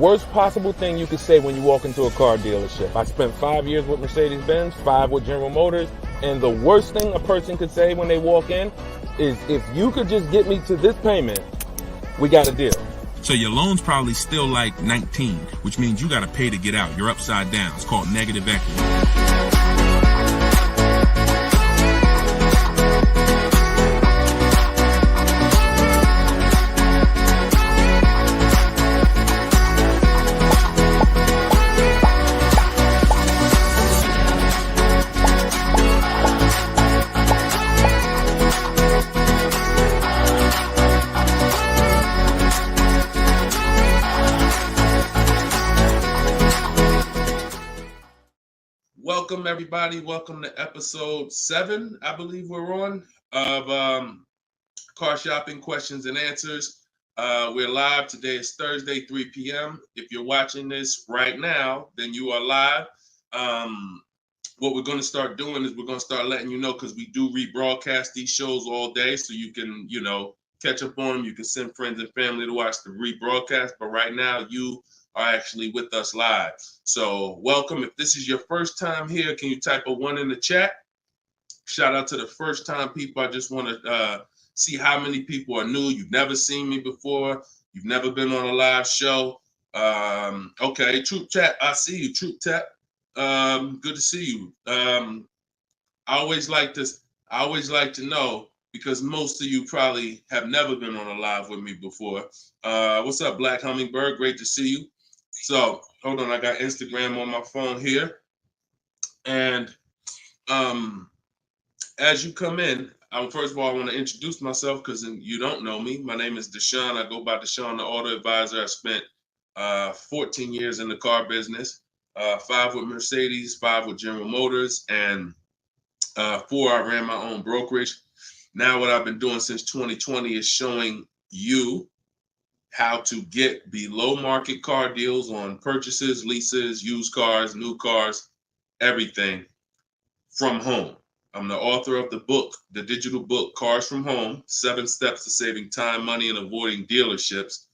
worst possible thing you could say when you walk into a car dealership. I spent 5 years with Mercedes-Benz, 5 with General Motors, and the worst thing a person could say when they walk in is, if you could just get me to this payment, we got a deal. So your loan's probably still like 19, which means you got to pay to get out. You're upside down. It's called negative equity. Welcome, everybody. Welcome to episode 7, I believe we're on, of Car Shopping Questions and Answers. We're live. Today is Thursday, 3 p.m. If you're watching this right now, then you are live. What we're going to start doing is we're going to start letting you know, because we do rebroadcast these shows all day, so you can, catch up on them. You can send friends and family to watch the rebroadcast. But right now, you are actually with us live. So welcome. If this is your first time here, can you type a 1 in the chat? Shout out to the first time people. I just want to see how many people are new. You've never seen me before. You've never been on a live show. Okay, Troop Chat, I see you, Troop Chat. Good to see you. I always like to know, because most of you probably have never been on a live with me before. What's up, Black Hummingbird? Great to see you. So hold on, I got Instagram on my phone here. And as you come in, first of all, I want to introduce myself, because you don't know me. My name is Deshone. I go by Deshone the Auto Advisor. I spent 14 years in the car business, 5 with Mercedes, 5 with General Motors, and 4 I ran my own brokerage. Now what I've been doing since 2020 is showing you how to get below market car deals on purchases, leases, used cars, new cars, everything from home. I'm the author of the book, the digital book, Cars from Home, 7 Steps to Saving Time, Money, and Avoiding Dealerships.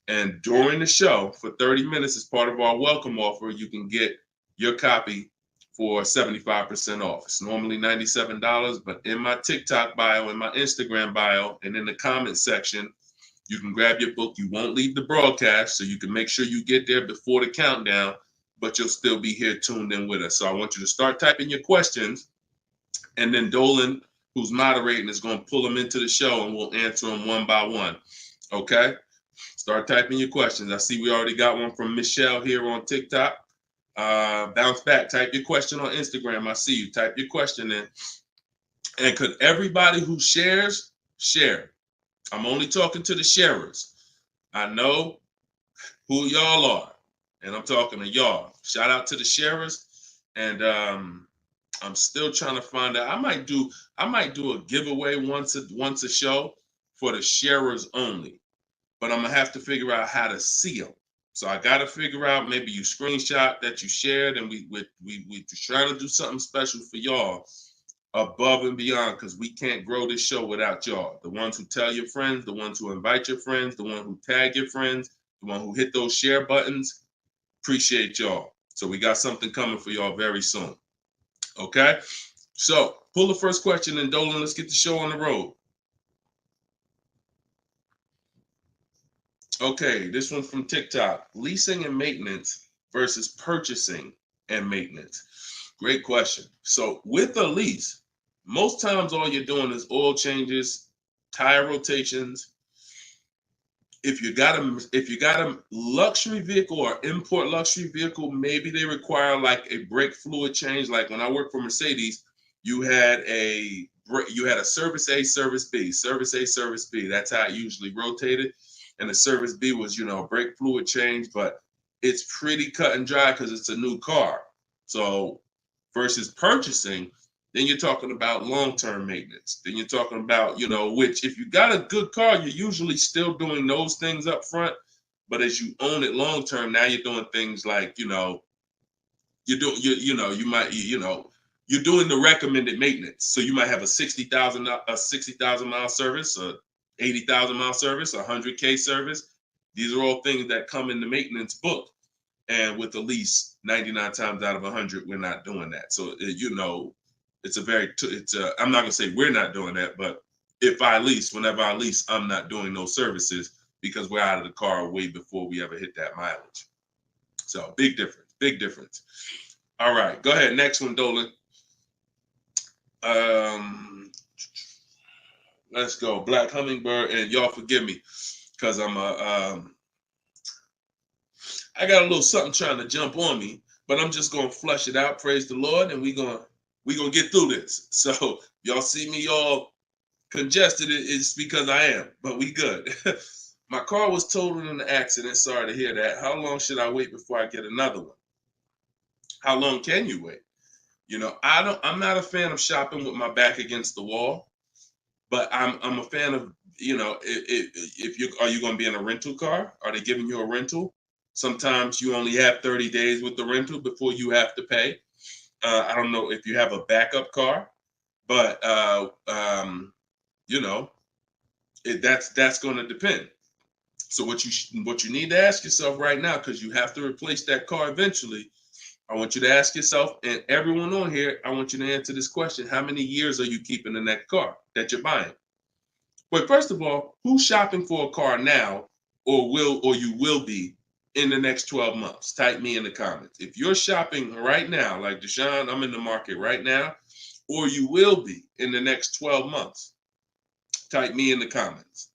And during the show, for 30 minutes, as part of our welcome offer, you can get your copy for 75% off. It's normally $97, but in my TikTok bio, in my Instagram bio, and in the comment section, you can grab your book. You won't leave the broadcast, so you can make sure you get there before the countdown, but you'll still be here tuned in with us. So I want you to start typing your questions, and then Dolan, who's moderating, is going to pull them into the show, and we'll answer them one by one. Okay? Start typing your questions. I see we already got one from Michelle here on TikTok. Bounce back. Type your question on Instagram. I see you. Type your question in. And could everybody who shares, share? I'm only talking to the sharers. I know who y'all are, and I'm talking to y'all. Shout out to the sharers. And I'm still trying to find out. I might do a giveaway once a show for the sharers only, but I'm gonna have to figure out how to see them. So I got to figure out, maybe you screenshot that you shared, and we trying to do something special for y'all above and beyond, because we can't grow this show without y'all. The ones who tell your friends, the ones who invite your friends, the one who tag your friends, the one who hit those share buttons. Appreciate y'all. So we got something coming for y'all very soon. Okay? So pull the first question, and Dolan, let's get the show on the road. Okay, this one's from TikTok. Leasing and maintenance versus purchasing and maintenance. Great question. So with a lease, most times all you're doing is oil changes, tire rotations. If you got a luxury vehicle or import luxury vehicle, maybe they require like a brake fluid change. Like when I worked for Mercedes, you had a service A, service B, service A, service B. That's how it usually rotated. And the service B was, a brake fluid change, but it's pretty cut and dry because it's a new car. So versus purchasing, then you're talking about long-term maintenance. Then you're talking about, which if you got a good car, you're usually still doing those things up front. But as you own it long-term, now you're doing things like, you're doing the recommended maintenance. So you might have a 60,000 mile service, a 80,000 mile service, a 100K service. These are all things that come in the maintenance book. And with the lease, 99 times out of 100, we're not doing that. So, you know, it's a very, I'm not going to say we're not doing that, but if I lease, whenever I lease, I'm not doing those services because we're out of the car way before we ever hit that mileage. So big difference, big difference. All right, go ahead. Next one, Dolan. Let's go. Black Hummingbird, and y'all forgive me because I got a little something trying to jump on me, but I'm just gonna flush it out. Praise the Lord, and we gonna get through this. So y'all see me all congested, it's because I am, but we good. My car was totaled in an accident. Sorry to hear that. How long should I wait before I get another one? How long can you wait? You know, I'm not a fan of shopping with my back against the wall, but I'm a fan of, you know, if you are you going to be in a rental car? Are they giving you a rental? Sometimes you only have 30 days with the rental before you have to pay. I don't know if you have a backup car, but you know, that's going to depend. So what you need to ask yourself right now, because you have to replace that car eventually, I want you to ask yourself, and everyone on here, I want you to answer this question: how many years are you keeping in that car that you're buying? But first of all, who's shopping for a car now, or you will be in the next 12 months? Type me in the comments. If you're shopping right now, like Deshone, I'm in the market right now, or you will be in the next 12 months, type me in the comments.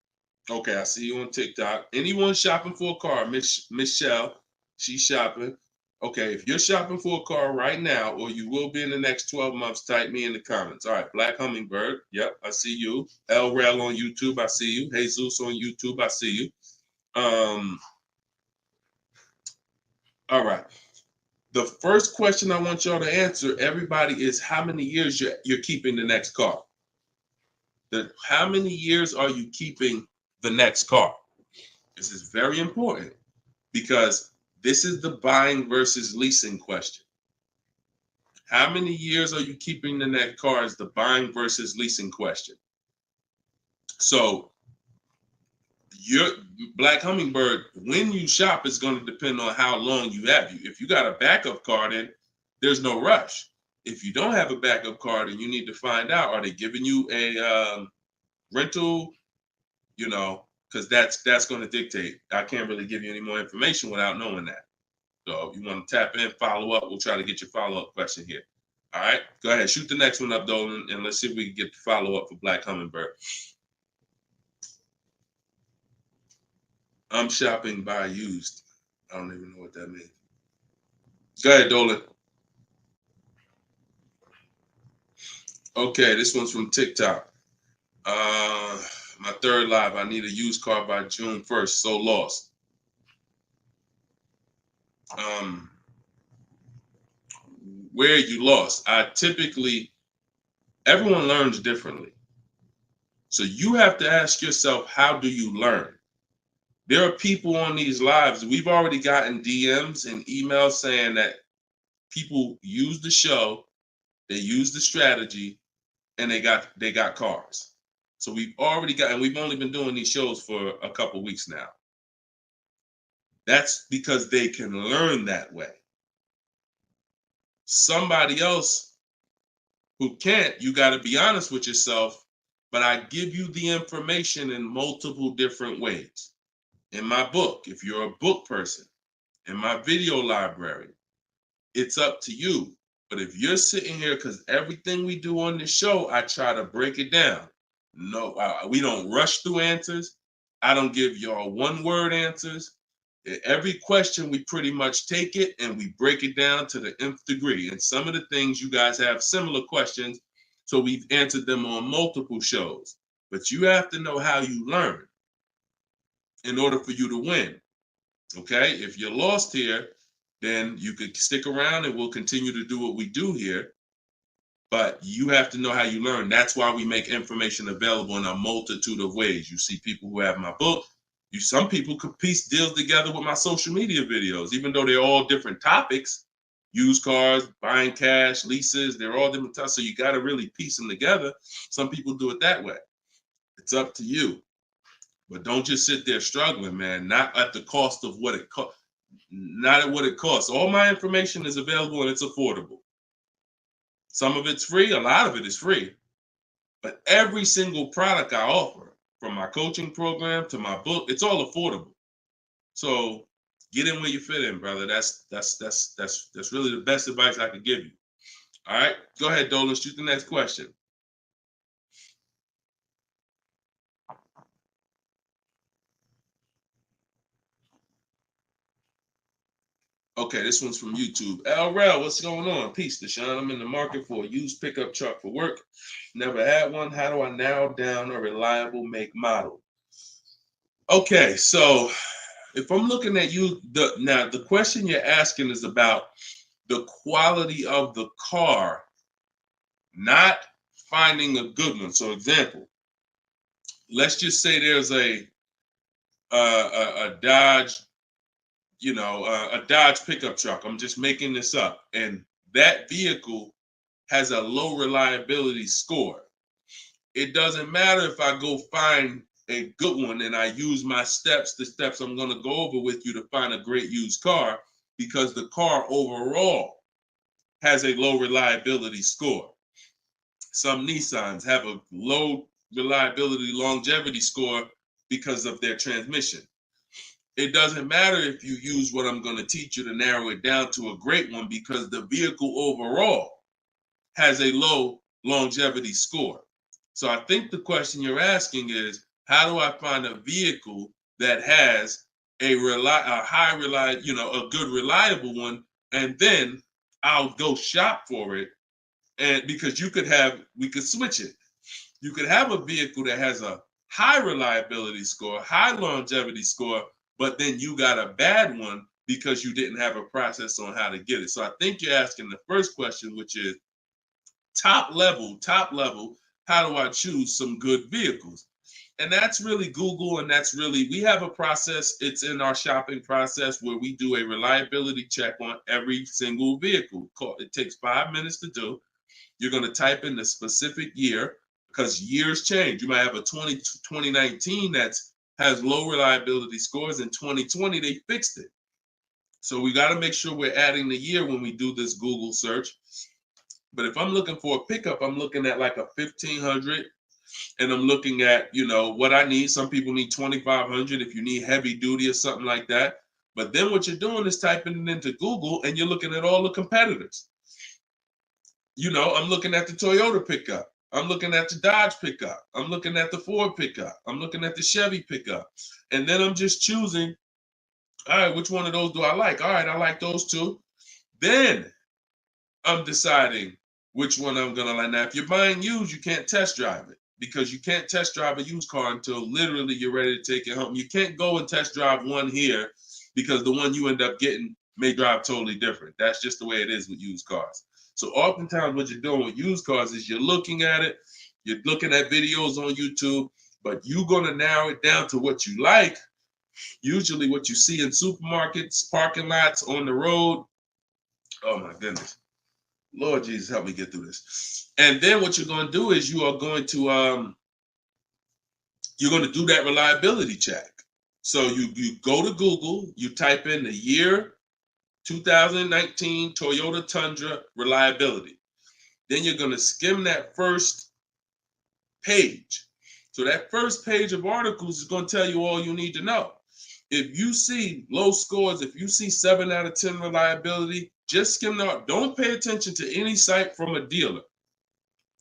Okay, I see you on TikTok. Anyone shopping for a car? Michelle, she's shopping. Okay, if you're shopping for a car right now, or you will be in the next 12 months, type me in the comments. All right, Black Hummingbird. Yep, I see you. El Rel on YouTube, I see you. Jesus on YouTube, I see you. All right. The first question I want y'all to answer, everybody, is how many years you're keeping the next car? How many years are you keeping the next car? This is very important because this is the buying versus leasing question. How many years are you keeping the next car is the buying versus leasing question. So your Black Hummingbird, when you shop, is going to depend on how long you have. If you got a backup car, then there's no rush. If you don't have a backup car, then you need to find out, are they giving you a rental? You know, because that's going to dictate. I can't really give you any more information without knowing that. So if you want to tap in, follow up, we'll try to get your follow-up question here. All right, go ahead, shoot the next one up, Dolan, and let's see if we can get the follow-up for Black Hummingbird. I'm shopping by used. I don't even know what that means. Go ahead, Dolan. Okay, this one's from TikTok. My third live, I need a used car by June 1st, so lost. Where you lost? Everyone learns differently. So you have to ask yourself, how do you learn? There are people on these lives, we've already gotten DMs and emails saying that people use the show, they use the strategy, and they got cars. So we've already got, and we've only been doing these shows for a couple weeks now. That's because they can learn that way. Somebody else who can't, you got to be honest with yourself, but I give you the information in multiple different ways. In my book, if you're a book person, in my video library, it's up to you. But if you're sitting here, because everything we do on the show, I try to break it down. No, we don't rush through answers. I don't give y'all one-word answers. Every question, we pretty much take it and we break it down to the nth degree. And some of the things you guys have similar questions, so we've answered them on multiple shows. But you have to know how you learn in order for you to win. Okay? If you're lost here, then you could stick around and we'll continue to do what we do here. But you have to know how you learn. That's why we make information available in a multitude of ways. You see people who have my book. Some people could piece deals together with my social media videos, even though they're all different topics. Used cars, buying cash, leases, they're all different types. So you got to really piece them together. Some people do it that way. It's up to you. But don't just sit there struggling, man. Not at the cost of what it costs. Not at what it costs. All my information is available and it's affordable. Some of it's free, a lot of it is free. But every single product I offer, from my coaching program to my book, it's all affordable. So get in where you fit in, brother. That's really the best advice I could give you. All right, go ahead, Dolan. Shoot the next question. Okay, this one's from YouTube. LRel, what's going on? Peace, Deshone. I'm in the market for a used pickup truck for work. Never had one. How do I narrow down a reliable make model? Okay, so if I'm looking at you, the question you're asking is about the quality of the car, not finding a good one. So, example, let's just say there's a Dodge, a Dodge pickup truck. I'm just making this up, and that vehicle has a low reliability score. It doesn't matter if I go find a good one and I use my steps, the steps I'm going to go over with you to find a great used car, because the car overall has a low reliability score. Some Nissans have a low reliability longevity score because of their transmission. It doesn't matter if you use what I'm going to teach you to narrow it down to a great one, because the vehicle overall has a low longevity score. So I think the question you're asking is, how do I find a vehicle that has a good reliable one, and then I'll go shop for it. And because we could switch it. You could have a vehicle that has a high reliability score, high longevity score, but then you got a bad one because you didn't have a process on how to get it. So I think you're asking the first question, which is top level, how do I choose some good vehicles? And that's really Google, and we have a process. It's in our shopping process where we do a reliability check on every single vehicle. It takes 5 minutes to do. You're going to type in the specific year, because years change. You might have a 2019 that has low reliability scores. In 2020, they fixed it. So we got to make sure we're adding the year when we do this Google search. But if I'm looking for a pickup, I'm looking at like a 1500, and I'm looking at, what I need. Some people need 2500 if you need heavy duty or something like that. But then what you're doing is typing it into Google, and you're looking at all the competitors. I'm looking at the Toyota pickup. I'm looking at the Dodge pickup. I'm looking at the Ford pickup. I'm looking at the Chevy pickup. And then I'm just choosing, all right, which one of those do I like? All right, I like those two. Then I'm deciding which one I'm going to like. Now, if you're buying used, you can't test drive it, because you can't test drive a used car until literally you're ready to take it home. You can't go and test drive one here, because the one you end up getting may drive totally different. That's just the way it is with used cars. So oftentimes what you're doing with used cars is you're looking at it, you're looking at videos on YouTube, but you're going to narrow it down to what you like, usually what you see in supermarkets, parking lots, on the road. Oh my goodness. Lord Jesus, help me get through this. And then what you're going to do is you're going to do that reliability check. So you go to Google, you type in the year 2019 Toyota Tundra reliability. Then you're going to skim that first page. So that first page of articles is going to tell you all you need to know. If you see low scores, if you see 7 out of 10 reliability, just skim that. Don't pay attention to any site from a dealer.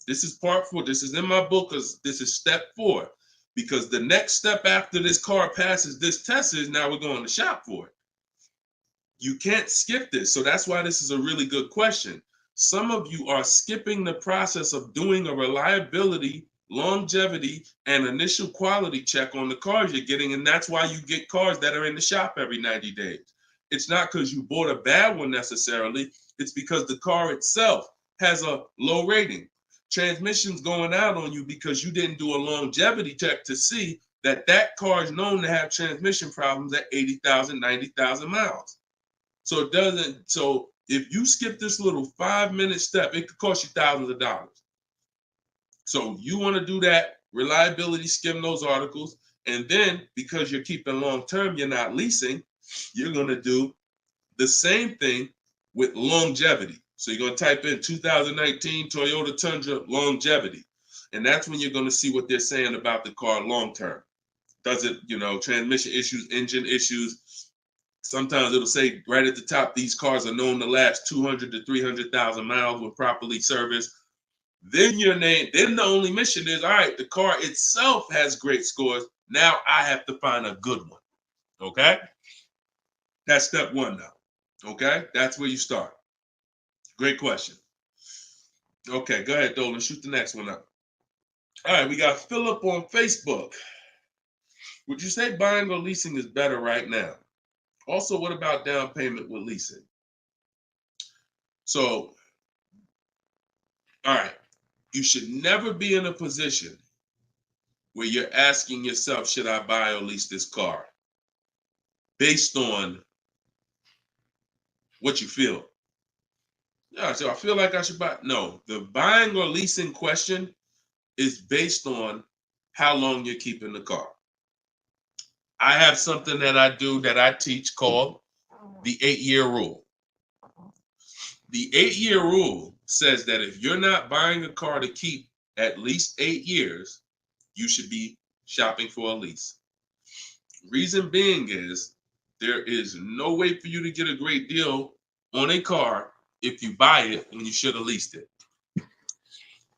This is part 4. This is in my book, because this is step 4. Because the next step after this car passes this test is now we're going to shop for it. You can't skip this. So that's why this is a really good question. Some of you are skipping the process of doing a reliability, longevity, and initial quality check on the cars you're getting. And that's why you get cars that are in the shop every 90 days. It's not because you bought a bad one necessarily. It's because the car itself has a low rating. Transmission's going out on you because you didn't do a longevity check to see that car is known to have transmission problems at 80,000, 90,000 miles. So if you skip this little 5-minute step, it could cost you thousands of dollars. So you want to do that reliability, skim those articles. And then because you're keeping long term, you're not leasing, you're going to do the same thing with longevity. So you're going to type in 2019 Toyota Tundra longevity. And that's when you're going to see what they're saying about the car long term. Does it, transmission issues, engine issues? Sometimes it'll say right at the top, these cars are known to last 200 to 300,000 miles when properly serviced. Then then the only mission is, all right, the car itself has great scores. Now I have to find a good one. Okay? That's step one now. Okay? That's where you start. Great question. Okay, go ahead, Dolan. Shoot the next one up. All right, we got Philip on Facebook. Would you say buying or leasing is better right now? Also, what about down payment with leasing? So, all right, you should never be in a position where you're asking yourself, should I buy or lease this car? Based on what you feel. Yeah, so I feel like I should buy. No, the buying or leasing question is based on how long you're keeping the car. I have something that I do that I teach called the 8-year rule. The 8-year rule says that if you're not buying a car to keep at least 8 years, you should be shopping for a lease. Reason being is there is no way for you to get a great deal on a car if you buy it when you should have leased it.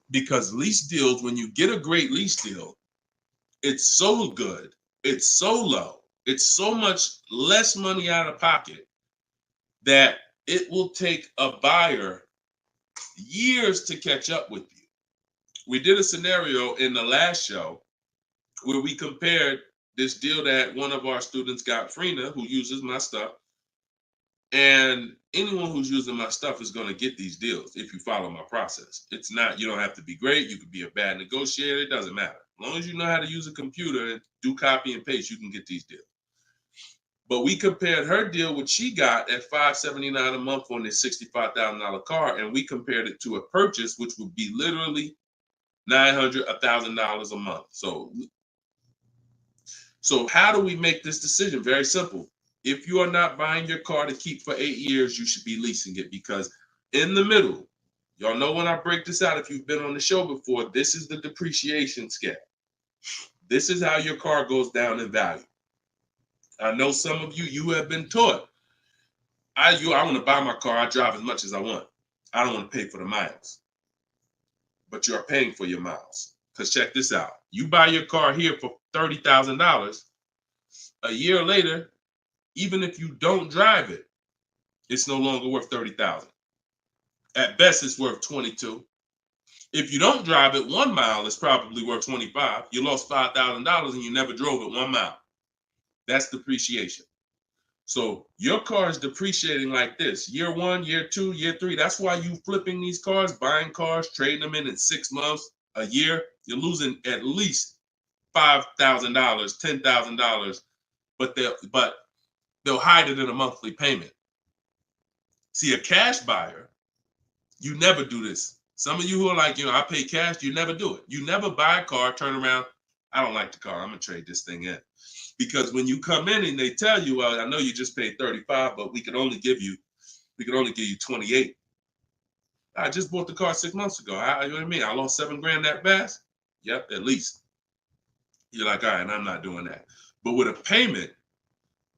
Because lease deals, when you get a great lease deal, it's so good, it's so low, it's so much less money out of pocket that it will take a buyer years to catch up with you. We did a scenario in the last show where we compared this deal that one of our students got, Frina, who uses my stuff. And anyone who's using my stuff is going to get these deals if you follow my process. It's not, you don't have to be great. You could be a bad negotiator. It doesn't matter. As long as you know how to use a computer and do copy and paste, you can get these deals. But we compared her deal, which she got at $579 a month on this $65,000 car, and we compared it to a purchase, which would be literally $900, $1,000 a month. So how do we make this decision? Very simple. If you are not buying your car to keep for 8 years, you should be leasing it, because in the middle, y'all know when I break this out, if you've been on the show before, this is the depreciation scale. This is how your car goes down in value. I know some of you have been taught, I want to buy my car, I drive as much as I want. I don't want to pay for the miles. But you're paying for your miles. Because check this out. You buy your car here for $30,000. A year later, even if you don't drive it, it's no longer worth $30,000. At best, it's worth $22,000. If you don't drive it 1 mile, it's probably worth $25,000. You lost $5,000 and you never drove it 1 mile. That's depreciation. So your car is depreciating like this. Year 1, year 2, year 3. That's why you flipping these cars, buying cars, trading them in 6 months, a year. You're losing at least $5,000, $10,000, but they'll hide it in a monthly payment. See, a cash buyer, you never do this. Some of you who are like, I pay cash, you never do it. You never buy a car, turn around, I don't like the car, I'm gonna trade this thing in. Because when you come in and they tell you, well, I know you just paid 35, but we can only give you 28. I just bought the car 6 months ago. You know what I mean? I lost $7,000 that fast? Yep, at least. You're like, all right, I'm not doing that. But with a payment,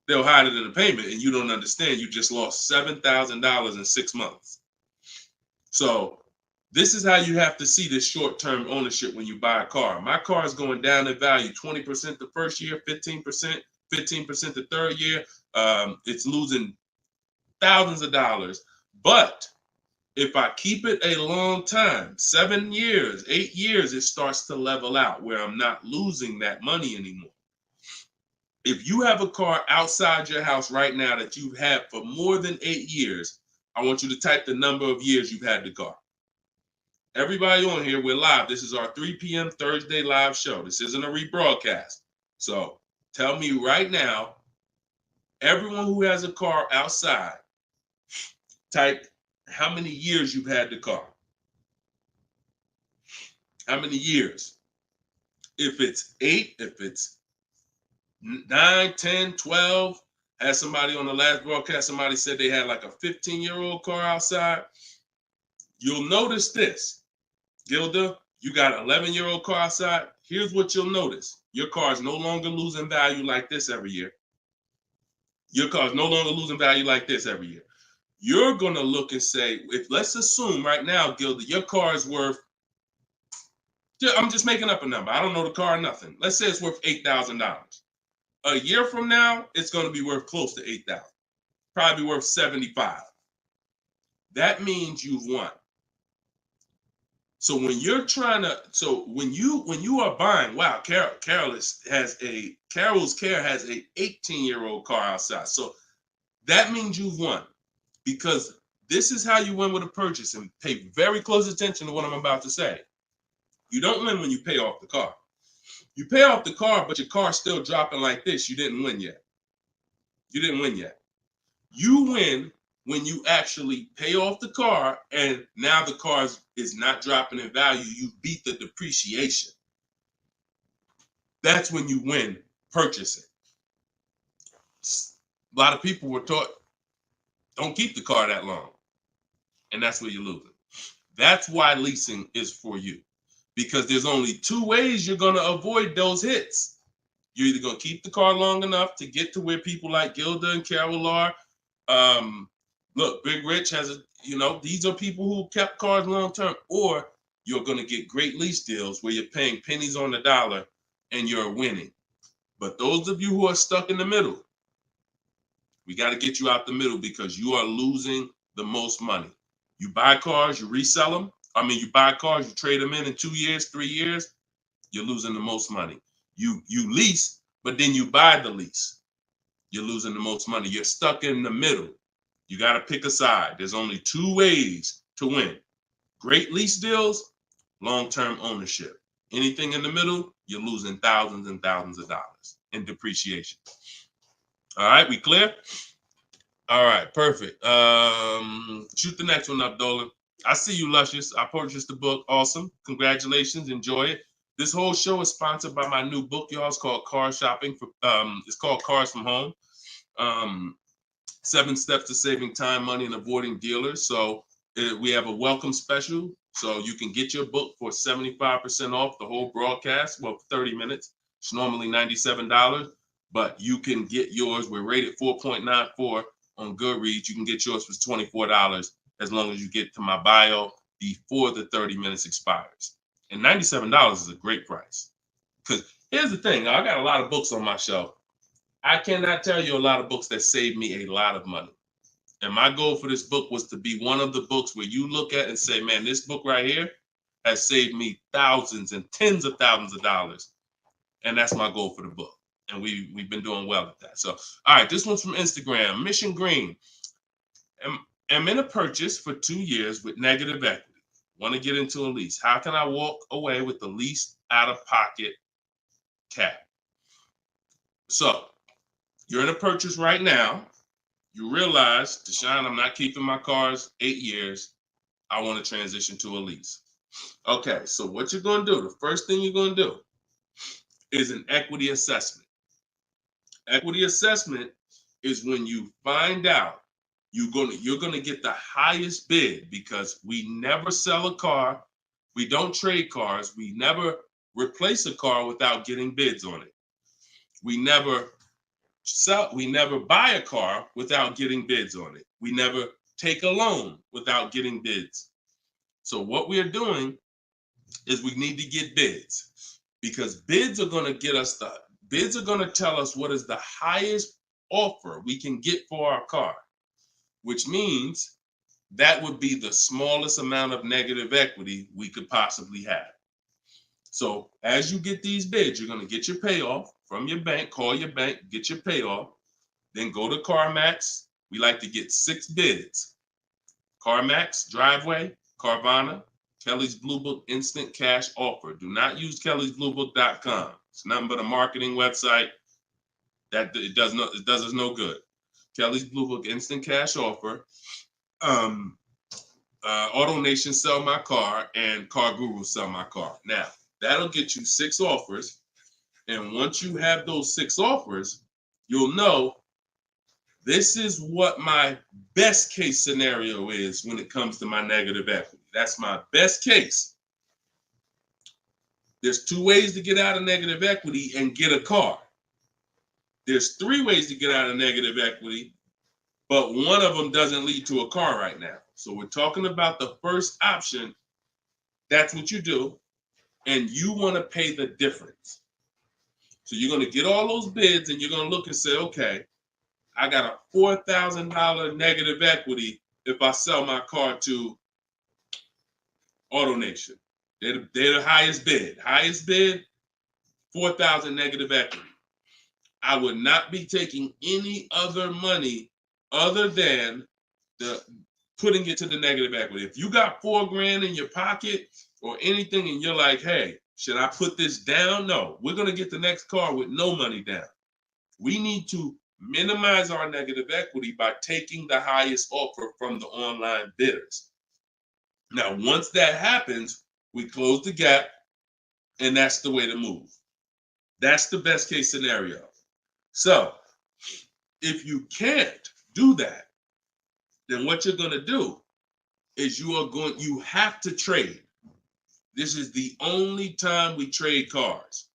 they'll hide it in a payment, and you don't understand. You just lost $7,000 in 6 months. So this is how you have to see this short-term ownership when you buy a car. My car is going down in value 20% the first year, 15% the third year. It's losing thousands of dollars. But if I keep it a long time, 7 years, 8 years, it starts to level out where I'm not losing that money anymore. If you have a car outside your house right now that you've had for more than 8 years, I want you to type the number of years you've had the car. Everybody on here, we're live. This is our 3 p.m. Thursday live show. This isn't a rebroadcast. So tell me right now, everyone who has a car outside, type how many years you've had the car. How many years? If it's 8, if it's 9, 10, 12. Had somebody on the last broadcast, somebody said they had like a 15-year-old car outside. You'll notice this, Gilda, you got an 11-year-old car outside. Here's what you'll notice. Your car is no longer losing value like this every year. Your car is no longer losing value like this every year. You're going to look and say, if let's assume right now, Gilda, your car is worth, I'm just making up a number. I don't know the car, nothing. Let's say it's worth $8,000. A year from now, it's going to be worth close to $8,000. Probably worth $75,000. That means you've won. So when you're trying to, when you are buying, wow, Carol's Care has a 18-year-old car outside. So that means you've won, because this is how you win with a purchase. And pay very close attention to what I'm about to say. You don't win when you pay off the car. You pay off the car, but your car's still dropping like this. You didn't win yet. You didn't win yet. You win when you actually pay off the car and now the car is not dropping in value. You beat the depreciation. That's when you win purchasing. A lot of people were taught, don't keep the car that long. And that's where you're losing. That's why leasing is for you. Because there's only two ways you're going to avoid those hits. You're either going to keep the car long enough to get to where people like Gilda and Carol are. Look, Big Rich has these are people who kept cars long term, or you're going to get great lease deals where you're paying pennies on the dollar and you're winning. But those of you who are stuck in the middle, we got to get you out the middle, because you are losing the most money. You buy cars, you resell them. You buy cars, you trade them in 2 years, 3 years, you're losing the most money. You lease, but then you buy the lease. You're losing the most money. You're stuck in the middle. You got to pick a side. There's only two ways to win. Great lease deals, long-term ownership. Anything in the middle, you're losing thousands and thousands of dollars in depreciation. All right, we clear? All right, perfect. Shoot the next one up, Dolan. I see you, Luscious. I purchased the book. Awesome. Congratulations. Enjoy it. This whole show is sponsored by my new book, y'all. It's called Car Shopping. It's called Cars from Home. 7 Steps to Saving Time, Money, and Avoiding Dealers. So we have a welcome special. So you can get your book for 75% off the whole broadcast. Well, 30 minutes. It's normally $97, but you can get yours. We're rated 4.94 on Goodreads. You can get yours for $24 as long as you get to my bio before the 30 minutes expires. And $97 is a great price. Because here's the thing. I got a lot of books on my shelf. I cannot tell you a lot of books that saved me a lot of money. And my goal for this book was to be one of the books where you look at and say, man, this book right here has saved me thousands and tens of thousands of dollars. And that's my goal for the book. And we've been doing well at that. So, all right, this one's from Instagram. Mission Green. I'm in a purchase for 2 years with negative equity. Want to get into a lease. How can I walk away with the least out-of-pocket cap? So, you're in a purchase right now. You realize, Deshone, I'm not keeping my cars 8 years. I want to transition to a lease. Okay, so what you're going to do, the first thing you're going to do is an equity assessment. Equity assessment is when you find out you're going to get the highest bid, because we never sell a car. We don't trade cars. We never replace a car without getting bids on it. We never buy a car without getting bids on it. We never take a loan without getting bids. So what we are doing is we need to get bids, because bids are going to tell us what is the highest offer we can get for our car, which means that would be the smallest amount of negative equity we could possibly have. So as you get these bids, you're going to get your payoff from your bank, call your bank, get your payoff, then go to CarMax. We like to get 6 bids. CarMax, Driveway, Carvana, Kelly's Blue Book Instant Cash Offer. Do not use kellysbluebook.com. It's nothing but a marketing website that it does us no good. Kelly's Blue Book Instant Cash Offer. Auto Nation Sell My Car, and Car Guru Sell My Car. Now, that'll get you 6 offers. And once you have those 6 offers, you'll know this is what my best case scenario is when it comes to my negative equity. That's my best case. There's 2 ways to get out of negative equity and get a car. There's 3 ways to get out of negative equity, but one of them doesn't lead to a car right now. So we're talking about the first option. That's what you do, and you want to pay the difference. So you're going to get all those bids, and you're going to look and say, okay, I got a $4,000 negative equity if I sell my car to AutoNation. They're the highest bid. Highest bid, $4,000 negative equity. I would not be taking any other money other than the putting it to the negative equity. If you got $4,000 in your pocket or anything and you're like, hey, should I put this down? No, we're going to get the next car with no money down. We need to minimize our negative equity by taking the highest offer from the online bidders. Now, once that happens, we close the gap, and that's the way to move. That's the best case scenario. So if you can't do that, then what you're going to do is you have to trade. This is the only time we trade cars.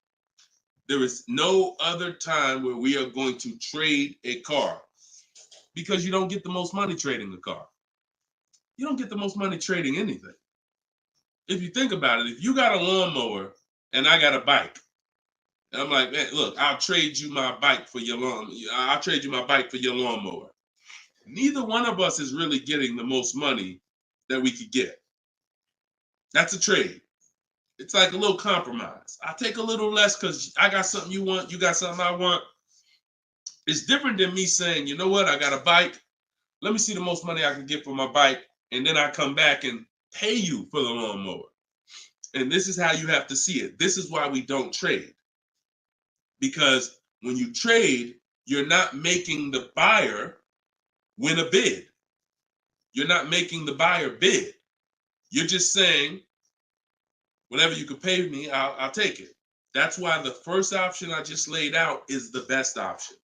There is no other time where we are going to trade a car, because you don't get the most money trading a car. You don't get the most money trading anything. If you think about it, if you got a lawnmower and I got a bike, and I'm like, man, look, I'll trade you my bike for your I'll trade you my bike for your lawnmower. Neither one of us is really getting the most money that we could get. That's a trade. It's like a little compromise. I take a little less because I got something you want, you got something I want. It's different than me saying, you know what, I got a bike. Let me see the most money I can get for my bike, and then I come back and pay you for the lawnmower. And this is how you have to see it. This is why we don't trade. Because when you trade, you're not making the buyer win a bid. You're not making the buyer bid. You're just saying, whatever you could pay me, I'll take it. That's why the first option I just laid out is the best option.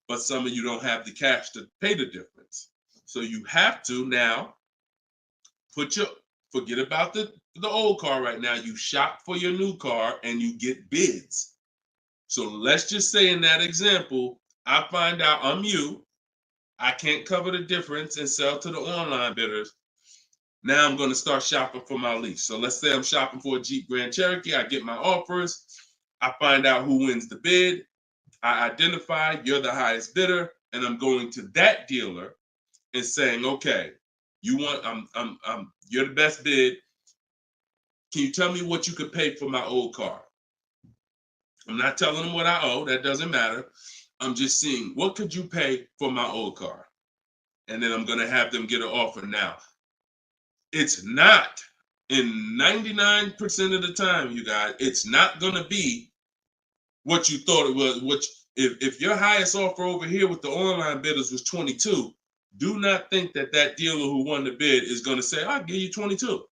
But some of you don't have the cash to pay the difference. So you have to now forget about the old car right now. You shop for your new car and you get bids. So let's just say in that example, I find out I'm you. I can't cover the difference and sell to the online bidders. Now I'm going to start shopping for my lease. So let's say I'm shopping for a Jeep Grand Cherokee. I get my offers. I find out who wins the bid. I identify you're the highest bidder, and I'm going to that dealer and saying, okay, you're the best bid. Can you tell me what you could pay for my old car? I'm not telling them what I owe. That doesn't matter. I'm just seeing, what could you pay for my old car? And then I'm going to have them get an offer. Now, it's not, in 99% of the time, you guys, it's not going to be what you thought it was. If your highest offer over here with the online bidders was 22, do not think that dealer who won the bid is going to say, I'll give you 22.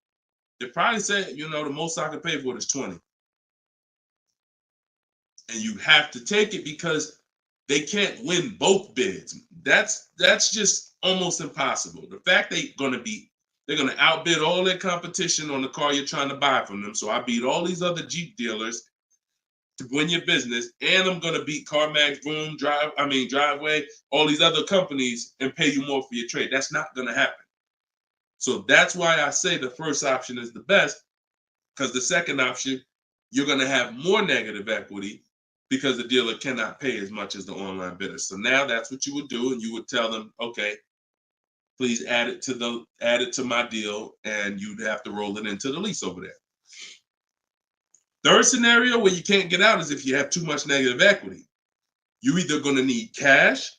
They probably say, the most I can pay for it is 20. And you have to take it because they can't win both bids. That's just almost impossible. The fact they're going to outbid all their competition on the car you're trying to buy from them. So I beat all these other Jeep dealers to win your business, and I'm going to beat CarMax, Boom, Driveway, all these other companies and pay you more for your trade. That's not going to happen. So that's why I say the first option is the best, because the second option, you're going to have more negative equity because the dealer cannot pay as much as the online bidder. So now that's what you would do, and you would tell them, okay, please add it to my deal, and you'd have to roll it into the lease over there. Third scenario where you can't get out is if you have too much negative equity. You're either going to need cash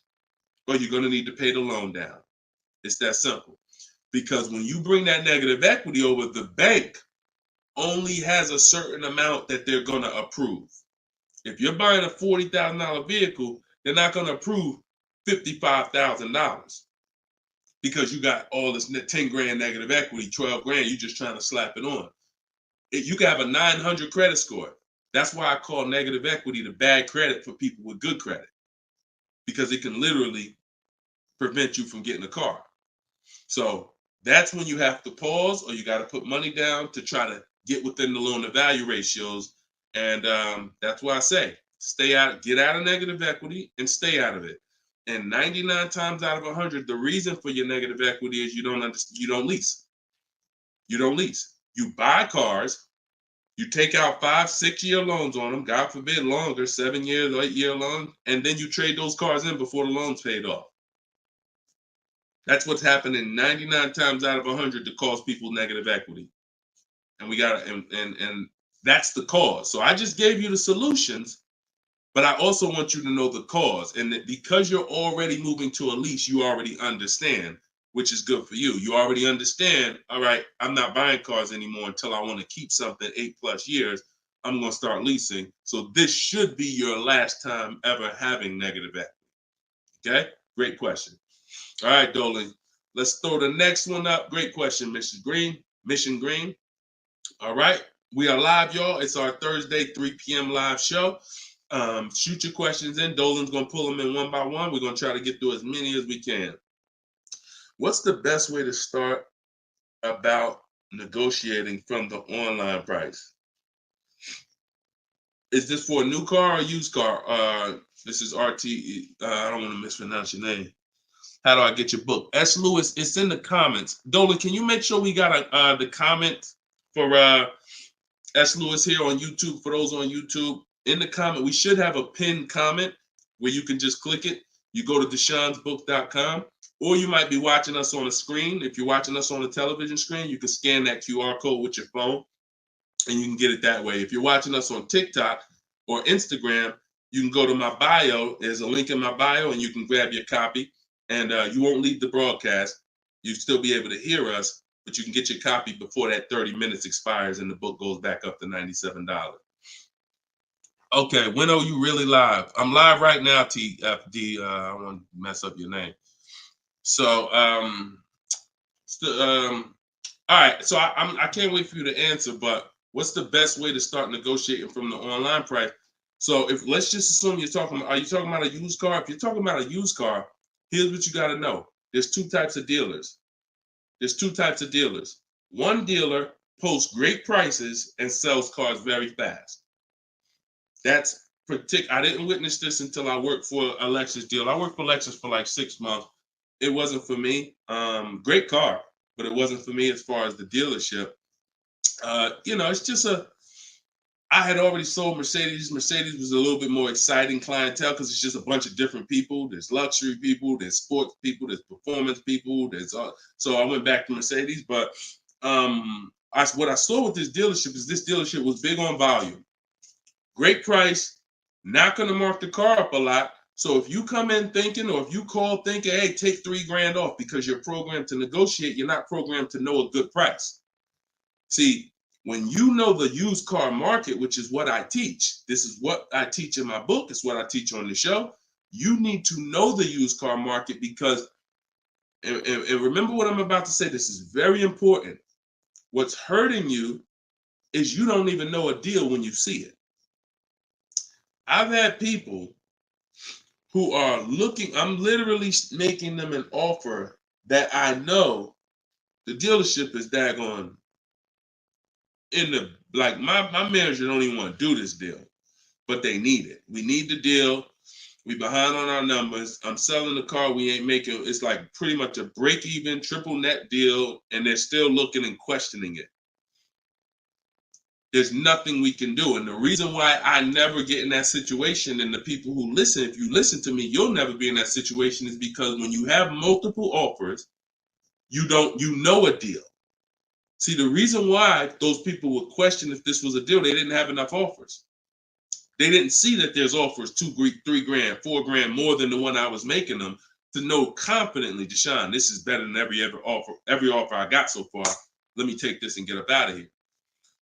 or you're going to need to pay the loan down. It's that simple. Because when you bring that negative equity over, the bank only has a certain amount that they're going to approve. If you're buying a $40,000 vehicle, they're not going to approve $55,000 because you got all this 10 grand negative equity, 12 grand, you're just trying to slap it on. You can have a 900 credit score. That's why I call negative equity the bad credit for people with good credit, because it can literally prevent you from getting a car. So that's when you have to pause, or you got to put money down to try to get within the loan to value ratios. And that's why I say stay out, get out of negative equity and stay out of it. And 99 times out of 100, the reason for your negative equity is you don't lease. You don't lease. You buy cars, you take out 5-6 year loans on them, God forbid longer, 7 years, 8 year loan, and then you trade those cars in before the loan's paid off. That's what's happening 99 times out of 100 to cause people negative equity. And we got and that's the cause. So I just gave you the solutions, but I also want you to know the cause. And that because you're already moving to a lease, you already understand, which is good for you. You already understand, all right, I'm not buying cars anymore until I want to keep something 8+ years. I'm going to start leasing. So this should be your last time ever having negative equity. Okay? Great question. All right, Dolan. Let's throw the next one up. Great question, Mission Green. All right. We are live, y'all. It's our Thursday, 3 p.m. live show. Shoot your questions in. Dolan's going to pull them in one by one. We're going to try to get through as many as we can. What's the best way to start about negotiating from the online price? Is this for a new car or used car? This is RT. I don't want to mispronounce your name. How do I get your book? S. Lewis, it's in the comments. Dolan, can you make sure we got the comment for S. Lewis here on YouTube? For those on YouTube, in the comment, we should have a pinned comment where you can just click it. You go to deshonsbook.com, or you might be watching us on a screen. If you're watching us on a television screen, you can scan that QR code with your phone, and you can get it that way. If you're watching us on TikTok or Instagram, you can go to my bio. There's a link in my bio, and you can grab your copy. And you won't leave the broadcast. You'll still be able to hear us, but you can get your copy before that 30 minutes expires and the book goes back up to $97. Okay, when are you really live? I'm live right now, TFD. I don't want to mess up your name. So, all right. So I can't wait for you to answer, but what's the best way to start negotiating from the online price? So let's just assume are you talking about a used car? If you're talking about a used car, here's what you got to know. There's two types of dealers. One dealer posts great prices and sells cars very fast. That's I didn't witness this until I worked for a Lexus deal. I worked for Lexus for like 6 months. It wasn't for me. Great car, but it wasn't for me as far as the dealership. It's just I had already sold Mercedes. Mercedes was a little bit more exciting clientele because it's just a bunch of different people. There's luxury people, there's sports people, there's performance people. So I went back to Mercedes. But what I saw with this dealership was big on volume. Great price, not going to mark the car up a lot. So if you come in thinking, or if you call thinking, hey, take $3,000 off because you're programmed to negotiate, you're not programmed to know a good price. See, when you know the used car market, which is what I teach, this is what I teach in my book, it's what I teach on the show. You need to know the used car market because, and remember what I'm about to say, this is very important. What's hurting you is you don't even know a deal when you see it. I've had people who are looking, I'm literally making them an offer that I know the dealership is daggone my manager don't even want to do this deal, but they need it. We need the deal. We behind on our numbers. I'm selling the car. We ain't making, it's like pretty much a break even triple net deal. And they're still looking and questioning it. There's nothing we can do. And the reason why I never get in that situation, and the people who listen, if you listen to me, you'll never be in that situation, is because when you have multiple offers, you know a deal. See, the reason why those people would question if this was a deal, they didn't have enough offers. They didn't see that there's offers $2,000, $3,000, $4,000 more than the one I was making them to know confidently, Deshone, this is better than every offer I got so far. Let me take this and get up out of here.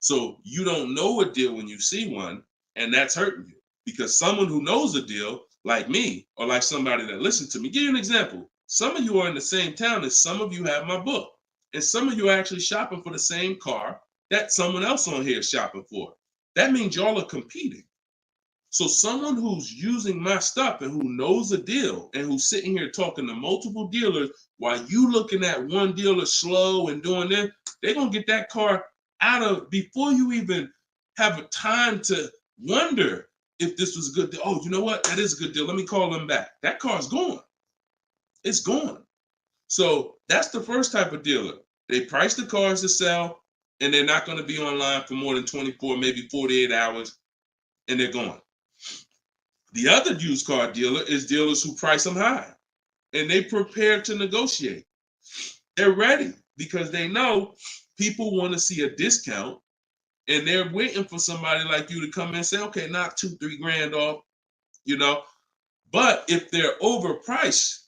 So you don't know a deal when you see one, and that's hurting you because someone who knows a deal, like me, or like somebody that listened to me, give you an example. Some of you are in the same town as some of you have my book. And some of you are actually shopping for the same car that someone else on here is shopping for. that means y'all are competing. So someone who's using my stuff and who knows a deal and who's sitting here talking to multiple dealers while you looking at one dealer slow and doing this, they're going to get that car out of before you even have a time to wonder if this was a good deal. Oh, you know what? That is a good deal. Let me call them back. That car's gone. It's gone. So that's the first type of dealer. They price the cars to sell, and they're not going to be online for more than 24, maybe 48 hours, and they're gone. The other used car dealer is dealers who price them high, and they prepare to negotiate. They're ready because they know people want to see a discount, and they're waiting for somebody like you to come in and say, okay, knock $2-3 grand off, you know. But if they're overpriced,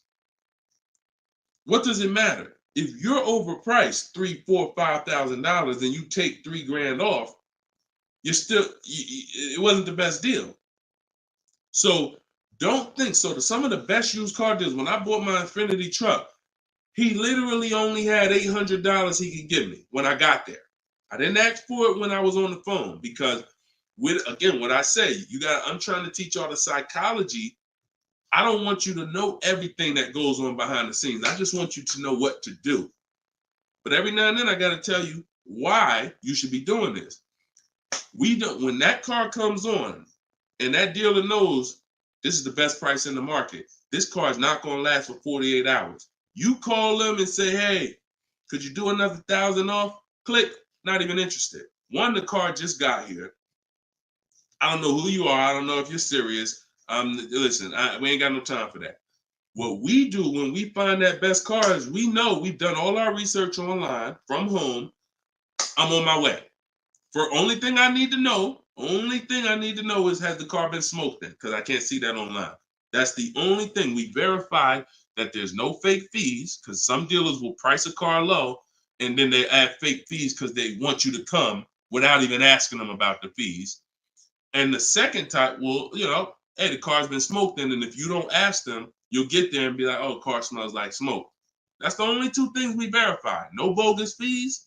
what does it matter? If you're overpriced $3,000, $4,000, $5,000, and you take $3 grand off, you're still, it wasn't the best deal. So don't think so. Some of the best used car deals, when I bought my Infiniti truck, he literally only had $800 he could give me when I got there. I didn't ask for it when I was on the phone because, again, what I say, I'm trying to teach y'all the psychology. I don't want you to know everything that goes on behind the scenes. I just want you to know what to do. But every now and then I got to tell you why you should be doing this. When that car comes on, and that dealer knows this is the best price in the market, this car is not going to last for 48 hours. You call them and say, hey, could you do another 1,000 off? Click, not even interested. One, the car just got here. I don't know who you are. I don't know if you're serious. Listen, we ain't got no time for that. What we do when we find that best car is we know we've done all our research online from home. I'm on my way. Only thing I need to know is, has the car been smoked in? Because I can't see that online. That's the only thing. We verify that there's no fake fees, because some dealers will price a car low and then they add fake fees because they want you to come without even asking them about the fees. And the second type will, hey, the car's been smoked in, and if you don't ask them, you'll get there and be like, oh, car smells like smoke. That's the only two things we verify. No bogus fees.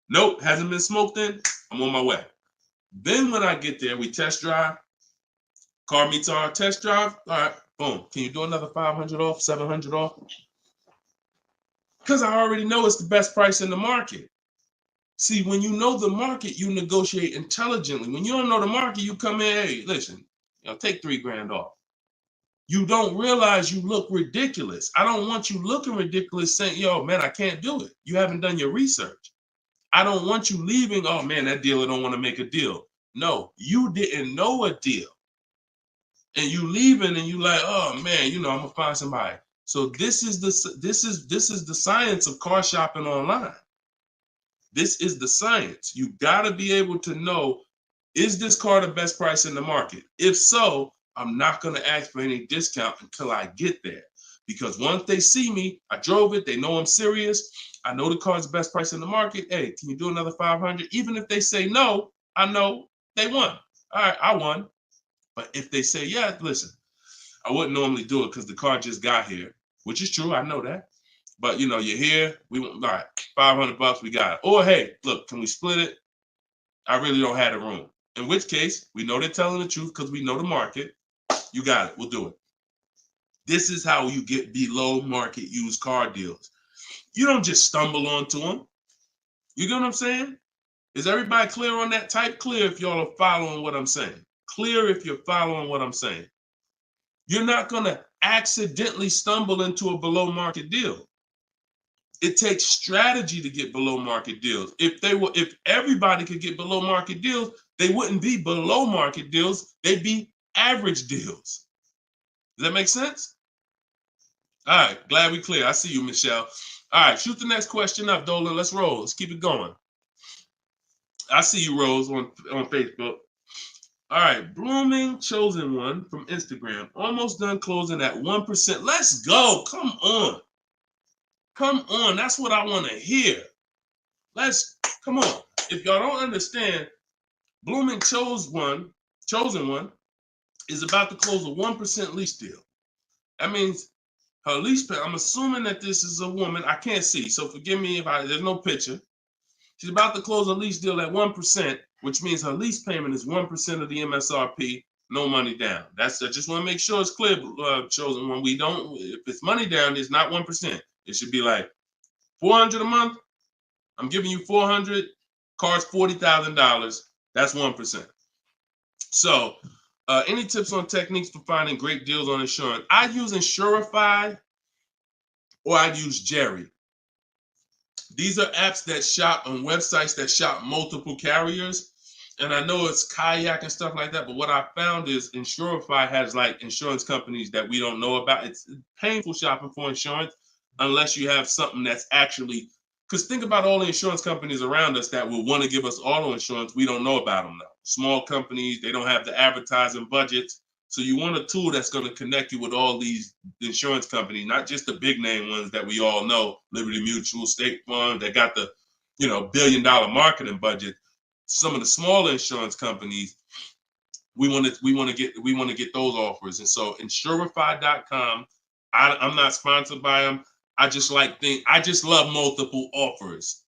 Nope, hasn't been smoked in. I'm on my way. Then when I get there, we test drive. Car meets our test drive. All right, boom. Can you do another 500 off, 700 off? Because I already know it's the best price in the market. See, when you know the market, you negotiate intelligently. When you don't know the market, you come in, hey, listen, take $3 grand off. You don't realize you look ridiculous. I don't want you looking ridiculous saying, yo, man, I can't do it. You haven't done your research. I don't want you leaving, oh man, that dealer don't want to make a deal. No, you didn't know a deal. And you leaving and you like, oh man, I'm gonna find somebody. So this is the science of car shopping online. This is the science. You gotta be able to know, is this car the best price in the market? If so, I'm not gonna ask for any discount until I get there. Because once they see me, I drove it, they know I'm serious. I know the car's the best price in the market. Hey, can you do another 500? Even if they say no, I know they won. All right, I won. But if they say, yeah, listen, I wouldn't normally do it because the car just got here, which is true. I know that. But, you're here. We want, all right, $500, we got it. Or, hey, look, can we split it? I really don't have the room. In which case, we know they're telling the truth because we know the market. You got it. We'll do it. This is how you get below market used car deals. You don't just stumble onto them. You get what I'm saying? Is everybody clear on that? Type clear if y'all are following what I'm saying. Clear if you're following what I'm saying. You're not going to accidentally stumble into a below market deal. It takes strategy to get below market deals. If everybody could get below market deals, they wouldn't be below market deals. They'd be average deals. Does that make sense? All right, glad we clear. I see you, Michelle. All right, shoot the next question up, Dolan. Let's roll. Let's keep it going. I see you, Rose, on Facebook. All right, Blooming Chosen One from Instagram. Almost done closing at 1%. Let's go. Come on. Come on. That's what I want to hear. Come on. If y'all don't understand, Blooming Chosen One is about to close a 1% lease deal. That means her lease pay, I'm assuming that this is a woman. I can't see, so forgive me if there's no picture. She's about to close a lease deal at 1%, which means her lease payment is 1% of the MSRP, no money down. I just want to make sure it's clear, chosen one. We don't, if it's money down, it's not 1%. It should be like $400 a month. I'm giving you $400, car's $40,000. That's 1%. So, any tips on techniques for finding great deals on insurance? I use Insurify or I use Jerry. These are apps that shop on websites that shop multiple carriers. And I know it's Kayak and stuff like that, but what I found is Insurify has like insurance companies that we don't know about. It's painful shopping for insurance unless you have something that's actually, because think about all the insurance companies around us that will want to give us auto insurance. We don't know about them now. Small companies, they don't have the advertising budgets. So you want a tool that's going to connect you with all these insurance companies, not just the big name ones that we all know, Liberty Mutual, State Farm, that got the, $1 billion marketing budget. Some of the smaller insurance companies, we want to get those offers. And so Insurify.com, I'm not sponsored by them. I just love multiple offers.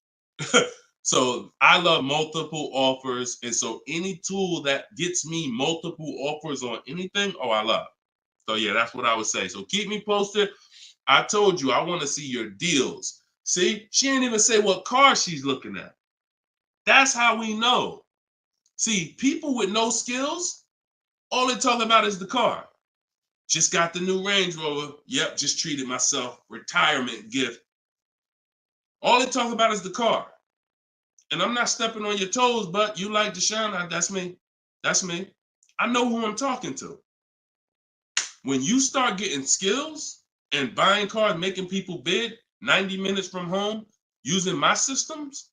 So I love multiple offers. And so any tool that gets me multiple offers on anything, I love. So yeah, that's what I would say. So keep me posted. I told you, I want to see your deals. See, she ain't even say what car she's looking at. That's how we know. See, people with no skills, all they talk about is the car. Just got the new Range Rover. Yep, just treated myself. Retirement gift. All they talk about is the car. And I'm not stepping on your toes, but you like Deshone, that's me. That's me. I know who I'm talking to. When you start getting skills and buying cars, making people bid 90 minutes from home, using my systems,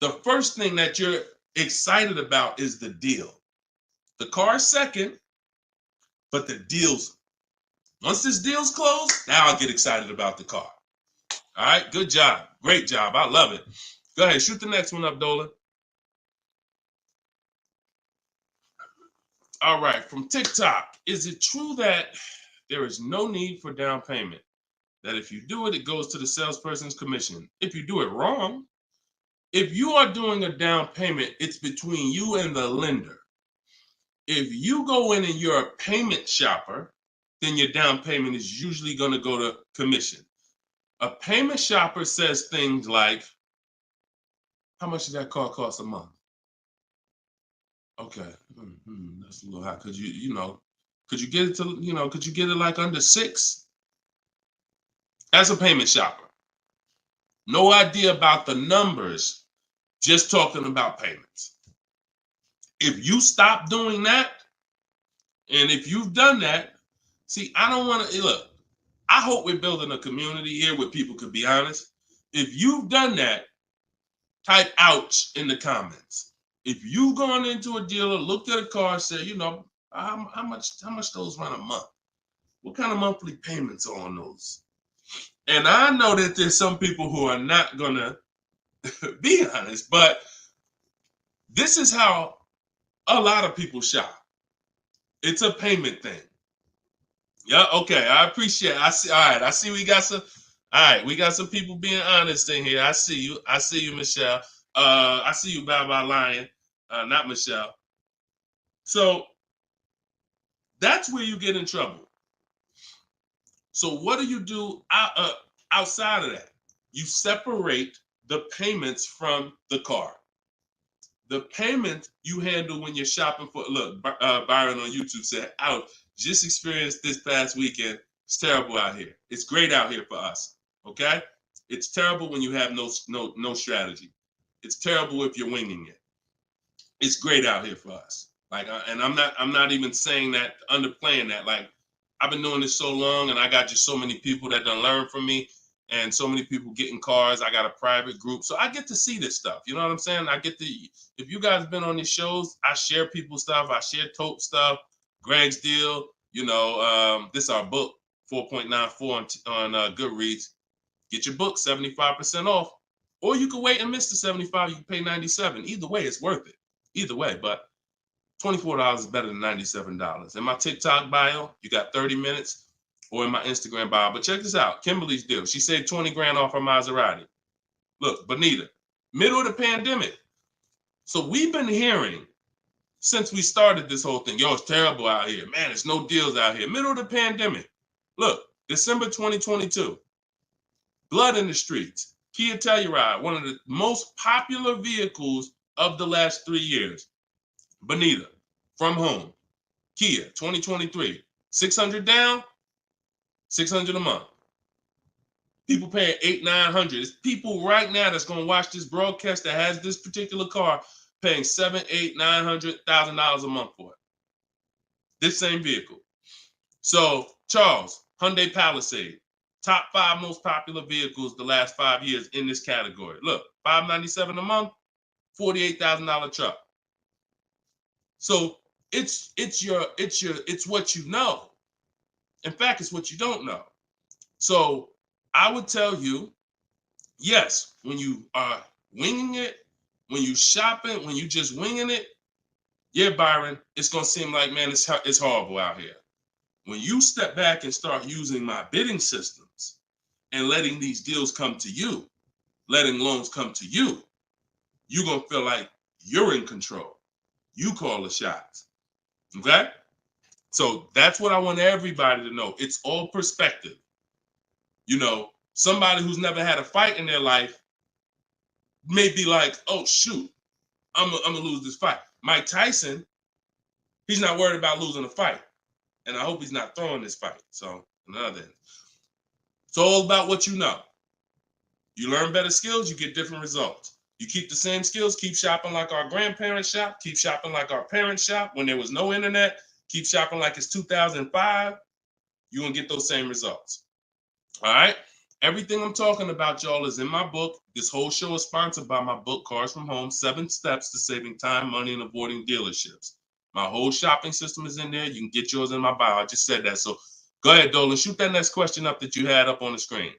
the first thing that you're excited about is the deal. The car is second, but the deals, once this deal's closed, now I'll get excited about the car. All right, good job. Great job. I love it. Go ahead, shoot the next one up, Dolan. All right, from TikTok. Is it true that there is no need for down payment? That if you do it, it goes to the salesperson's commission. If you do it wrong, if you are doing a down payment, it's between you and the lender. If you go in and you're a payment shopper, then your down payment is usually going to go to commission. A payment shopper says things like, how much does that car cost a month? Okay, that's a little high. Could you get it to, could you get it like under 6? As a payment shopper, no idea about the numbers, just talking about payments. If you stop doing that, and if you've done that, see, I don't want to, look, I hope we're building a community here where people could be honest. If you've done that, type ouch in the comments. If you've gone into a dealer, looked at a car, and said, how much those run a month? What kind of monthly payments are on those? And I know that there's some people who are not gonna be honest, but this is how a lot of people shop. It's a payment thing. Yeah, okay. I appreciate it. I see. All right. I see we got some. All right, we got some people being honest in here. I see you. I see you, Michelle. I see you, Bye Lion. Not Michelle. So that's where you get in trouble. So what do you do outside of that? You separate the payments from the car. The payment you handle when you're shopping for, look, Byron on YouTube said, ouch, just experienced this past weekend. It's terrible out here. It's great out here for us, okay? It's terrible when you have no strategy. It's terrible if you're winging it. It's great out here for us. Like, and I'm not even saying that, underplaying that. Like, I've been doing this so long, and I got just so many people that done learn from me, and so many people getting cars. I got a private group, so I get to see this stuff. You know what I'm saying? I get to. If you guys been on these shows, I share people's stuff. I share Tope stuff. Greg's deal. This is our book, 4.94 on Goodreads. Get your book 75% off, or you can wait and miss the 75. You can pay 97. Either way, it's worth it. Either way, but $24 is better than $97. In my TikTok bio, you got 30 minutes, or in my Instagram bio. But check this out, Kimberly's deal. She saved 20 grand off her Maserati. Look, Bonita, Middle of the pandemic. So we've been hearing since we started this whole thing, yo, it's terrible out here. Man, there's no deals out here. Middle of the pandemic. Look, December 2022. Blood in the streets. Kia Telluride, one of the most popular vehicles of the last 3 years. Bonita, from home. Kia, 2023. 600 down, 600 a month. People paying $800-900. It's people right now that's going to watch this broadcast that has this particular car paying $700,000-900,000 a month for it. This same vehicle. So, Charles, Hyundai Palisade, top 5 most popular vehicles the last 5 years in this category. Look, $597 a month, $48,000 truck. So it's what you know. In fact, it's what you don't know. So I would tell you, yes, when you are winging it, when you shopping, when you just winging it, yeah, Byron, it's gonna seem like, man, it's horrible out here. When you step back and start using my bidding systems and letting these deals come to you, letting loans come to you, you're gonna feel like you're in control. You call the shots. Okay? So that's what I want everybody to know. It's all perspective. You know, somebody who's never had a fight in their life may be like, oh, shoot, I'm gonna lose this fight. Mike Tyson, he's not worried about losing a fight. And I hope he's not throwing this fight. So, another end. It's all about what you know. You learn better skills, you get different results. You keep the same skills, keep shopping like our grandparents shop, keep shopping like our parents shop when there was no internet, keep shopping like it's 2005, you're going to get those same results. All right? Everything I'm talking about, y'all, is in my book. This whole show is sponsored by my book, Cars from Home, 7 Steps to Saving Time, Money, and Avoiding Dealerships. My whole shopping system is in there. You can get yours in my bio. I just said that. So go ahead, Dolan. Shoot that next question up that you had up on the screen.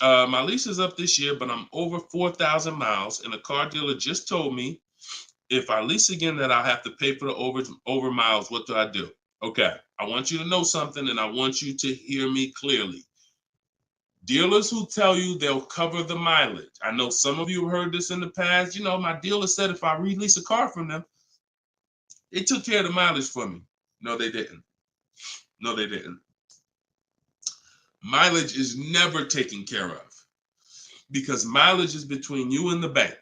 My lease is up this year, but I'm over 4,000 miles, and a car dealer just told me if I lease again that I'll have to pay for the over miles. What do I do? Okay, I want you to know something, and I want you to hear me clearly. Dealers who tell you they'll cover the mileage. I know some of you have heard this in the past. You know, my dealer said if I release a car from them, they took care of the mileage for me. No, they didn't. No, they didn't. Mileage is never taken care of because mileage is between you and the bank.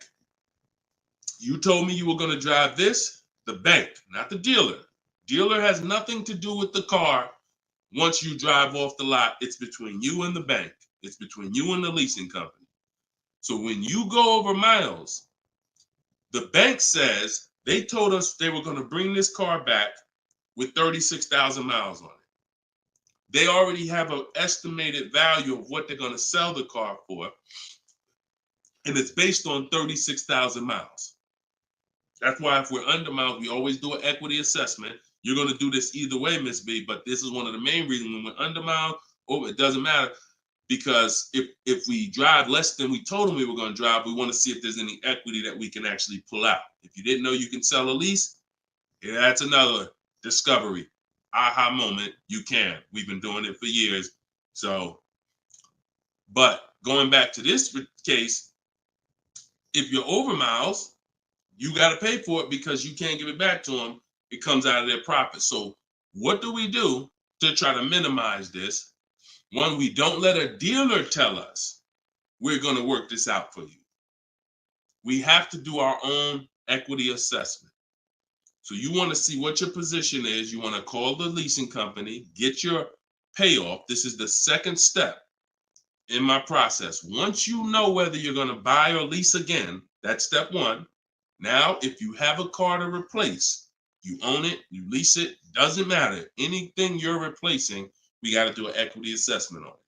You told me you were going to drive this, the bank, not the dealer. Dealer has nothing to do with the car. Once you drive off the lot, it's between you and the bank. It's between you and the leasing company. So when you go over miles, the bank says they told us they were going to bring this car back with 36,000 miles on it. They already have an estimated value of what they're going to sell the car for, and it's based on 36,000 miles. That's why if we're under miles, we always do an equity assessment. You're going to do this either way, Miss B, but this is one of the main reasons when we're under miles, it doesn't matter, because if we drive less than we told them we were going to drive, we want to see if there's any equity that we can actually pull out. If you didn't know you can sell a lease, yeah, that's another discovery. Aha moment, you can. We've been doing it for years. So, but going back to this case, if you're over miles, you got to pay for it because you can't give it back to them. It comes out of their profit. So what do we do to try to minimize this? One, we don't let a dealer tell us we're going to work this out for you. We have to do our own equity assessment. So you want to see what your position is. You want to call the leasing company, get your payoff. This is the second step in my process. Once you know whether you're going to buy or lease again, that's step one. Now, if you have a car to replace, you own it, you lease it, doesn't matter. Anything you're replacing, we got to do an equity assessment on it.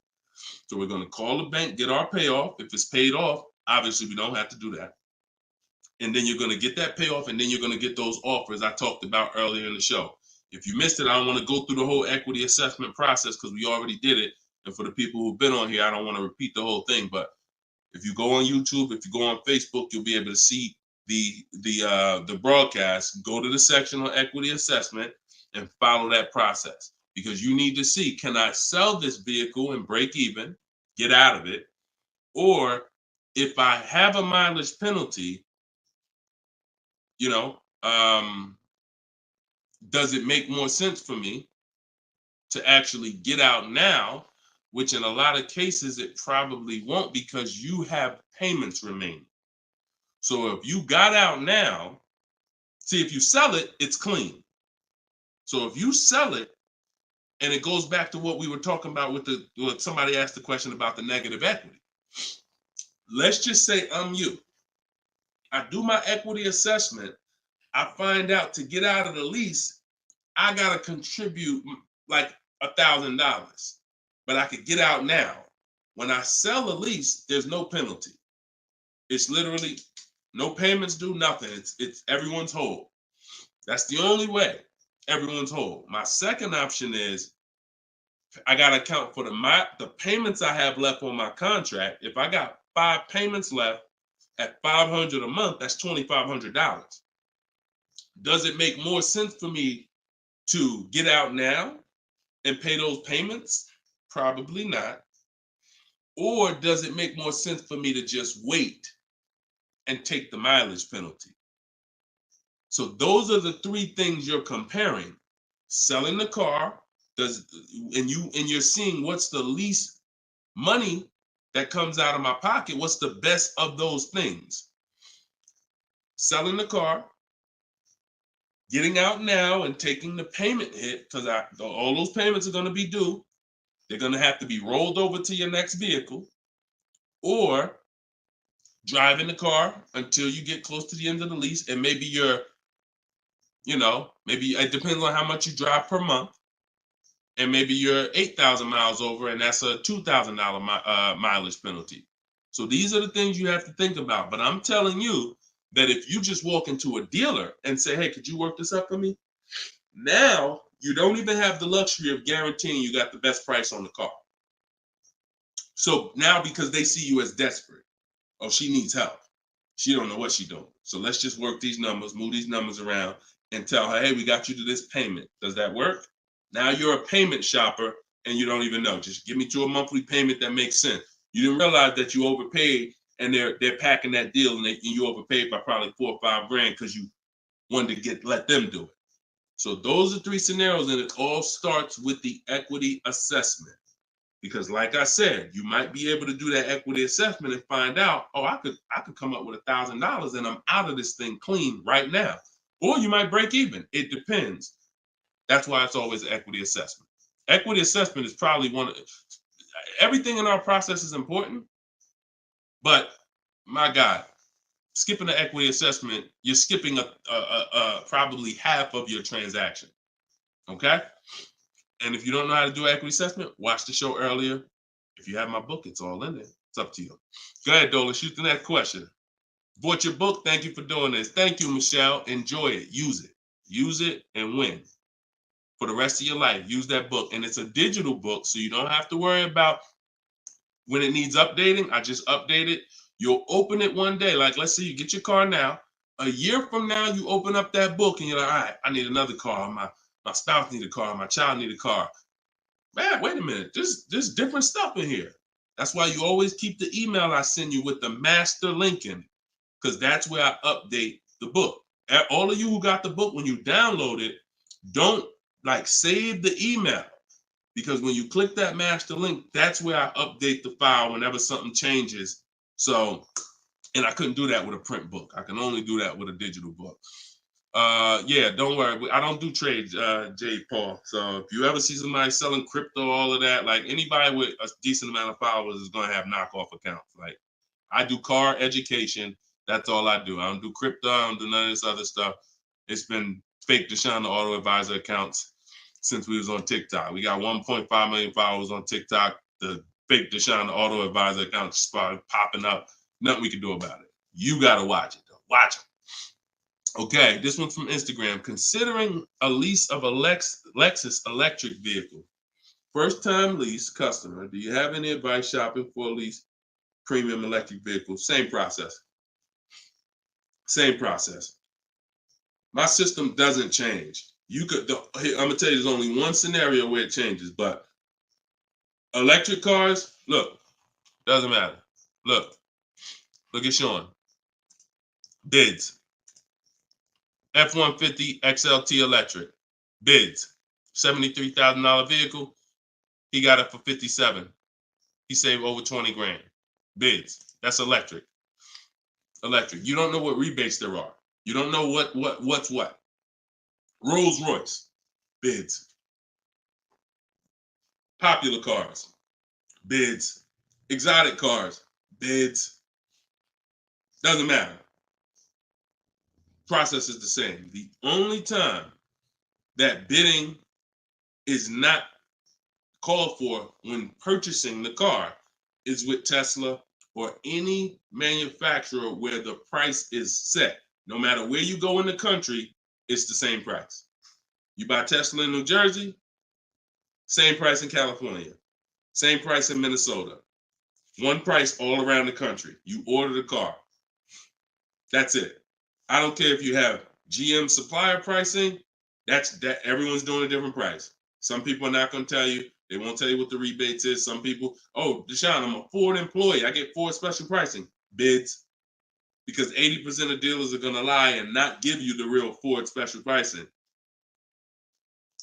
So we're going to call the bank, get our payoff. If it's paid off, obviously we don't have to do that. And then you're going to get that payoff, and then you're going to get those offers I talked about earlier in the show. If you missed it, I don't want to go through the whole equity assessment process because we already did it. And for the people who've been on here, I don't want to repeat the whole thing. But if you go on YouTube, if you go on Facebook, you'll be able to see the broadcast. Go to the section on equity assessment and follow that process, because you need to see, can I sell this vehicle and break even, get out of it? Or if I have a mileage penalty, you know, does it make more sense for me to actually get out now, which in a lot of cases it probably won't because you have payments remaining. So if you got out now, see, if you sell it, it's clean. So if you sell it, and it goes back to what we were talking about with what somebody asked the question about the negative equity. Let's just say I'm you. I do my equity assessment. I find out to get out of the lease, I got to contribute like $1,000, but I could get out now. When I sell a lease, there's no penalty. It's literally no payments due, nothing. It's everyone's whole. That's the only way everyone's whole. My second option is I got to account for the payments I have left on my contract. If I got 5 payments left at $500 a month, that's $2,500. Does it make more sense for me to get out now and pay those payments? Probably not. Or does it make more sense for me to just wait and take the mileage penalty? So those are the 3 things you're comparing. Selling the car, and you're seeing what's the least money that comes out of my pocket. What's the best of those things? Selling the car, getting out now and taking the payment hit, because all those payments are going to be due. They're going to have to be rolled over to your next vehicle, or driving the car until you get close to the end of the lease, and maybe maybe it depends on how much you drive per month. And maybe you're 8,000 miles over, and that's a $2,000 mileage penalty. So these are the things you have to think about. But I'm telling you that if you just walk into a dealer and say, hey, could you work this up for me? Now you don't even have the luxury of guaranteeing you got the best price on the car. So now, because they see you as desperate, oh, she needs help. She don't know what she's doing. So let's just work these numbers, move these numbers around, and tell her, hey, we got you to this payment. Does that work? Now you're a payment shopper and you don't even know. Just give me to a monthly payment that makes sense. You didn't realize that you overpaid, and they're packing that deal, and you overpaid by probably $4 or $5 grand because you wanted to let them do it. So those are 3 scenarios, and it all starts with the equity assessment. Because like I said, you might be able to do that equity assessment and find out, oh, I could come up with $1,000 and I'm out of this thing clean right now. Or you might break even. It depends. That's why it's always an equity assessment. Equity assessment is probably everything in our process is important, but my God, skipping the equity assessment, you're skipping probably half of your transaction. Okay? And if you don't know how to do equity assessment, watch the show earlier. If you have my book, it's all in there. It's up to you. Go ahead, Dola, shoot the next question. Bought your book. Thank you for doing this. Thank you, Michelle. Enjoy it. Use it. Use it and win. For the rest of your life, use that book. And it's a digital book, so you don't have to worry about when it needs updating. I just update it. You'll open it one day. Like, let's say you get your car now. A year from now, you open up that book and you're like, all right, I need another car. My spouse need a car. My child need a car. Man, wait a minute. There's different stuff in here. That's why you always keep the email I send you with the master link in it, because that's where I update the book. All of you who got the book, when you download it, don't save the email, because when you click that master link, that's where I update the file whenever something changes. So, and I couldn't do that with a print book. I can only do that with a digital book. Yeah, don't worry. I don't do trades, J. Paul. So if you ever see somebody selling crypto, all of that, like anybody with a decent amount of followers is going to have knockoff accounts. Like, I do car education. That's all I do. I don't do crypto. I don't do none of this other stuff. It's been fake Deshone the Auto Advisor accounts since we was on TikTok. We got 1.5 million followers on TikTok. The fake Deshone the Auto Advisor account started popping up. Nothing we can do about it. You got to watch it, though. Watch it. Okay, this one's from Instagram. Considering a lease of a Lexus electric vehicle. First time lease customer. Do you have any advice shopping for a lease premium electric vehicle? Same process. Same process. My system doesn't change. I'm gonna tell you, there's only one scenario where it changes, but electric cars, look, doesn't matter. Look at Sean. Bids. F-150 XLT electric. Bids. $73,000 vehicle. He got it for 57. He saved over 20 grand. Bids. That's electric. Electric. You don't know what rebates there are. You don't know what's what. Rolls Royce. Bids. Popular cars. Bids. Exotic cars. Bids. Doesn't matter. Process is the same. The only time that bidding is not called for when purchasing the car is with Tesla or any manufacturer where the price is set. No matter where you go in the country, it's the same price. You buy Tesla in New Jersey, same price in California, same price in Minnesota. One price all around the country. You order the car. That's it. I don't care if you have GM supplier pricing. That everyone's doing a different price. Some people are not going to tell you. They won't tell you what the rebates is. Some people, oh, Deshone, I'm a Ford employee. I get Ford special pricing. Bids. Because 80% of dealers are going to lie and not give you the real Ford special pricing.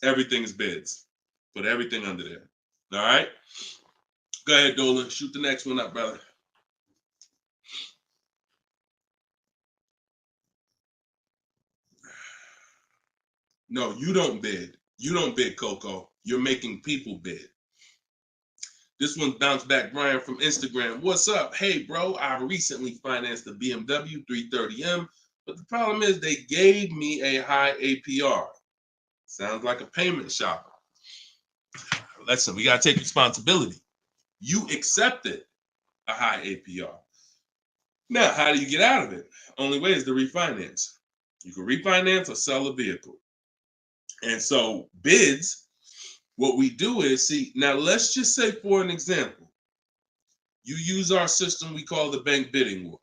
Everything is bids. Put everything under there. All right? Go ahead, Dolan. Shoot the next one up, brother. No, you don't bid. You don't bid, Coco. You're making people bid. This one bounced back, Brian from Instagram. What's up? Hey, bro, I recently financed the BMW 330M, but the problem is they gave me a high APR. Sounds like a payment shopper. Listen, we got to take responsibility. You accepted a high APR. Now, how do you get out of it? Only way is to refinance. You can refinance or sell a vehicle. And so bids, what we do is, see, now let's just say for an example, you use our system we call the bank bidding war.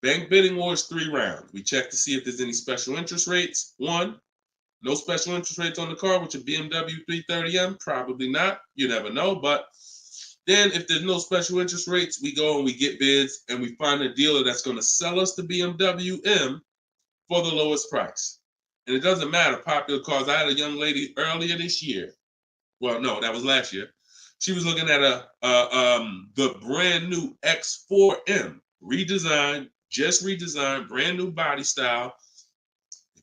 Bank bidding war is 3 rounds. We check to see if there's any special interest rates. 1, no special interest rates on the car, which a BMW 330M, probably not. You never know. But then if there's no special interest rates, we go and we get bids and we find a dealer that's going to sell us the BMW M for the lowest price. And it doesn't matter, popular cars. I had a young lady earlier this year. Well, no, that was last year. She was looking at the brand new X4M, redesigned, just redesigned, brand new body style.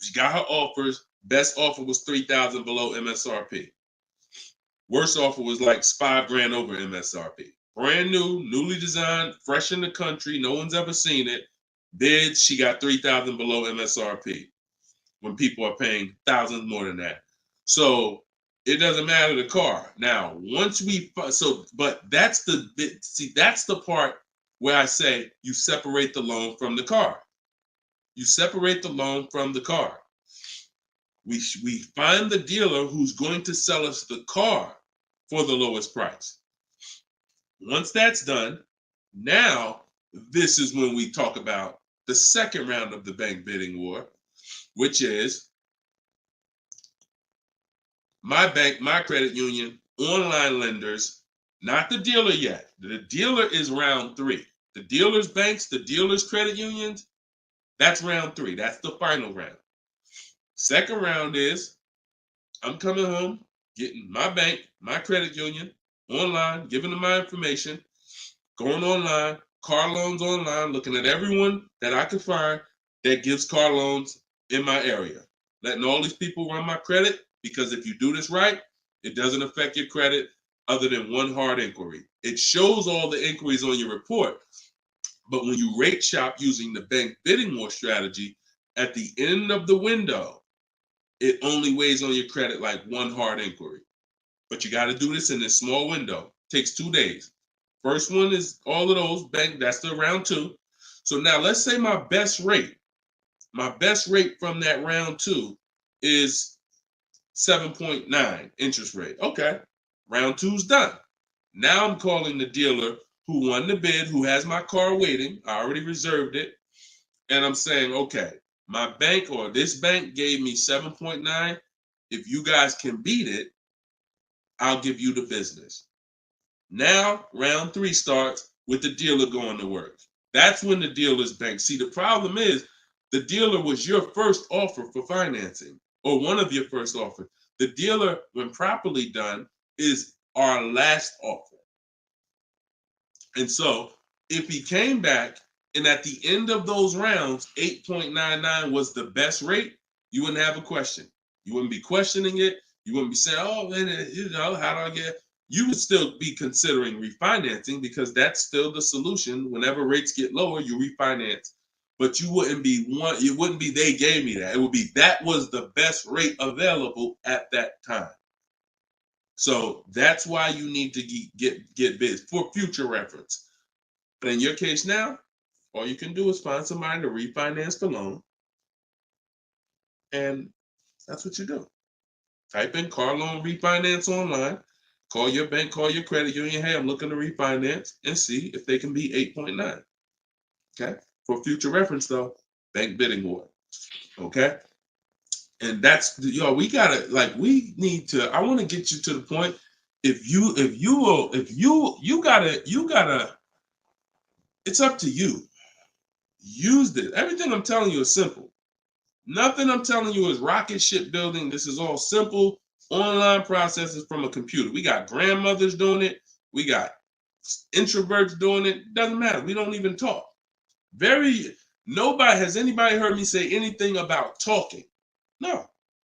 She got her offers. Best offer was $3,000 below MSRP. Worst offer was like $5,000 over MSRP. Brand new, newly designed, fresh in the country. No one's ever seen it. Bids, she got $3,000 below MSRP. When people are paying thousands more than that. So it doesn't matter the car. Now, once we, but that's that's the part where I say you separate the loan from the car. You separate the loan from the car. We find the dealer who's going to sell us the car for the lowest price. Once that's done, now this is when we talk about the second round of the bank bidding war, which is my bank, my credit union, online lenders, not the dealer yet. The dealer is round 3. The dealer's banks, the dealer's credit unions, that's round 3. That's the final round. Second round is I'm coming home, getting my bank, my credit union, online, giving them my information, going online, car loans online, looking at everyone that I can find that gives car loans in my area, letting all these people run my credit, because if you do this right, it doesn't affect your credit other than one hard inquiry. It shows all the inquiries on your report, but when you rate shop using the bank bidding war strategy, at the end of the window, it only weighs on your credit like one hard inquiry. But you got to do this in this small window. It takes 2 days. First one is all of those bank, that's the round 2. So now let's say my best rate from that round 2 is 7.9 interest rate. Okay, round 2's done. Now I'm calling the dealer who won the bid, who has my car waiting. I already reserved it. And I'm saying, okay, my bank or this bank gave me 7.9. If you guys can beat it, I'll give you the business. Now round 3 starts. with the dealer going to work. That's when the dealer's bank. See, the problem is the dealer was your first offer for financing, or one of your first offers. The dealer, when properly done, is our last offer. And so if he came back and at the end of those rounds, 8.99 was the best rate, you wouldn't have a question. You wouldn't be questioning it. You wouldn't be saying, oh, man, how do I get? You would still be considering refinancing because that's still the solution. Whenever rates get lower, you refinance. But you wouldn't be it wouldn't be they gave me that. It would be that was the best rate available at that time. So that's why you need to get bids for future reference. But in your case now, all you can do is find somebody to refinance the loan. And that's what you do. Type in car loan refinance online. Call your bank, call your credit union. Hey, I'm looking to refinance and see if they can be 8.9. Okay. For future reference, though, bank bidding war. Okay. And that's, we gotta, we need to, I want to get you to the point. You gotta, it's up to you. Use this. Everything I'm telling you is simple. Nothing I'm telling you is rocket ship building. This is all simple online processes from a computer. We got grandmothers doing it. We got introverts doing it. Doesn't matter. We don't even talk. Has anybody heard me say anything about talking? No.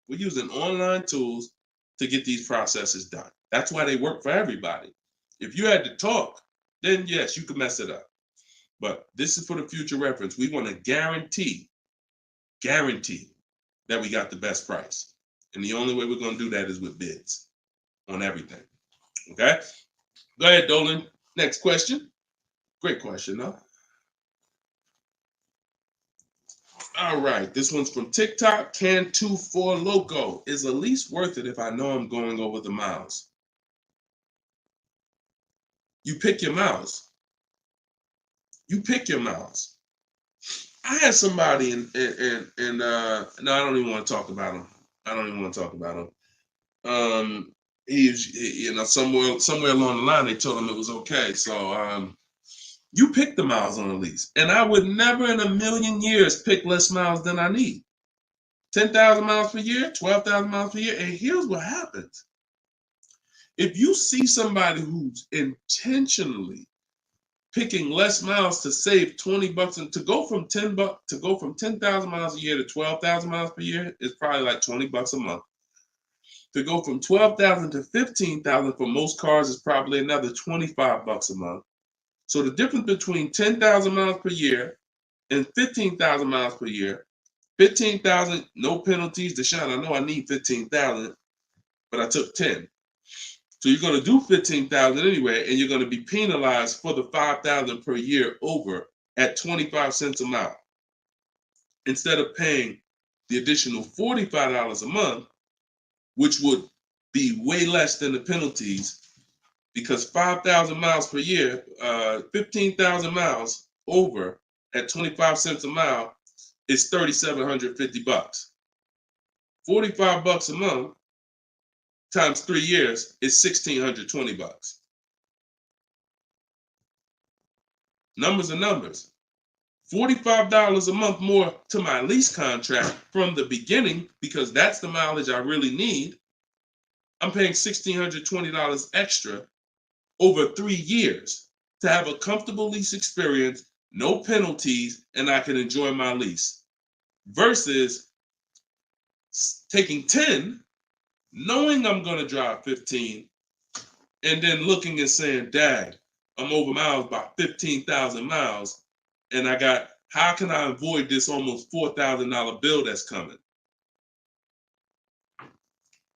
We're using online tools to get these processes done. That's why they work for everybody. If you had to talk, then yes, you could mess it up. But this is for the future reference. We want to guarantee that we got the best price. And the only way we're going to do that is with bids on everything. Okay? Go ahead, Dolan. Next question. Great question, though. All right. This one's from TikTok. Can24 Loco. Is a lease worth it if I know I'm going over the miles? You pick your miles. I had somebody no, I don't even want to talk about him. Somewhere along the line they told him it was okay. So you pick the miles on a lease, and I would never in a million years pick less miles than I need. 10,000 miles per year, 12,000 miles per year, and here's what happens: if you see somebody who's intentionally picking less miles to save $20 and to go from 10,000 miles a year to 12,000 miles per year is probably like $20 a month. To go from 12,000 to 15,000 for most cars is probably another $25 a month. So the difference between 10,000 miles per year and 15,000 miles per year, 15,000, no penalties. Deshone, I know I need 15,000, but I took 10. So you're going to do 15,000 anyway, and you're going to be penalized for the 5,000 per year over at 25 cents a mile. Instead of paying the additional $45 a month, which would be way less than the penalties, because 5,000 miles per year, 15,000 miles over at 25 cents a mile is $3,750. $45 a month times 3 years is $1,620. Numbers are numbers. $45 a month more to my lease contract from the beginning, because that's the mileage I really need. I'm paying $1,620 extra over 3 years to have a comfortable lease experience, no penalties, and I can enjoy my lease. Versus taking 10, knowing I'm going to drive 15, and then looking and saying, dang, I'm over miles by 15,000 miles, and how can I avoid this almost $4,000 bill that's coming?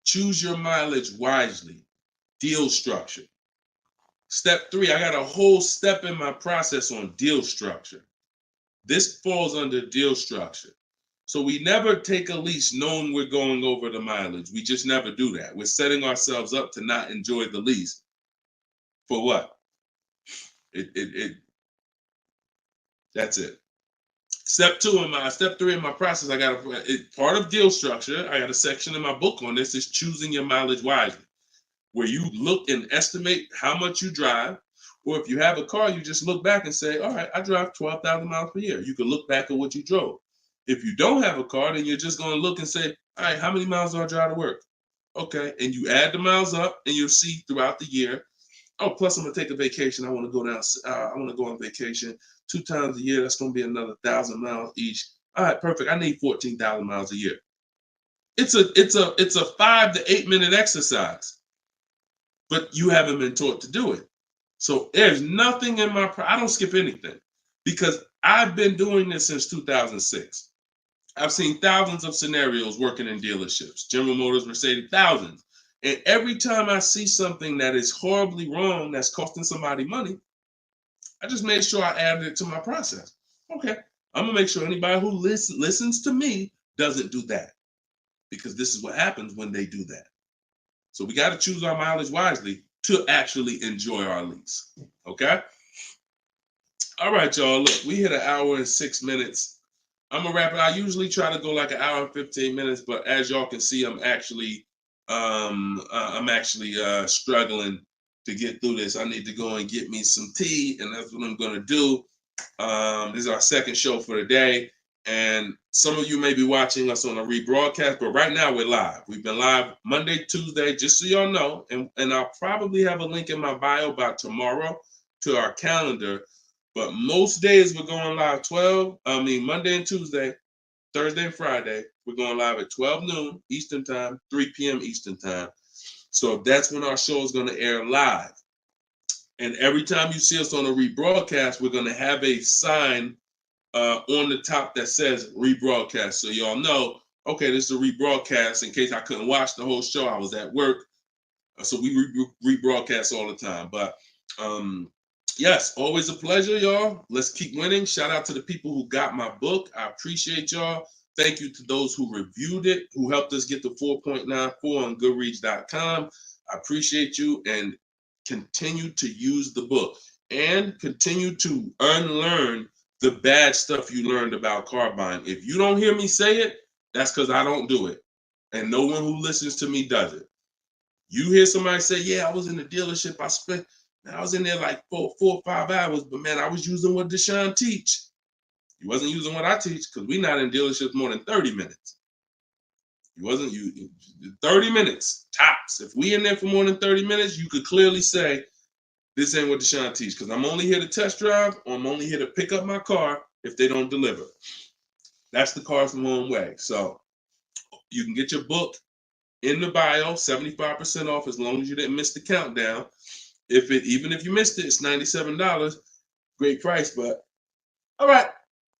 Choose your mileage wisely. Deal structure. Step 3, I got a whole step in my process on deal structure. This falls under deal structure. So we never take a lease knowing we're going over the mileage. We just never do that. We're setting ourselves up to not enjoy the lease. For what? That's it. Step 3 in my process, I got part of deal structure. I got a section in my book on this, is choosing your mileage wisely, where you look and estimate how much you drive, Or if you have a car, you just look back and say, all right, I drive 12,000 miles per year. You can look back at what you drove. If you don't have a car, then you're just going to look and say, all right, how many miles do I drive to work? Okay, and you add the miles up, and you'll see throughout the year. Oh, plus I'm gonna take a vacation. I want to go down. I want to go on vacation 2 times a year. That's gonna be another 1,000 miles each. All right, perfect. I need 14,000 miles a year. It's a 5 to 8 minute exercise, but you haven't been taught to do it. So there's nothing in my. I don't skip anything because I've been doing this since 2006. I've seen thousands of scenarios working in dealerships, General Motors, Mercedes, thousands. And every time I see something that is horribly wrong, that's costing somebody money, I just made sure I added it to my process. Okay, I'm gonna make sure anybody who listens to me doesn't do that, because this is what happens when they do that. So we got to choose our mileage wisely to actually enjoy our lease. Okay. All right, y'all. Look, we hit 1 hour and 6 minutes. I'm gonna wrap it. I usually try to go like 1 hour and 15 minutes, but as y'all can see, I'm actually struggling to get through this. I need to go and get me some tea, and that's what I'm gonna do. This is our second show for the day, and some of you may be watching us on a rebroadcast, but right now we're live. We've been live Monday, Tuesday, just so y'all know, and I'll probably have a link in my bio by tomorrow to our calendar. But most days we're going live Monday and Tuesday, Thursday and Friday. We're going live at 12 noon Eastern time, 3 p.m. Eastern time. So that's when our show is going to air live. And every time you see us on a rebroadcast, we're going to have a sign on the top that says rebroadcast. So y'all know, okay, this is a rebroadcast. In case I couldn't watch the whole show, I was at work. So we rebroadcast all the time. But yes, always a pleasure, y'all. Let's keep winning. Shout out to the people who got my book. I appreciate y'all. Thank you to those who reviewed it, who helped us get to 4.94 on Goodreads.com. I appreciate you, and continue to use the book and continue to unlearn the bad stuff you learned about car buying. If you don't hear me say it, that's because I don't do it. And no one who listens to me does it. You hear somebody say, yeah, I was in the dealership. I was in there like 4 or 5 hours, but man, I was using what Deshone teach. You wasn't using what I teach, because we're not in dealerships more than 30 minutes. 30 minutes, tops. If we in there for more than 30 minutes, you could clearly say, this ain't what Deshone teach, because I'm only here to test drive, or I'm only here to pick up my car if they don't deliver. That's the Cars from Home way. So you can get your book in the bio, 75% off, as long as you didn't miss the countdown. Even if you missed it, it's $97. Great price, but all right.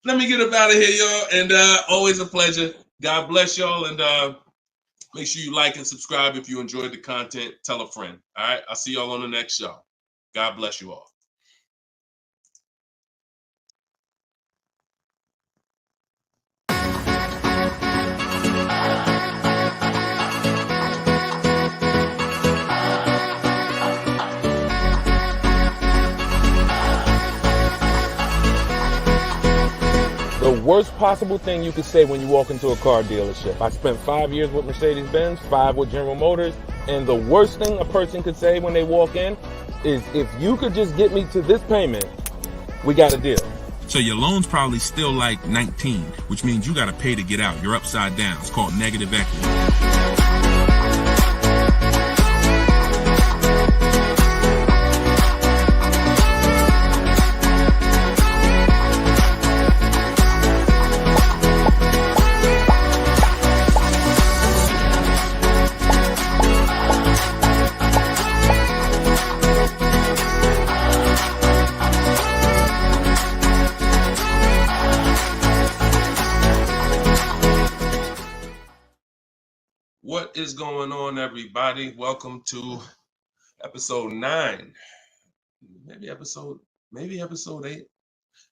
Let me get up out of here, y'all. And always a pleasure. God bless y'all. And make sure you like and subscribe if you enjoyed the content. Tell a friend. All right. I'll see y'all on the next show. God bless you all. The worst possible thing you could say when you walk into a car dealership. I spent 5 years with Mercedes-Benz, 5 with General Motors, and the worst thing a person could say when they walk in is, if you could just get me to this payment, we got a deal. So your loan's probably still like 19, which means you got to pay to get out. You're upside down. It's called negative equity. What is going on, everybody? Welcome to episode 9. Maybe episode 8.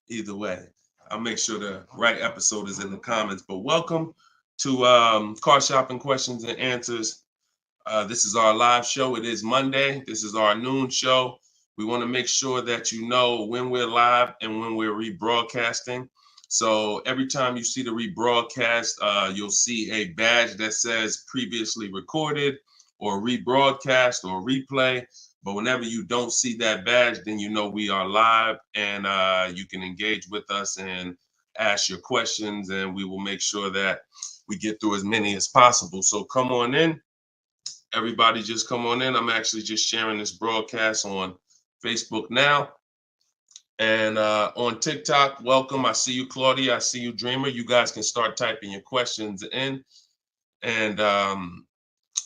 Either way, I'll make sure the right episode is in the comments. But welcome to Car Shopping Questions and Answers. This is our live show. It is Monday. This is our noon show. We want to make sure that you know when we're live and when we're rebroadcasting. So every time you see the rebroadcast, you'll see a badge that says previously recorded or rebroadcast or replay. But whenever you don't see that badge, then you know we are live, and you can engage with us and ask your questions, and we will make sure that we get through as many as possible. So come on in. Everybody just come on in. I'm actually just sharing this broadcast on Facebook now. And on TikTok, welcome. I see you, Claudia. I see you, Dreamer. You guys can start typing your questions in. And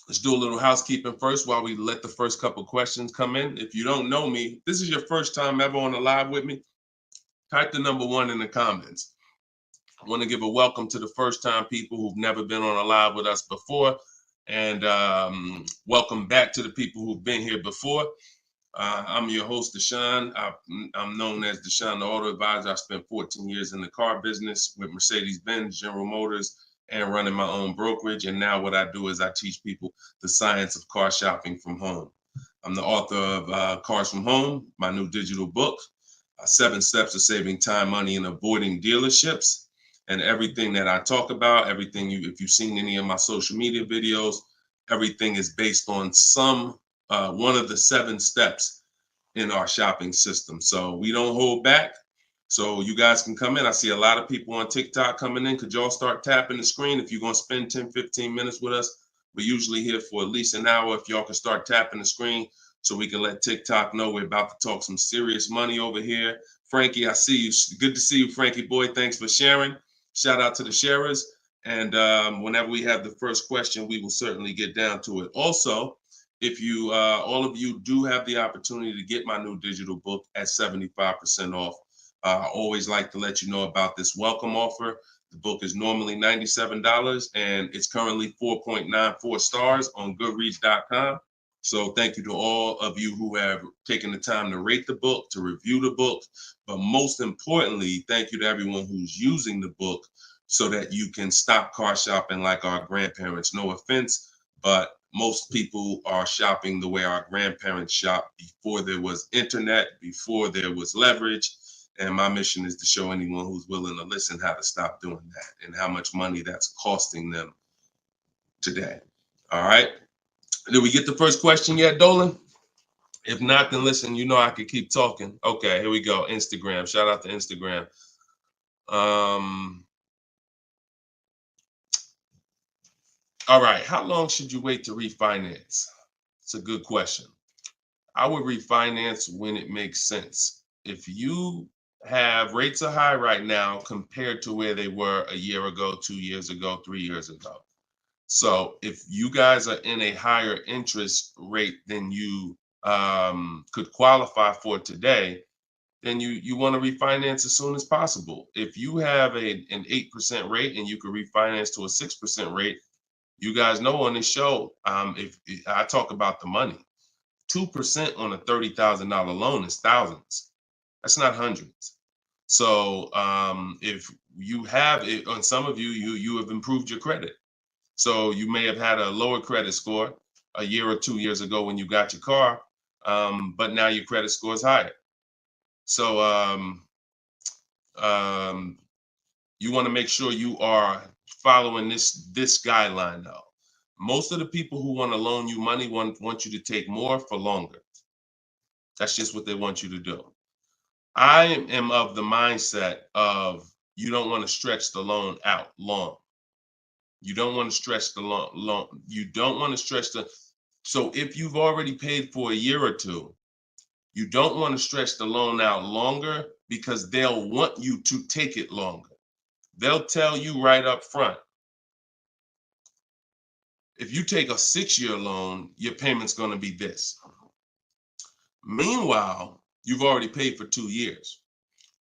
let's do a little housekeeping first while we let the first couple questions come in. If you don't know me, this is your first time ever on a live with me, type the number 1 in the comments. I want to give a welcome to the first time people who've never been on a live with us before. And welcome back to the people who've been here before. I'm your host, Deshone. I'm known as Deshone the Auto Advisor. I spent 14 years in the car business with Mercedes-Benz, General Motors, and running my own brokerage. And now what I do is I teach people the science of car shopping from home. I'm the author of Cars from Home, my new digital book, 7 Steps to Saving Time, Money, and Avoiding Dealerships. And everything that I talk about, everything if you've seen any of my social media videos, everything is based on one of the 7 steps in our shopping system. So we don't hold back. So you guys can come in. I see a lot of people on TikTok coming in. Could y'all start tapping the screen if you're going to spend 10, 15 minutes with us? We're usually here for at least an hour. If y'all can start tapping the screen so we can let TikTok know we're about to talk some serious money over here. Frankie, I see you. Good to see you, Frankie boy. Thanks for sharing. Shout out to the sharers. And whenever we have the first question, we will certainly get down to it. Also, if you, all of you do have the opportunity to get my new digital book at 75% off. I always like to let you know about this welcome offer. The book is normally $97 and it's currently 4.94 stars on Goodreads.com. So thank you to all of you who have taken the time to rate the book, to review the book. But most importantly, thank you to everyone who's using the book so that you can stop car shopping like our grandparents. No offense, but most people are shopping the way our grandparents shopped before there was internet, before there was leverage. And my mission is to show anyone who's willing to listen how to stop doing that and how much money that's costing them today. All right. Did we get the first question yet, Dolan? If not, then listen, you know I could keep talking. Okay, here we go. Instagram. Shout out to Instagram. All right. How long should you wait to refinance? It's a good question. I would refinance when it makes sense. If you have rates are high right now compared to where they were a year ago, 2 years ago, 3 years ago. So if you guys are in a higher interest rate than you could qualify for today, then you want to refinance as soon as possible. If you have an 8% rate and you could refinance to a 6% rate, you guys know on this show, if I talk about the money, 2% on a $30,000 loan is thousands. That's not hundreds. So if you have it, on some of you have improved your credit. So you may have had a lower credit score a year or 2 years ago when you got your car, but now your credit score is higher. So you want to make sure you are following this guideline though. Most of the people who want to loan you money want you to take more for longer. That's just what they want you to do. I am of the mindset of you don't want to stretch the loan out long. You don't want to stretch the loan. You don't want to stretch so if you've already paid for a year or two, you don't want to stretch the loan out longer because they'll want you to take it longer. They'll tell you right up front, if you take a 6-year loan, your payment's going to be this. Meanwhile, you've already paid for 2 years.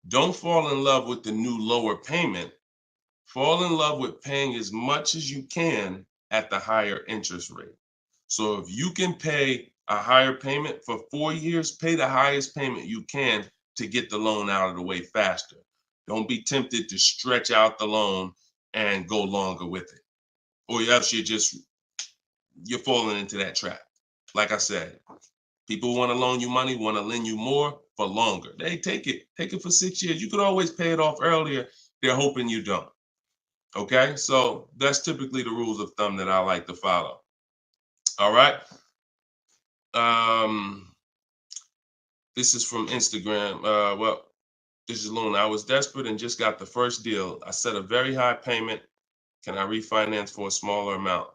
Don't fall in love with the new lower payment. Fall in love with paying as much as you can at the higher interest rate. So if you can pay a higher payment for 4 years, pay the highest payment you can to get the loan out of the way faster. Don't be tempted to stretch out the loan and go longer with it. Or else you're falling into that trap. Like I said, people want to loan you money, want to lend you more for longer. They take it for 6 years. You could always pay it off earlier. They're hoping you don't. Okay, so that's typically the rules of thumb that I like to follow. All right. This is from Instagram. Well, this is Luna. I was desperate and just got the first deal. I set a very high payment. Can I refinance for a smaller amount?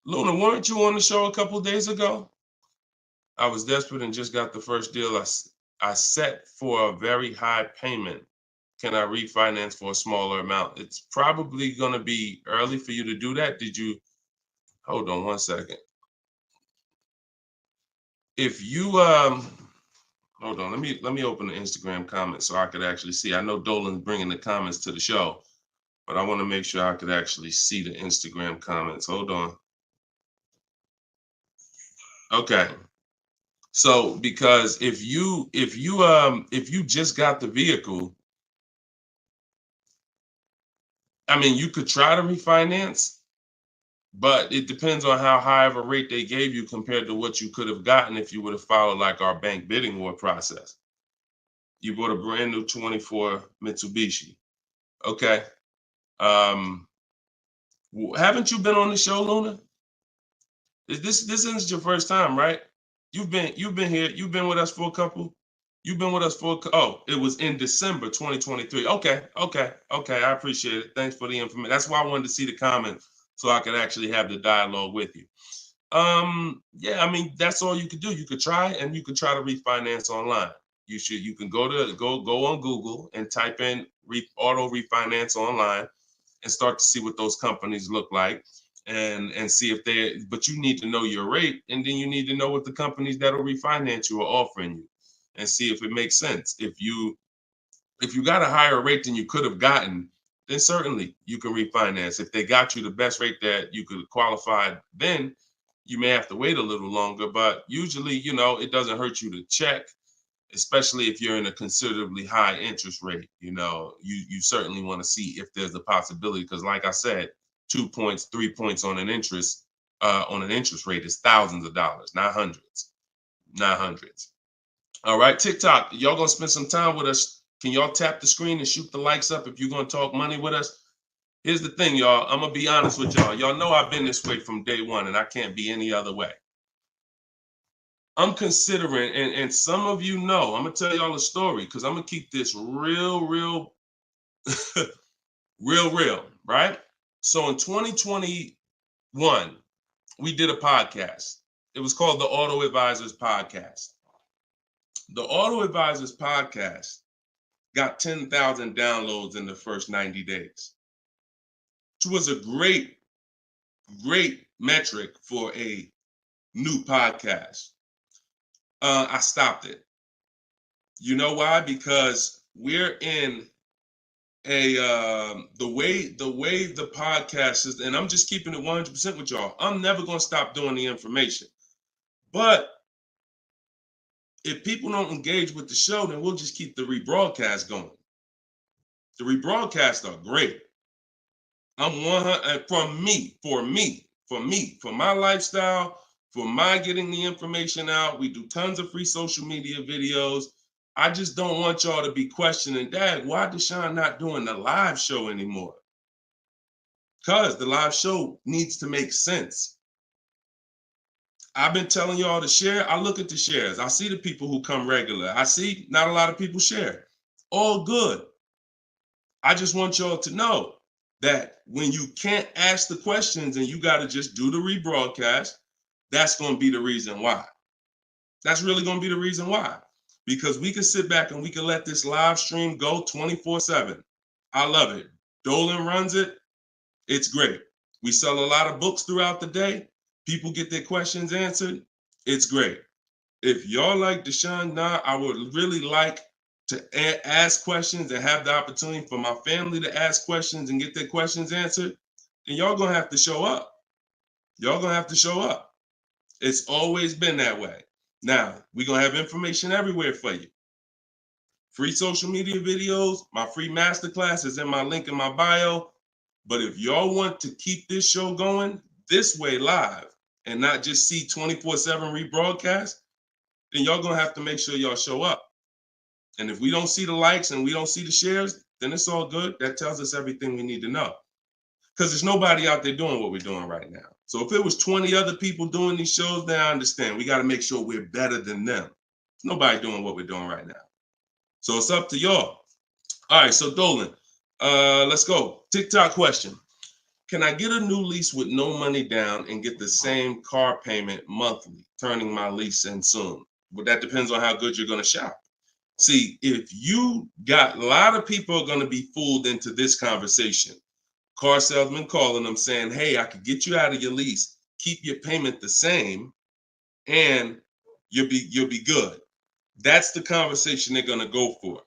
Luna, weren't you on the show a couple days ago? I was desperate and just got the first deal. I set for a very high payment. Can I refinance for a smaller amount? It's probably going to be early for you to do that. Did you? Hold on one second. If you hold on, let me open the Instagram comments so I could actually see. I know Dolan's bringing the comments to the show, but I want to make sure I could actually see the Instagram comments. Hold on. Okay. So because if you just got the vehicle, I mean, you could try to refinance, but it depends on how high of a rate they gave you compared to what you could have gotten if you would have followed like our bank bidding war process. You bought a brand new 24 Mitsubishi. Okay. Haven't you been on the show, Luna? This isn't your first time, right? You've been here. You've been with us for a couple. You've been with us for oh, it was in December 2023. Okay. I appreciate it. Thanks for the information. That's why I wanted to see the comments so I could actually have the dialogue with you. Yeah, I mean, that's all you could do. You could try and you could try to refinance online. You can go on Google and type in auto refinance online and start to see what those companies look like and see if but you need to know your rate, and then you need to know what the companies that'll refinance you are offering you and see if it makes sense. If you got a higher rate than you could have gotten, then certainly you can refinance. If they got you the best rate that you could qualify, then you may have to wait a little longer, but usually, it doesn't hurt you to check, especially if you're in a considerably high interest rate. You certainly want to see if there's a possibility, because like I said, 2 points, 3 points on an interest rate is thousands of dollars, not hundreds. All right, TikTok, y'all gonna spend some time with us. Can y'all tap the screen and shoot the likes up if you're gonna talk money with us? Here's the thing, y'all. I'm gonna be honest with y'all. Y'all know I've been this way from day one, and I can't be any other way. I'm considering, and some of you know, I'm gonna tell y'all a story because I'm gonna keep this real, real, real, right? So in 2021, we did a podcast. It was called the Auto Advisors Podcast. The Auto Advisors Podcast got 10,000 downloads in the first 90 days, which was a great metric for a new podcast. I stopped it. You know why? Because we're in the way the podcast is, and I'm just keeping it 100% with y'all. I'm never gonna stop doing the information, but if people don't engage with the show, then we'll just keep the rebroadcast going. The rebroadcasts are great. I'm 100 for my lifestyle, for my getting the information out. We do tons of free social media videos. I just don't want y'all to be questioning, Dad, why Deshone not doing the live show anymore? Because the live show needs to make sense. I've been telling y'all to share. I look at the shares. I see the people who come regular. I see not a lot of people share. All good. I just want y'all to know that when you can't ask the questions and you got to just do the rebroadcast, that's going to be the reason why. That's really going to be the reason why. Because we can sit back and we can let this live stream go 24/7. I love it. Dolan runs it. It's great. We sell a lot of books throughout the day. People get their questions answered. It's great. If y'all like Deshone, I would really like to ask questions and have the opportunity for my family to ask questions and get their questions answered, then y'all gonna have to show up. Y'all gonna have to show up. It's always been that way. Now, we're gonna have information everywhere for you. Free social media videos, my free masterclass is in my link in my bio. But if y'all want to keep this show going this way live and not just see 24/7 rebroadcast, then y'all gonna have to make sure y'all show up. And if we don't see the likes and we don't see the shares, then it's all good. That tells us everything we need to know. because there's nobody out there doing what we're doing right now. So if it was 20 other people doing these shows, then I understand. We got to make sure we're better than them. There's nobody doing what we're doing right now. So it's up to y'all. All right, so Dolan, let's go. TikTok question. Can I get a new lease with no money down and get the same car payment monthly, turning my lease in soon? But that depends on how good you're going to shop. See, if you got, a lot of people are going to be fooled into this conversation. Car salesman calling them saying, hey, I could get you out of your lease, keep your payment the same, and you'll be good. That's the conversation they're going to go for.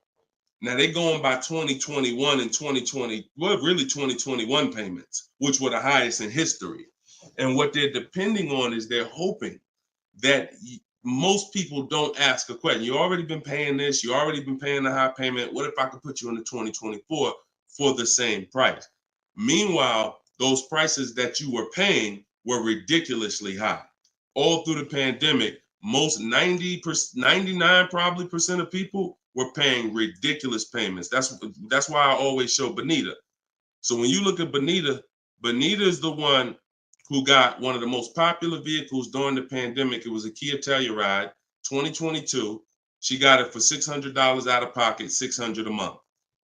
Now they're going by 2021 and 2020, well, really 2021 payments, which were the highest in history. And what they're depending on is they're hoping that most people don't ask a question. You already been paying this, you already been paying the high payment. What if I could put you into 2024 for the same price? Meanwhile, those prices that you were paying were ridiculously high. All through the pandemic, most 99 probably percent of people were paying ridiculous payments. That's why I always show Bonita. So when you look at Bonita, Bonita is the one who got one of the most popular vehicles during the pandemic. It was a Kia Telluride 2022. She got it for $600 out of pocket, $600 a month.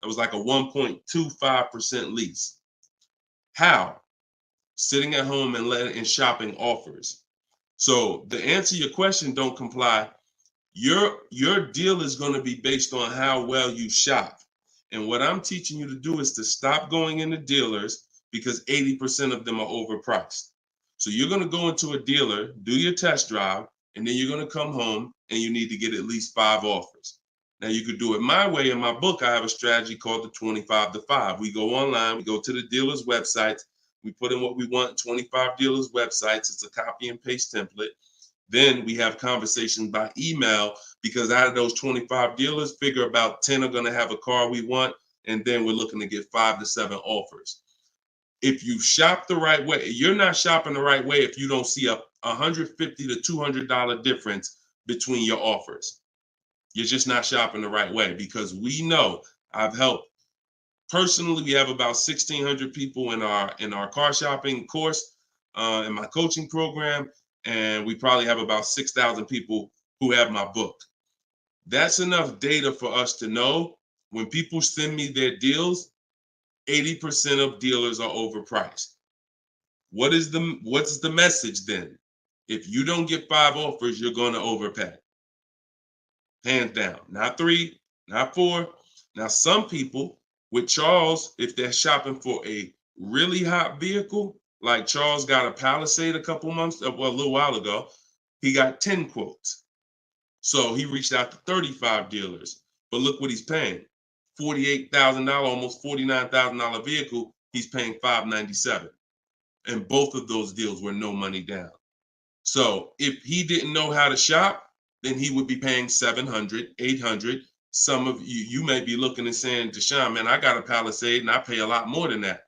It was like a 1.25% lease. How? Sitting at home and shopping offers. So to answer your question, don't comply. Your deal is going to be based on how well you shop. And what I'm teaching you to do is to stop going into dealers because 80% of them are overpriced. So you're going to go into a dealer, do your test drive, and then you're going to come home and you need to get at least 5 offers. Now you could do it my way. In my book, I have a strategy called the 25 to 5. We go online, we go to the dealer's websites, we put in what we want, 25 dealers' websites. It's a copy and paste template. Then we have conversations by email because out of those 25 dealers, figure about 10 are going to have a car we want. And then we're looking to get 5 to 7 offers. If you shop the right way, you're not shopping the right way if you don't see a $150 to $200 difference between your offers. You're just not shopping the right way because we know I've helped. Personally, we have about 1,600 people in our car shopping course, in my coaching program, and we probably have about 6,000 people who have my book. That's enough data for us to know when people send me their deals, 80% of dealers are overpriced. What's the message then? If you don't get 5 offers, you're going to overpay. Hands down. Not 3, not 4. Now, some people with Charles, if they're shopping for a really hot vehicle, like Charles got a Palisade a little while ago, he got 10 quotes. So he reached out to 35 dealers. But look what he's paying. $48,000, almost $49,000 vehicle, he's paying $597. And both of those deals were no money down. So if he didn't know how to shop, then he would be paying $700, $800. Some of you may be looking and saying, Deshone, man, I got a Palisade and I pay a lot more than that.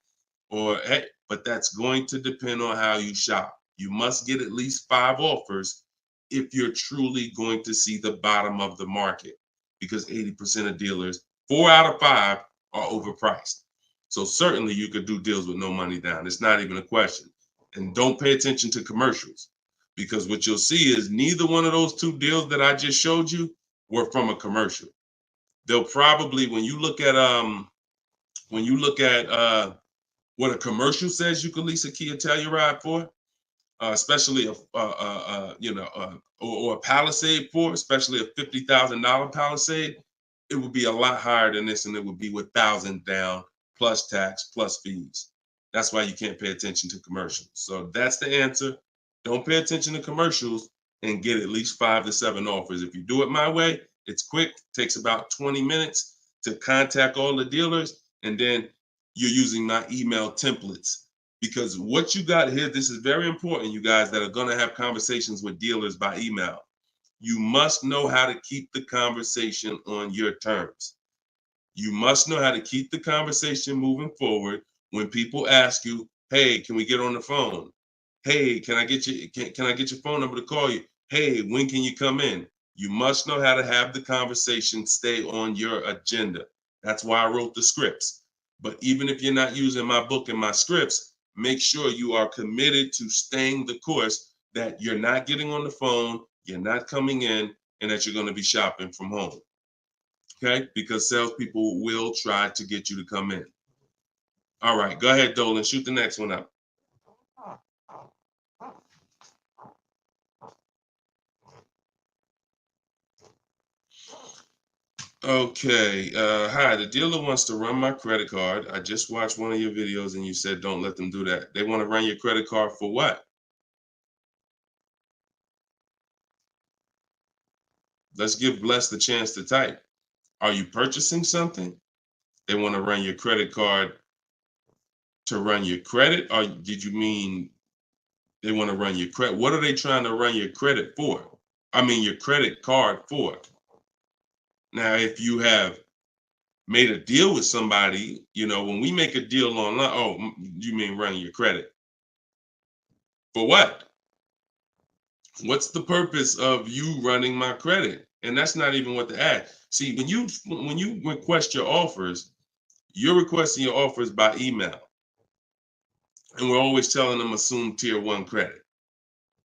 Or, hey, but that's going to depend on how you shop. You must get at least 5 offers if you're truly going to see the bottom of the market, because 80% of dealers, 4 out of 5 are overpriced. So certainly you could do deals with no money down. It's not even a question. And don't pay attention to commercials, because what you'll see is neither one of those 2 deals that I just showed you were from a commercial. They'll probably, when you look at what a commercial says you can lease a Kia Telluride for, especially or a Palisade for, especially a $50,000 Palisade, it would be a lot higher than this, and it would be with 1,000 down plus tax plus fees. That's why you can't pay attention to commercials. So that's the answer. Don't pay attention to commercials and get at least 5 to 7 offers. If you do it my way, it's quick. Takes about 20 minutes to contact all the dealers, and then you're using my email templates. Because what you got here, this is very important, you guys that are going to have conversations with dealers by email. You must know how to keep the conversation on your terms. You must know how to keep the conversation moving forward when people ask you, hey, can we get on the phone? Hey, can I get your phone number to call you? Hey, when can you come in? You must know how to have the conversation stay on your agenda. That's why I wrote the scripts. But even if you're not using my book and my scripts, make sure you are committed to staying the course, that you're not getting on the phone, you're not coming in, and that you're going to be shopping from home. Okay? Because salespeople will try to get you to come in. All right, go ahead, Dolan. Shoot the next one up. Okay. Hi, the dealer wants to run my credit card. I just watched one of your videos and you said don't let them do that. They want to run your credit card for what? Let's give Bless the chance to type. Are you purchasing something? They want to run your credit card to run your credit? Or did you mean they want to run your credit? What are they trying to run your credit for? I mean, your credit card for. Now, if you have made a deal with somebody, when we make a deal online, oh, you mean running your credit? For what? What's the purpose of you running my credit? And that's not even what the ad. See, when you request your offers, you're requesting your offers by email. And we're always telling them assume tier 1 credit.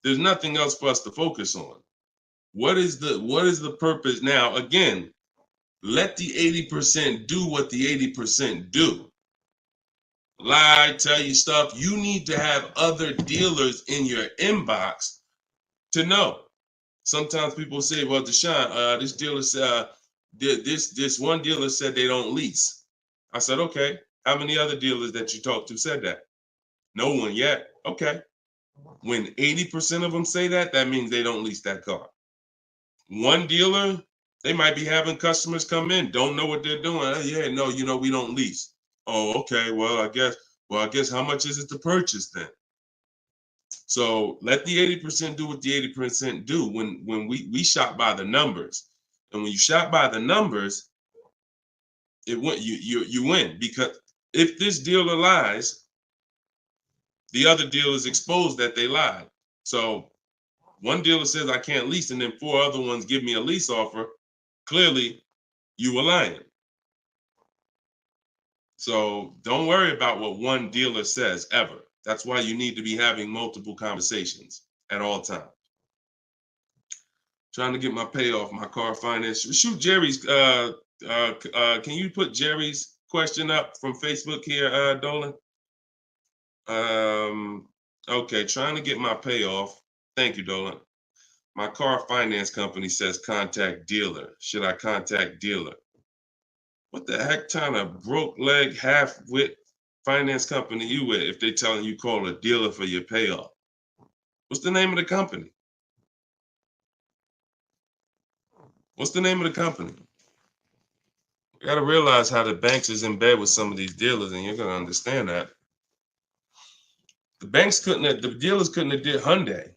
There's nothing else for us to focus on. What is the purpose? Now, again, let the 80% do what the 80% do. Lie, tell you stuff. You need to have other dealers in your inbox to know. Sometimes people say, well, Deshone, this dealer said, this one dealer said they don't lease. I said, okay. How many other dealers that you talked to said that? No one yet. Okay. When 80% of them say that, that means they don't lease that car. One dealer, they might be having customers come in, don't know what they're doing. Oh, yeah, no, we don't lease. Oh, okay. Well, I guess how much is it to purchase then? So let the 80% do what the 80% do. When we shop by the numbers, and when you shop by the numbers, you win, because if this dealer lies, the other dealer is exposed that they lied. So one dealer says I can't lease, and then 4 other ones give me a lease offer. Clearly, you were lying. So don't worry about what one dealer says ever. That's why you need to be having multiple conversations at all times. Trying to get my payoff, my car finance. Shoot Jerry's. Can you put Jerry's question up from Facebook here, Dolan? Okay, trying to get my payoff. Thank you, Dolan. My car finance company says contact dealer. Should I contact dealer? What the heck kind of broke leg, half-wit finance company you with if they telling you call a dealer for your payoff? What's the name of the company? What's the name of the company? You got to realize how the banks is in bed with some of these dealers, and you're going to understand that. The dealers couldn't have did Hyundai.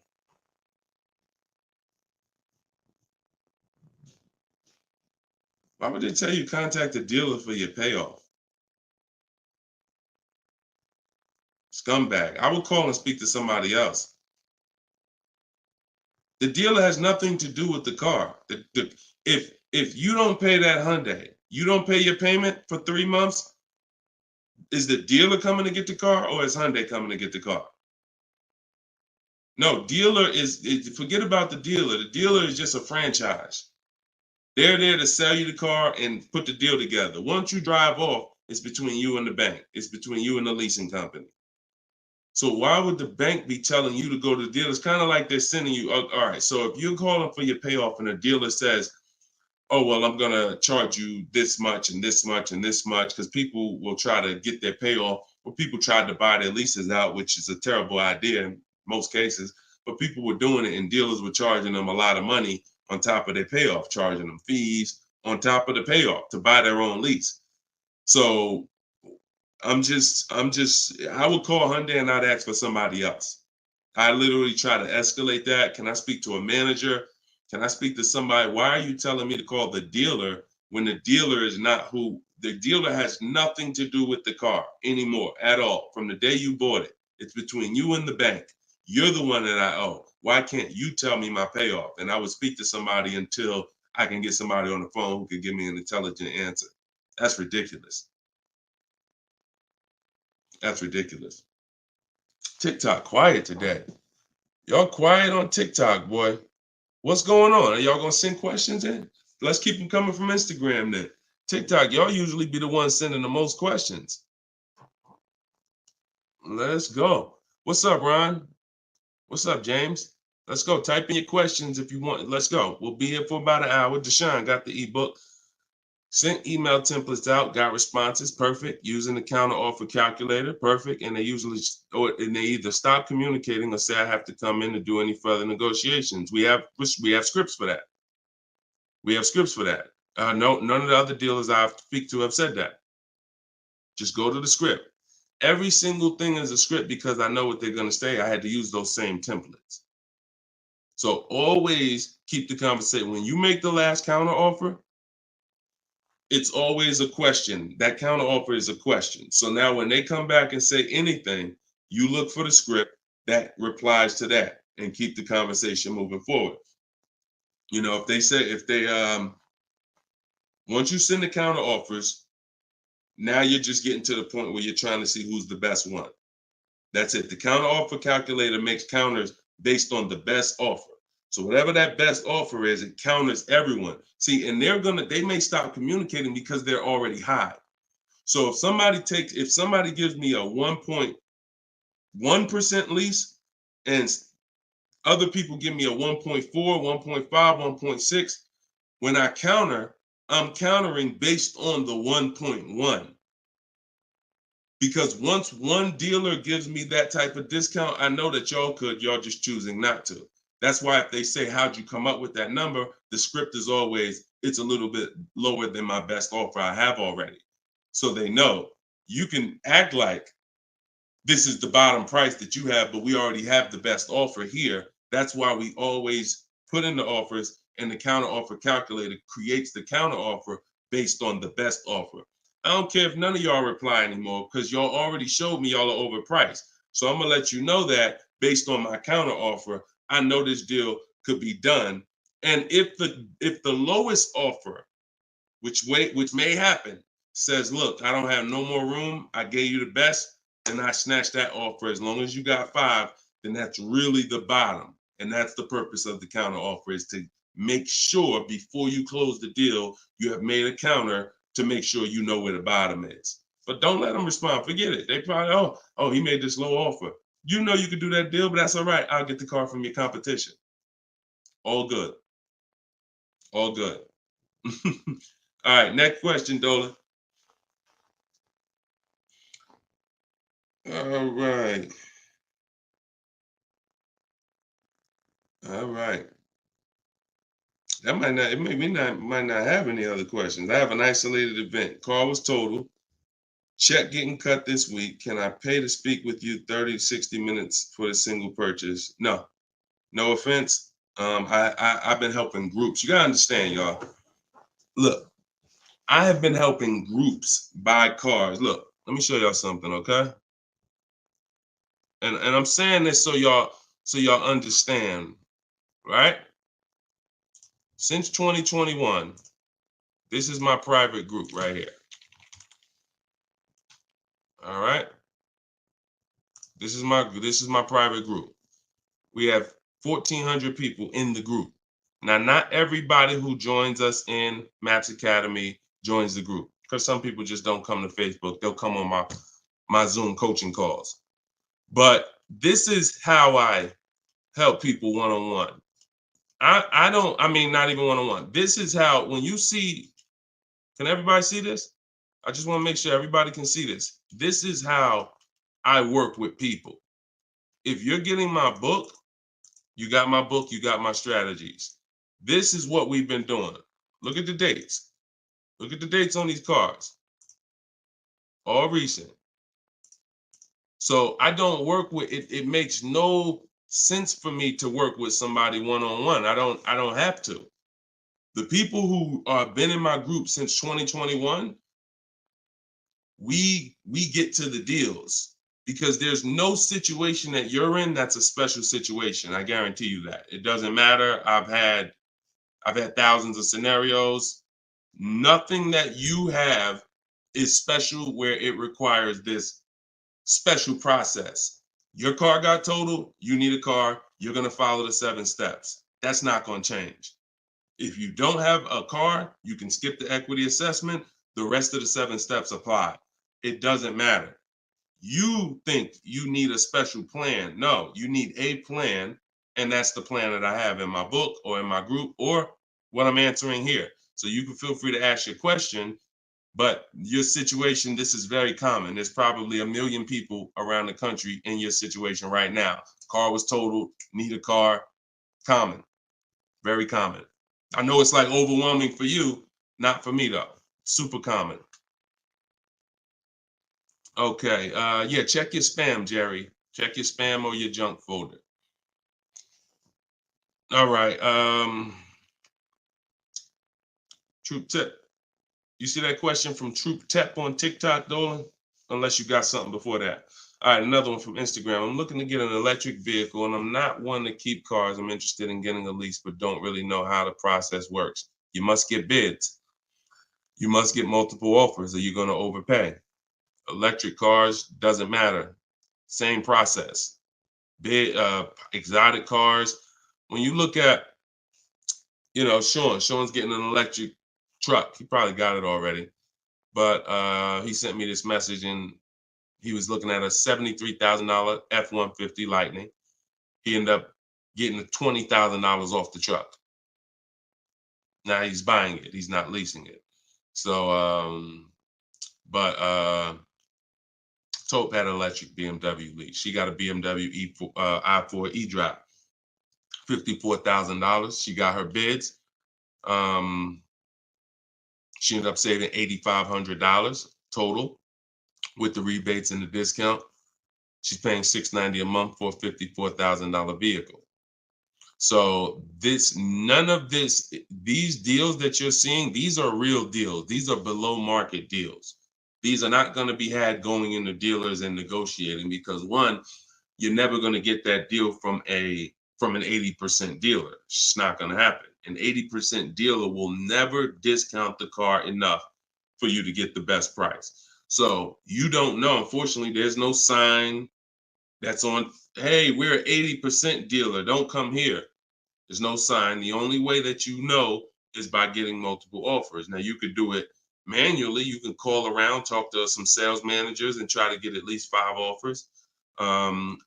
Why would they tell you contact the dealer for your payoff? Scumbag. I would call and speak to somebody else. The dealer has nothing to do with the car. If you don't pay that Hyundai, you don't pay your payment for 3 months, is the dealer coming to get the car, or is Hyundai coming to get the car? No, forget about the dealer. The dealer is just a franchise. They're there to sell you the car and put the deal together. Once you drive off, it's between you and the bank. It's between you and the leasing company. So why would the bank be telling you to go to the dealer? It's kind of like they're sending you, all right, so if you're calling for your payoff and the dealer says, oh, well, I'm going to charge you this much and this much and this much, because people will try to get their payoff, or people tried to buy their leases out, which is a terrible idea in most cases, but people were doing it and dealers were charging them a lot of money on top of their payoff, charging them fees on top of the payoff to buy their own lease. So I would call Hyundai and I'd ask for somebody else. I literally try to escalate that. Can I speak to a manager? Can I speak to somebody? Why are you telling me to call the dealer when the dealer is not who? The dealer has nothing to do with the car anymore at all. From the day you bought it, it's between you and the bank. You're the one that I owe. Why can't you tell me my payoff? And I would speak to somebody until I can get somebody on the phone who can give me an intelligent answer. That's ridiculous. That's ridiculous. TikTok quiet today. Y'all quiet on TikTok, boy. What's going on? Are y'all gonna send questions in? Let's keep them coming from Instagram then. TikTok, y'all usually be the ones sending the most questions. Let's go. What's up, Ron? What's up, James? Let's go. Type in your questions if you want. Let's go. We'll be here for about an hour. Deshone got the ebook. Sent email templates out, got responses, perfect. Using the counter offer calculator, perfect. And they usually, and they either stop communicating or say I have to come in to do any further negotiations. We have scripts for that. We have scripts for that. No, none of the other dealers I speak to have said that. Just go to the script. Every single thing is a script because I know what they're going to say. I had to use those same templates. So always keep the conversation. When you make the last counter offer, it's always a question. That counter offer is a question. So now when they come back and say anything, you look for the script that replies to that and keep the conversation moving forward. You know, once you send the counter offers, now you're just getting to the point where you're trying to see who's the best one. That's it. The counter offer calculator makes counters based on the best offer. So whatever that best offer is, it counters everyone. See, and they may stop communicating because they're already high. So if somebody gives me a 1.1% lease and other people give me a 1.4, 1.5, 1.6, when I counter, I'm countering based on the 1.1. Because once one dealer gives me that type of discount, I know that y'all just choosing not to. That's why if they say, how'd you come up with that number? The script is always, it's a little bit lower than my best offer I have already. So they know you can act like this is the bottom price that you have, but we already have the best offer here. That's why we always put in the offers, and the counter offer calculator creates the counter offer based on the best offer. I don't care if none of y'all reply anymore because y'all already showed me y'all are overpriced. So I'm gonna let you know that based on my counter offer, I know this deal could be done. And if the lowest offer, which may happen, says, look, I don't have no more room, I gave you the best, and I snatched that offer. As long as you got 5, then that's really the bottom. And that's the purpose of the counter offer, is to make sure before you close the deal, you have made a counter to make sure you know where the bottom is. But don't let them respond. Forget it. They probably, oh, he made this low offer. You know you could do that deal, but that's all right. I'll get the car from your competition. All good. All good. All right, next question, Dolan. All right. All right. That might not have any other questions. I have an isolated event. Car was totaled. Check getting cut this week. Can I pay to speak with you 30, 60 minutes for the single purchase? No. No offense. I've been helping groups. You gotta understand, y'all. Look, I have been helping groups buy cars. Look, let me show y'all something, okay? And I'm saying this so y'all understand, right? Since 2021, this is my private group right here. All right. This is my private group. We have 1,400 people in the group. Now, not everybody who joins us in Maps Academy joins the group, because some people just don't come to Facebook. They'll come on my Zoom coaching calls. But this is how I help people one-on-one. Not even one-on-one. This is how, when you see, can everybody see this? I just want to make sure everybody can see this. This is how I work with people. If you're getting my book, you got my book, you got my strategies. This is what we've been doing. Look at the dates. Look at the dates on these cards. All recent. So I don't work with it. It makes no sense for me to work with somebody one-on-one. I don't have to. The people who have been in my group since 2021, we get to the deals, because there's no situation that you're in that's a special situation. I guarantee you that. It doesn't matter. I've had thousands of scenarios. Nothing that you have is special where it requires this special process. Your car got totaled, you need a car, you're going to follow the 7 steps. That's not going to change. If you don't have a car, you can skip the equity assessment. The rest of the 7 steps apply. It doesn't matter. You think you need a special plan. No, you need a plan. And that's the plan that I have in my book or in my group or what I'm answering here. So you can feel free to ask your question. But your situation, this is very common. There's probably 1 million people around the country in your situation right now. Car was totaled, need a car. Common, very common. I know it's like overwhelming for you, not for me though. Super common. Okay, yeah, check your spam, Jerry. Check your spam or your junk folder. All right, Troop Tip. You see that question from Troop Tep on TikTok, Dolan? Unless you got something before that. All right, another one from Instagram. I'm looking to get an electric vehicle, and I'm not one to keep cars. I'm interested in getting a lease, but don't really know how the process works. You must get bids. You must get multiple offers, or you're going to overpay. Electric cars, doesn't matter. Same process. Bid, exotic cars. When you look at, Sean's getting an electric truck. He probably got it already. But he sent me this message, and he was looking at a $73,000 F-150 Lightning. He ended up getting $20,000 off the truck. Now he's buying it. He's not leasing it. So, Taupe had an electric BMW lease. She got a BMW i4 e-drive, $54,000. She got her bids. She ended up saving $8,500 total with the rebates and the discount. She's paying $690 a month for a $54,000 vehicle. So these deals that you're seeing, these are real deals. These are below market deals. These are not going to be had going into dealers and negotiating because one, you're never going to get that deal from an 80% dealer. It's not going to happen. An 80% dealer will never discount the car enough for you to get the best price. So you don't know. Unfortunately, there's no sign that's on, hey, we're an 80% dealer. Don't come here. There's no sign. The only way that you know is by getting multiple offers. Now, you could do it manually. You can call around, talk to some sales managers, and try to get at least 5 offers.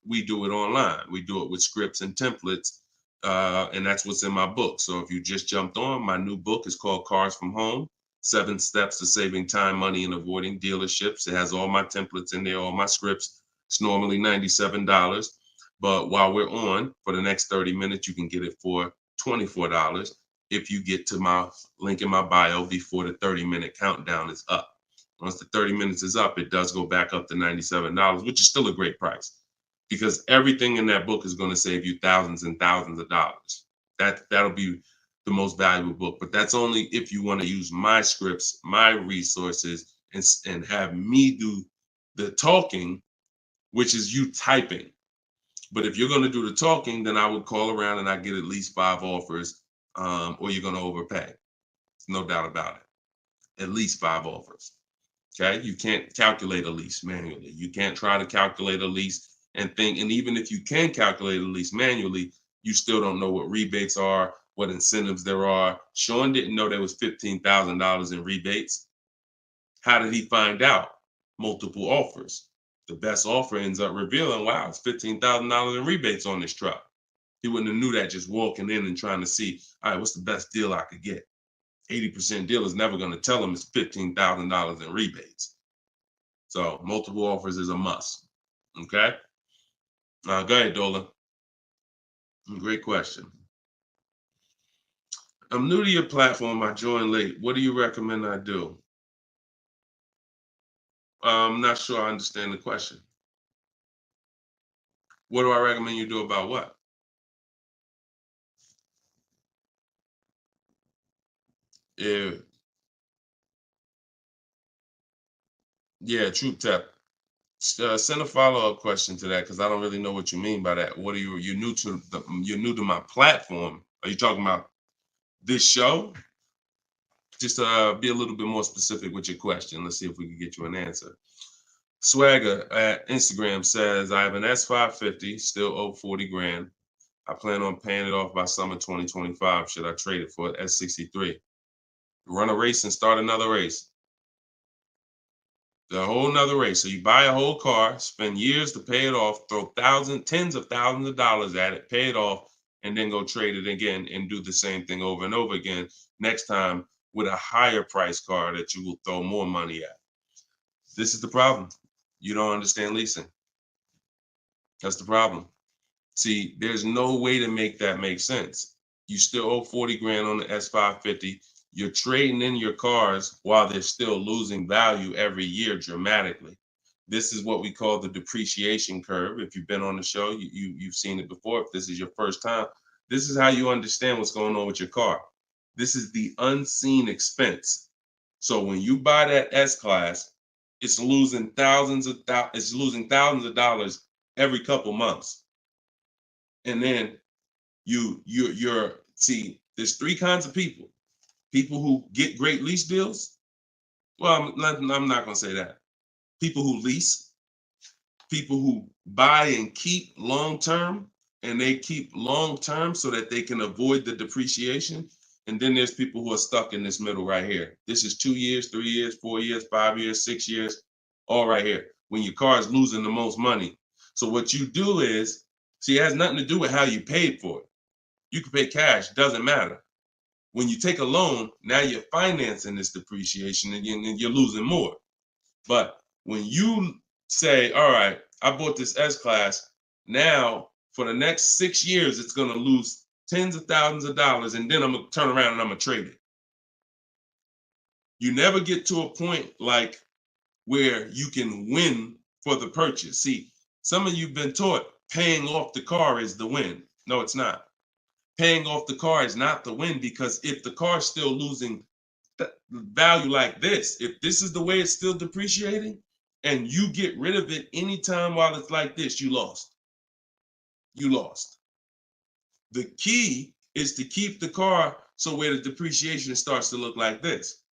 We do it online. We do it with scripts and templates, and that's what's in my book. So if you just jumped on, my new book is called Cars from Home, 7 Steps to Saving Time, Money, and Avoiding Dealerships. It has all my templates in there, all my scripts. It's normally $97. But while we're on, for the next 30 minutes, you can get it for $24 if you get to my link in my bio before the 30-minute countdown is up. Once the 30 minutes is up, it does go back up to $97, which is still a great price because everything in that book is going to save you thousands and thousands of dollars. That'll be the most valuable book, but that's only if you want to use my scripts, my resources, and have me do the talking, which is you typing. But if you're going to do the talking, then I would call around and I get at least 5 offers, or you're going to overpay. No doubt about it. At least 5 offers. Okay. You can't calculate a lease manually. You can't try to calculate a lease and think. And even if you can calculate a lease manually, you still don't know what rebates are, what incentives there are. Sean didn't know there was $15,000 in rebates. How did he find out? Multiple offers. The best offer ends up revealing, wow, it's $15,000 in rebates on this truck. He wouldn't have knew that just walking in and trying to see, all right, what's the best deal I could get? 80% deal is never going to tell him it's $15,000 in rebates. So multiple offers is a must. Okay. Go ahead, Dolan. Great question. I'm new to your platform. I joined late. What do you recommend I do? I'm not sure I understand the question. What do I recommend you do about what? Yeah, Troop Tap. Send a follow-up question to that because I don't really know what you mean by that. What are you're new to my platform? Are you talking about this show? Just be a little bit more specific with your question. Let's see if we can get you an answer. Swagger at Instagram says, I have an S550, still owe 40 grand. I plan on paying it off by summer 2025. Should I trade it for an S63? Run a race and start another race. The whole nother race. So you buy a whole car, spend years to pay it off, throw tens of thousands of dollars at it, pay it off, and then go trade it again and do the same thing over and over again. Next time with a higher price car that you will throw more money at. This is the problem. You don't understand leasing. That's the problem. See, there's no way to make that make sense. You still owe 40 grand on the S550. You're trading in your cars while they're still losing value every year dramatically. This is what we call the depreciation curve. If you've been on the show, you've seen it before. If this is your first time, this is how you understand what's going on with your car. This is the unseen expense. So when you buy that S-Class, it's losing thousands of dollars every couple months. And then you're see, there's three kinds of people. People who get great lease deals. Well, I'm not going to say that. People who lease, people who buy and keep long term, and they keep long term so that they can avoid the depreciation. And then there's people who are stuck in this middle right here. This is 2 years, 3 years, 4 years, 5 years, 6 years, all right here, when your car is losing the most money. So what you do is, see, it has nothing to do with how you paid for it. You can pay cash, doesn't matter. When you take a loan, now you're financing this depreciation and you're losing more. But when you say, all right, I bought this S-Class, now for the next 6 years, it's going to lose tens of thousands of dollars, and then I'm going to turn around and I'm going to trade it. You never get to a point like where you can win for the purchase. See, some of you've been taught paying off the car is the win. No, it's not. Paying off the car is not the win, because if the car is still losing value like this, if this is the way it's still depreciating, and you get rid of it anytime while it's like this, you lost. You lost. The key is to keep the car so where the depreciation starts to look like this.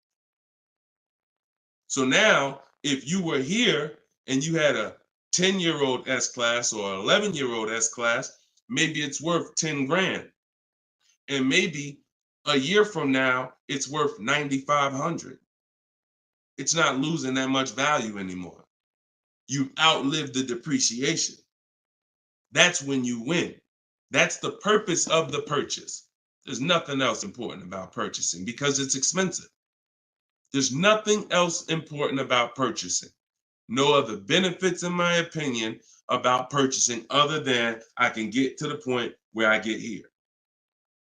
So now, if you were here and you had a 10-year-old S-Class or 11-year-old S-Class, maybe it's worth 10 grand. And maybe a year from now, it's worth 9,500. It's not losing that much value anymore. You outlived the depreciation. That's when you win. That's the purpose of the purchase. There's nothing else important about purchasing because it's expensive. There's nothing else important about purchasing. No other benefits, in my opinion, about purchasing other than I can get to the point where I get here.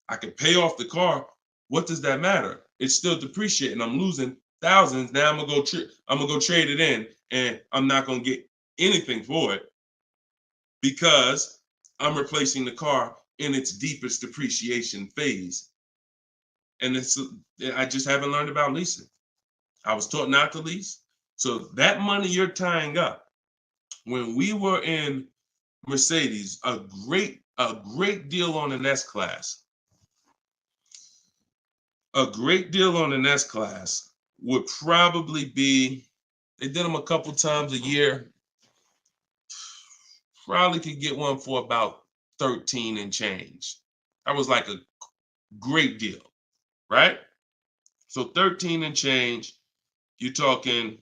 I can pay off the car. What does that matter? It's still depreciating. I'm losing thousands. Now I'm gonna go trade it in, and I'm not gonna get anything for it because I'm replacing the car in its deepest depreciation phase. And I just haven't learned about leasing. I was taught not to lease. So that money you're tying up, when we were in Mercedes, a great deal on an S-Class. A great deal on an S-Class would probably be, they did them a couple times a year, probably could get one for about 13 and change. That was like a great deal, right? So 13 and change, you're talking,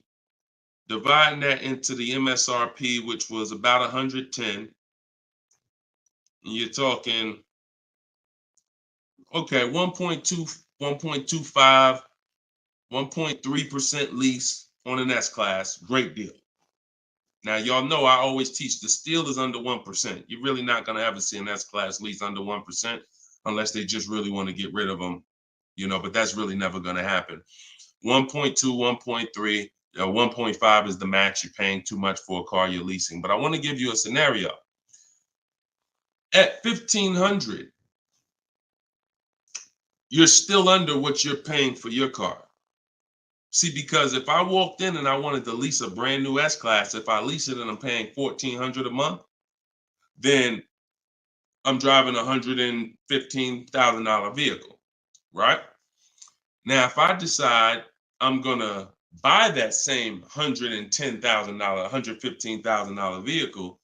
dividing that into the MSRP, which was about 110, you're talking, okay, 1.2, 1.25, 1.3% lease on an S-Class, great deal. Now, y'all know I always teach the steal is under 1%. You're really not going to ever see an S-Class lease under 1% unless they just really want to get rid of them, but that's really never going to happen. 1.2, 1.3, 1.5 is the max. You're paying too much for a car you're leasing. But I want to give you a scenario. At $1,500, you're still under what you're paying for your car. See, because if I walked in and I wanted to lease a brand new S-Class, if I lease it and I'm paying $1,400 a month, then I'm driving a $115,000 vehicle, right? Now, if I decide I'm gonna buy that same $110,000, $115,000 vehicle,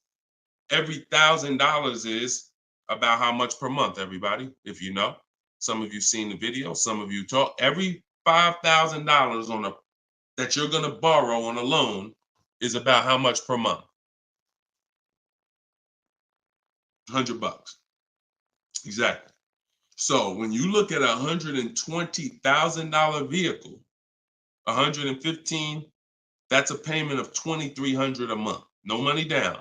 every $1,000 is about how much per month, everybody, if you know. Some of you seen the video, some of you talk. Every $5,000 on a that you're going to borrow on a loan is about how much per month? $100. Exactly. So when you look at a $120,000 vehicle, 115, that's a payment of $2,300 a month. No money down.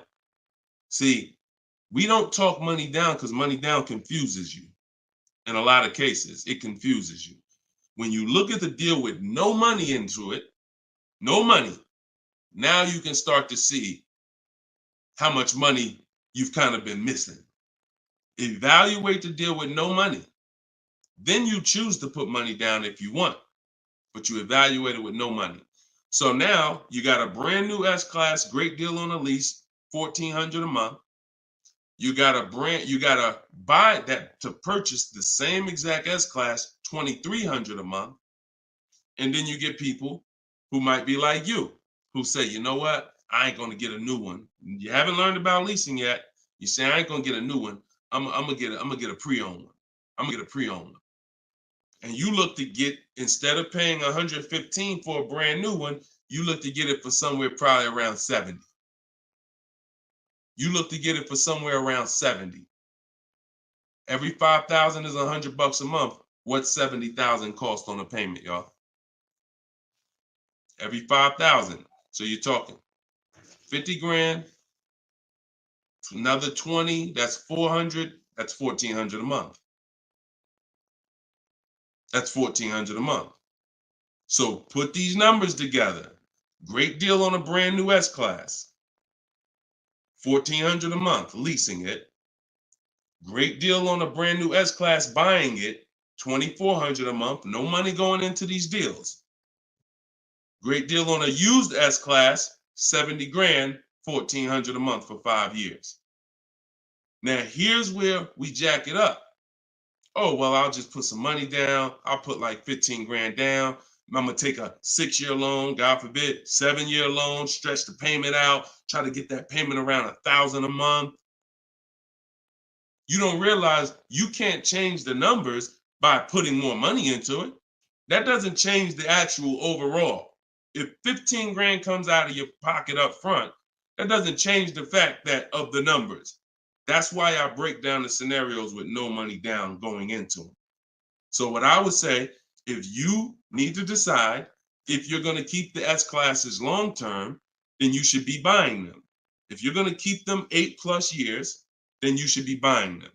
See, we don't talk money down because money down confuses you. In a lot of cases, it confuses you. When you look at the deal with no money into it, no money, now you can start to see how much money you've kind of been missing. Evaluate the deal with no money. Then you choose to put money down if you want, but you evaluate it with no money. So now you got a brand new S-Class, great deal on a lease, $1,400 a month. You gotta buy that to purchase the same exact S-Class, $2,300 a month. And then you get people who might be like you, who say, you know what? I ain't gonna get a new one. You haven't learned about leasing yet. You say, I ain't gonna get a new one. I'm gonna get a pre-owned one. I'm gonna get a pre-owned one. And you look to get, instead of paying $115 for a brand new one, you look to get it for somewhere probably around 70. You look to get it for somewhere around 70. Every 5,000 is $100 a month. What's 70,000 cost on a payment, y'all? Every 5,000. So you're talking 50 grand, another 20, that's 400, that's 1,400 a month. That's 1,400 a month. So put these numbers together. Great deal on a brand new S-Class. 1,400 a month, leasing it. Great deal on a brand new S-Class, buying it. 2,400 a month, no money going into these deals. Great deal on a used S-Class, 70 grand, 1,400 a month for 5 years. Now here's where we jack it up. Oh, well, I'll just put some money down. I'll put like 15 grand down. I'm gonna take a 6-year loan, God forbid, 7-year loan, stretch the payment out, try to get that payment around 1,000 a month. You don't realize you can't change the numbers by putting more money into it. That doesn't change the actual overall. If 15 grand comes out of your pocket up front, that doesn't change the fact that of the numbers. That's why I break down the scenarios with no money down going into them. So what I would say, if you need to decide if you're going to keep the S-Classes long term, then you should be buying them. If you're going to keep them 8+ years, then you should be buying them.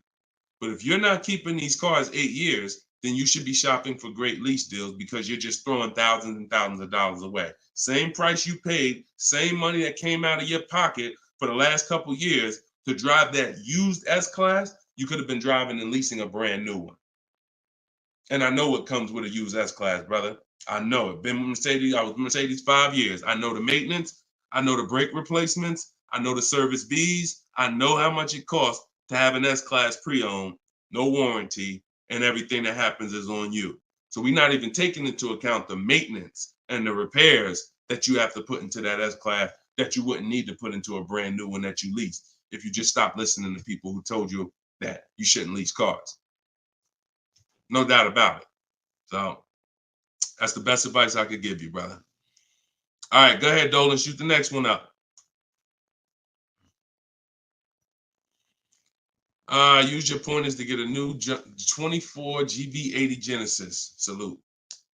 But if you're not keeping these cars 8 years, then you should be shopping for great lease deals because you're just throwing thousands and thousands of dollars away. Same price you paid, same money that came out of your pocket for the last couple of years to drive that used S-Class, you could have been driving and leasing a brand new one. And I know what comes with a used S-Class, brother. I know it. Been with Mercedes. I was with Mercedes 5 years. I know the maintenance. I know the brake replacements. I know the service Bs. I know how much it costs to have an S-Class pre-owned, no warranty, and everything that happens is on you. So we're not even taking into account the maintenance and the repairs that you have to put into that S-Class that you wouldn't need to put into a brand new one that you leased if you just stop listening to people who told you that you shouldn't lease cars. No doubt about it. So that's the best advice I could give you, brother. All right, go ahead, Dolan. Shoot the next one up. Use your pointers to get a new 24 GB80 Genesis. Salute.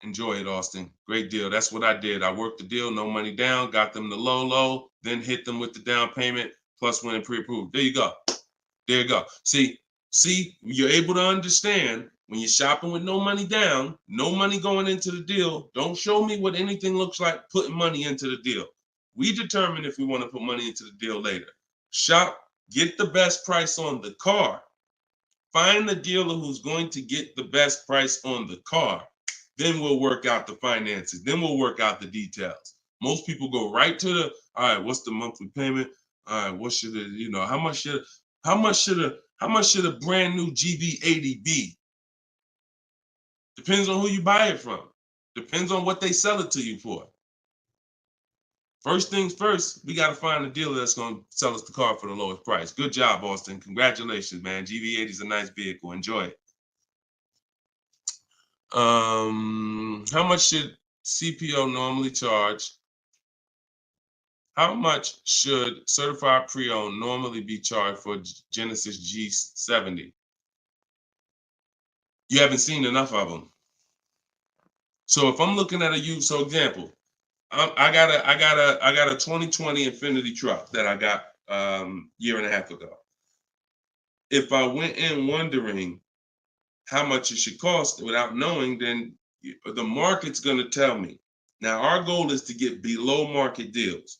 Enjoy it, Austin. Great deal. That's what I did. I worked the deal, no money down, got them the low, then hit them with the down payment, plus went and pre-approved. There you go. There you go. See, you're able to understand when you're shopping with no money down, no money going into the deal. Don't show me what anything looks like putting money into the deal. We determine if we want to put money into the deal later. Shop, get the best price on the car. Find the dealer who's going to get the best price on the car. Then we'll work out the finances. Then we'll work out the details. Most people go right to the, all right, what's the monthly payment? All right, what should it, how much should a brand new GB80 be? Depends on who you buy it from. Depends on what they sell it to you for. First things first, we got to find a dealer that's going to sell us the car for the lowest price. Good job, Austin. Congratulations, man. GV80 is a nice vehicle. Enjoy it. How much should CPO normally charge? How much should certified pre-owned normally be charged for Genesis G70? You haven't seen enough of them. So if I'm looking at a used, so example, I got a 2020 Infinity truck that I got year and a half ago. If I went in wondering how much it should cost without knowing, then the market's going to tell me. Now our goal is to get below market deals.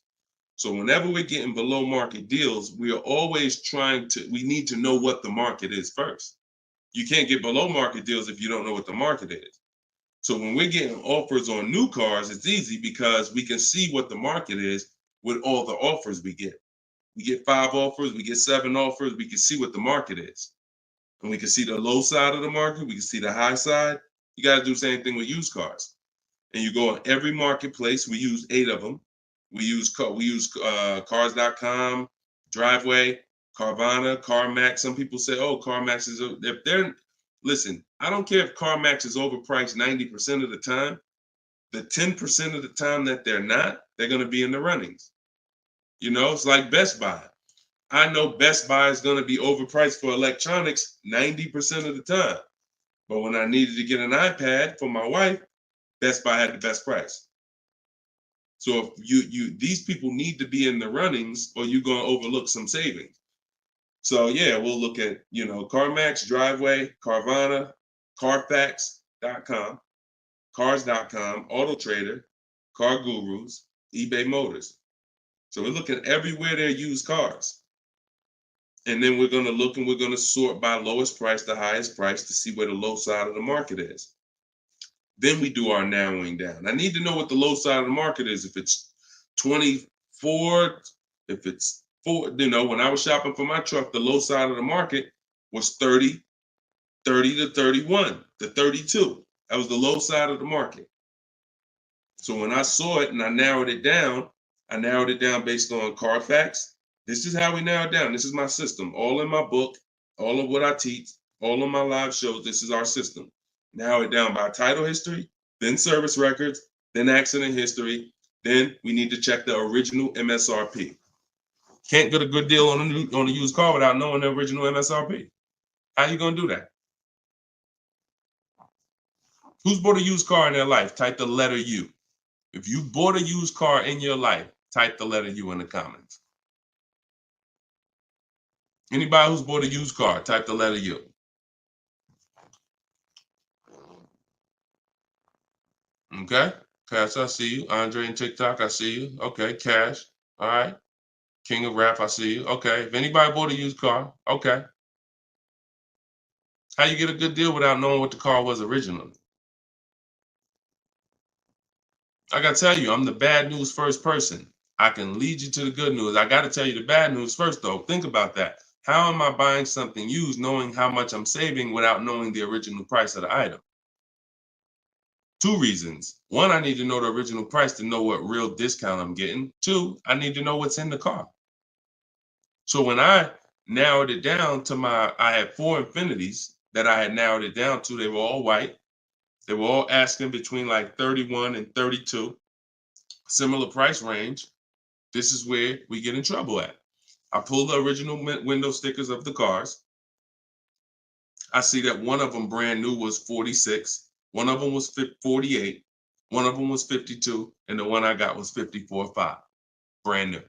So whenever we're getting below market deals, we are always we need to know what the market is first. You can't get below market deals if you don't know what the market is. So when we're getting offers on new cars, it's easy because we can see what the market is with all the offers we get. We get 5 offers, we get 7 offers, we can see what the market is. And we can see the low side of the market, we can see the high side. You got to do the same thing with used cars. And you go on every marketplace, we use 8 of them. We use cars.com, Driveway, Carvana, CarMax. Some people say, oh, CarMax is, if they're, listen, I don't care if CarMax is overpriced 90% of the time. The 10% of the time that they're not, they're going to be in the runnings. You know, it's like Best Buy. I know Best Buy is going to be overpriced for electronics 90% of the time. But when I needed to get an iPad for my wife, Best Buy had the best price. So if these people need to be in the runnings or you're going to overlook some savings. So yeah, we'll look at, CarMax, Driveway, Carvana, Carfax.com, Cars.com, Auto Trader, Car Gurus, eBay Motors. So we're looking everywhere there used cars. And then we're going to look and we're going to sort by lowest price to highest price to see where the low side of the market is. Then we do our narrowing down. I need to know what the low side of the market is. If it's 24, if it's 4, when I was shopping for my truck, the low side of the market was 30 to 31 to 32. That was the low side of the market. So when I saw it and I narrowed it down based on Carfax. This is how we narrow it down. This is my system. All in my book, all of what I teach, all of my live shows, this is our system. Narrow it down by title history, then service records, then accident history. Then we need to check the original MSRP. Can't get a good deal on a used car without knowing the original MSRP. How you gonna do that? Who's bought a used car in their life? Type the letter U. If you bought a used car in your life, type the letter U in the comments. Anybody who's bought a used car, type the letter U. Okay, Cash, I see you. Andre and TikTok, I see you. Okay, Cash, all right. King of Rap, I see you. Okay, if anybody bought a used car, okay. How you get a good deal without knowing what the car was originally? I gotta tell you, I'm the bad news first person. I can lead you to the good news. I gotta tell you the bad news first though. Think about that. How am I buying something used knowing how much I'm saving without knowing the original price of the item? 2 reasons. 1, I need to know the original price to know what real discount I'm getting. 2, I need to know what's in the car. So when I narrowed it down to I had 4 Infinities that I had narrowed it down to. They were all white. They were all asking between like 31 and 32, similar price range. This is where we get in trouble at. I pulled the original window stickers of the cars. I see that one of them brand new was 46. One of them was 48. One of them was 52. And the one I got was 54.5, brand new.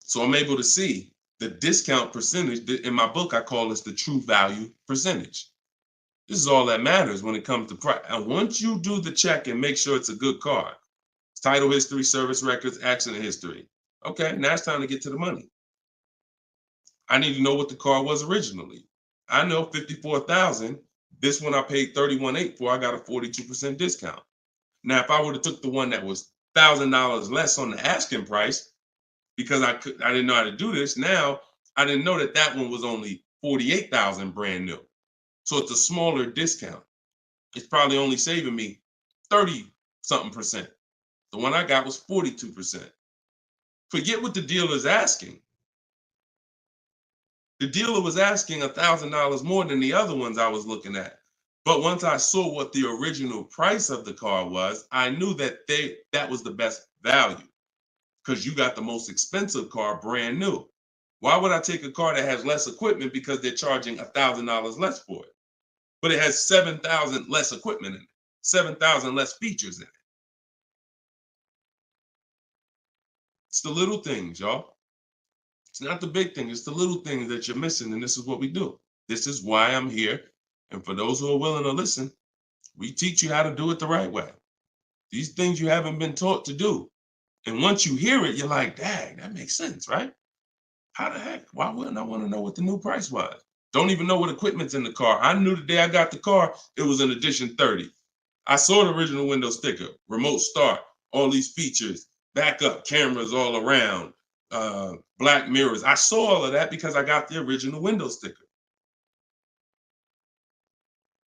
So I'm able to see the discount percentage. In my book, I call this the true value percentage. This is all that matters when it comes to price. And once you do the check and make sure it's a good car, title history, service records, accident history. Okay, now it's time to get to the money. I need to know what the car was originally. I know 54,000. This one I paid 31.8 for. I got a 42% discount. Now, if I would have took the one that was $1,000 less on the asking price, because I didn't know how to do this. Now I didn't know that one was only 48,000 brand new. So it's a smaller discount. It's probably only saving me 30 something percent. The one I got was 42%. Forget what the dealer's asking. The dealer was asking $1,000 more than the other ones I was looking at. But once I saw what the original price of the car was, I knew that that was the best value because you got the most expensive car brand new. Why would I take a car that has less equipment because they're charging $1,000 less for it? But it has 7,000 less equipment in it, 7,000 less features in it. It's the little things, y'all. It's not the big thing. It's the little things that you're missing. And this is what we do. This is why I'm here. And for those who are willing to listen, we teach you how to do it the right way. These things you haven't been taught to do. And once you hear it, you're like, dang, that makes sense, right? How the heck? Why wouldn't I want to know what the new price was? Don't even know what equipment's in the car. I knew the day I got the car, it was an edition 30. I saw the original window sticker, remote start, all these features, backup cameras all around, black mirrors. I saw all of that because I got the original window sticker.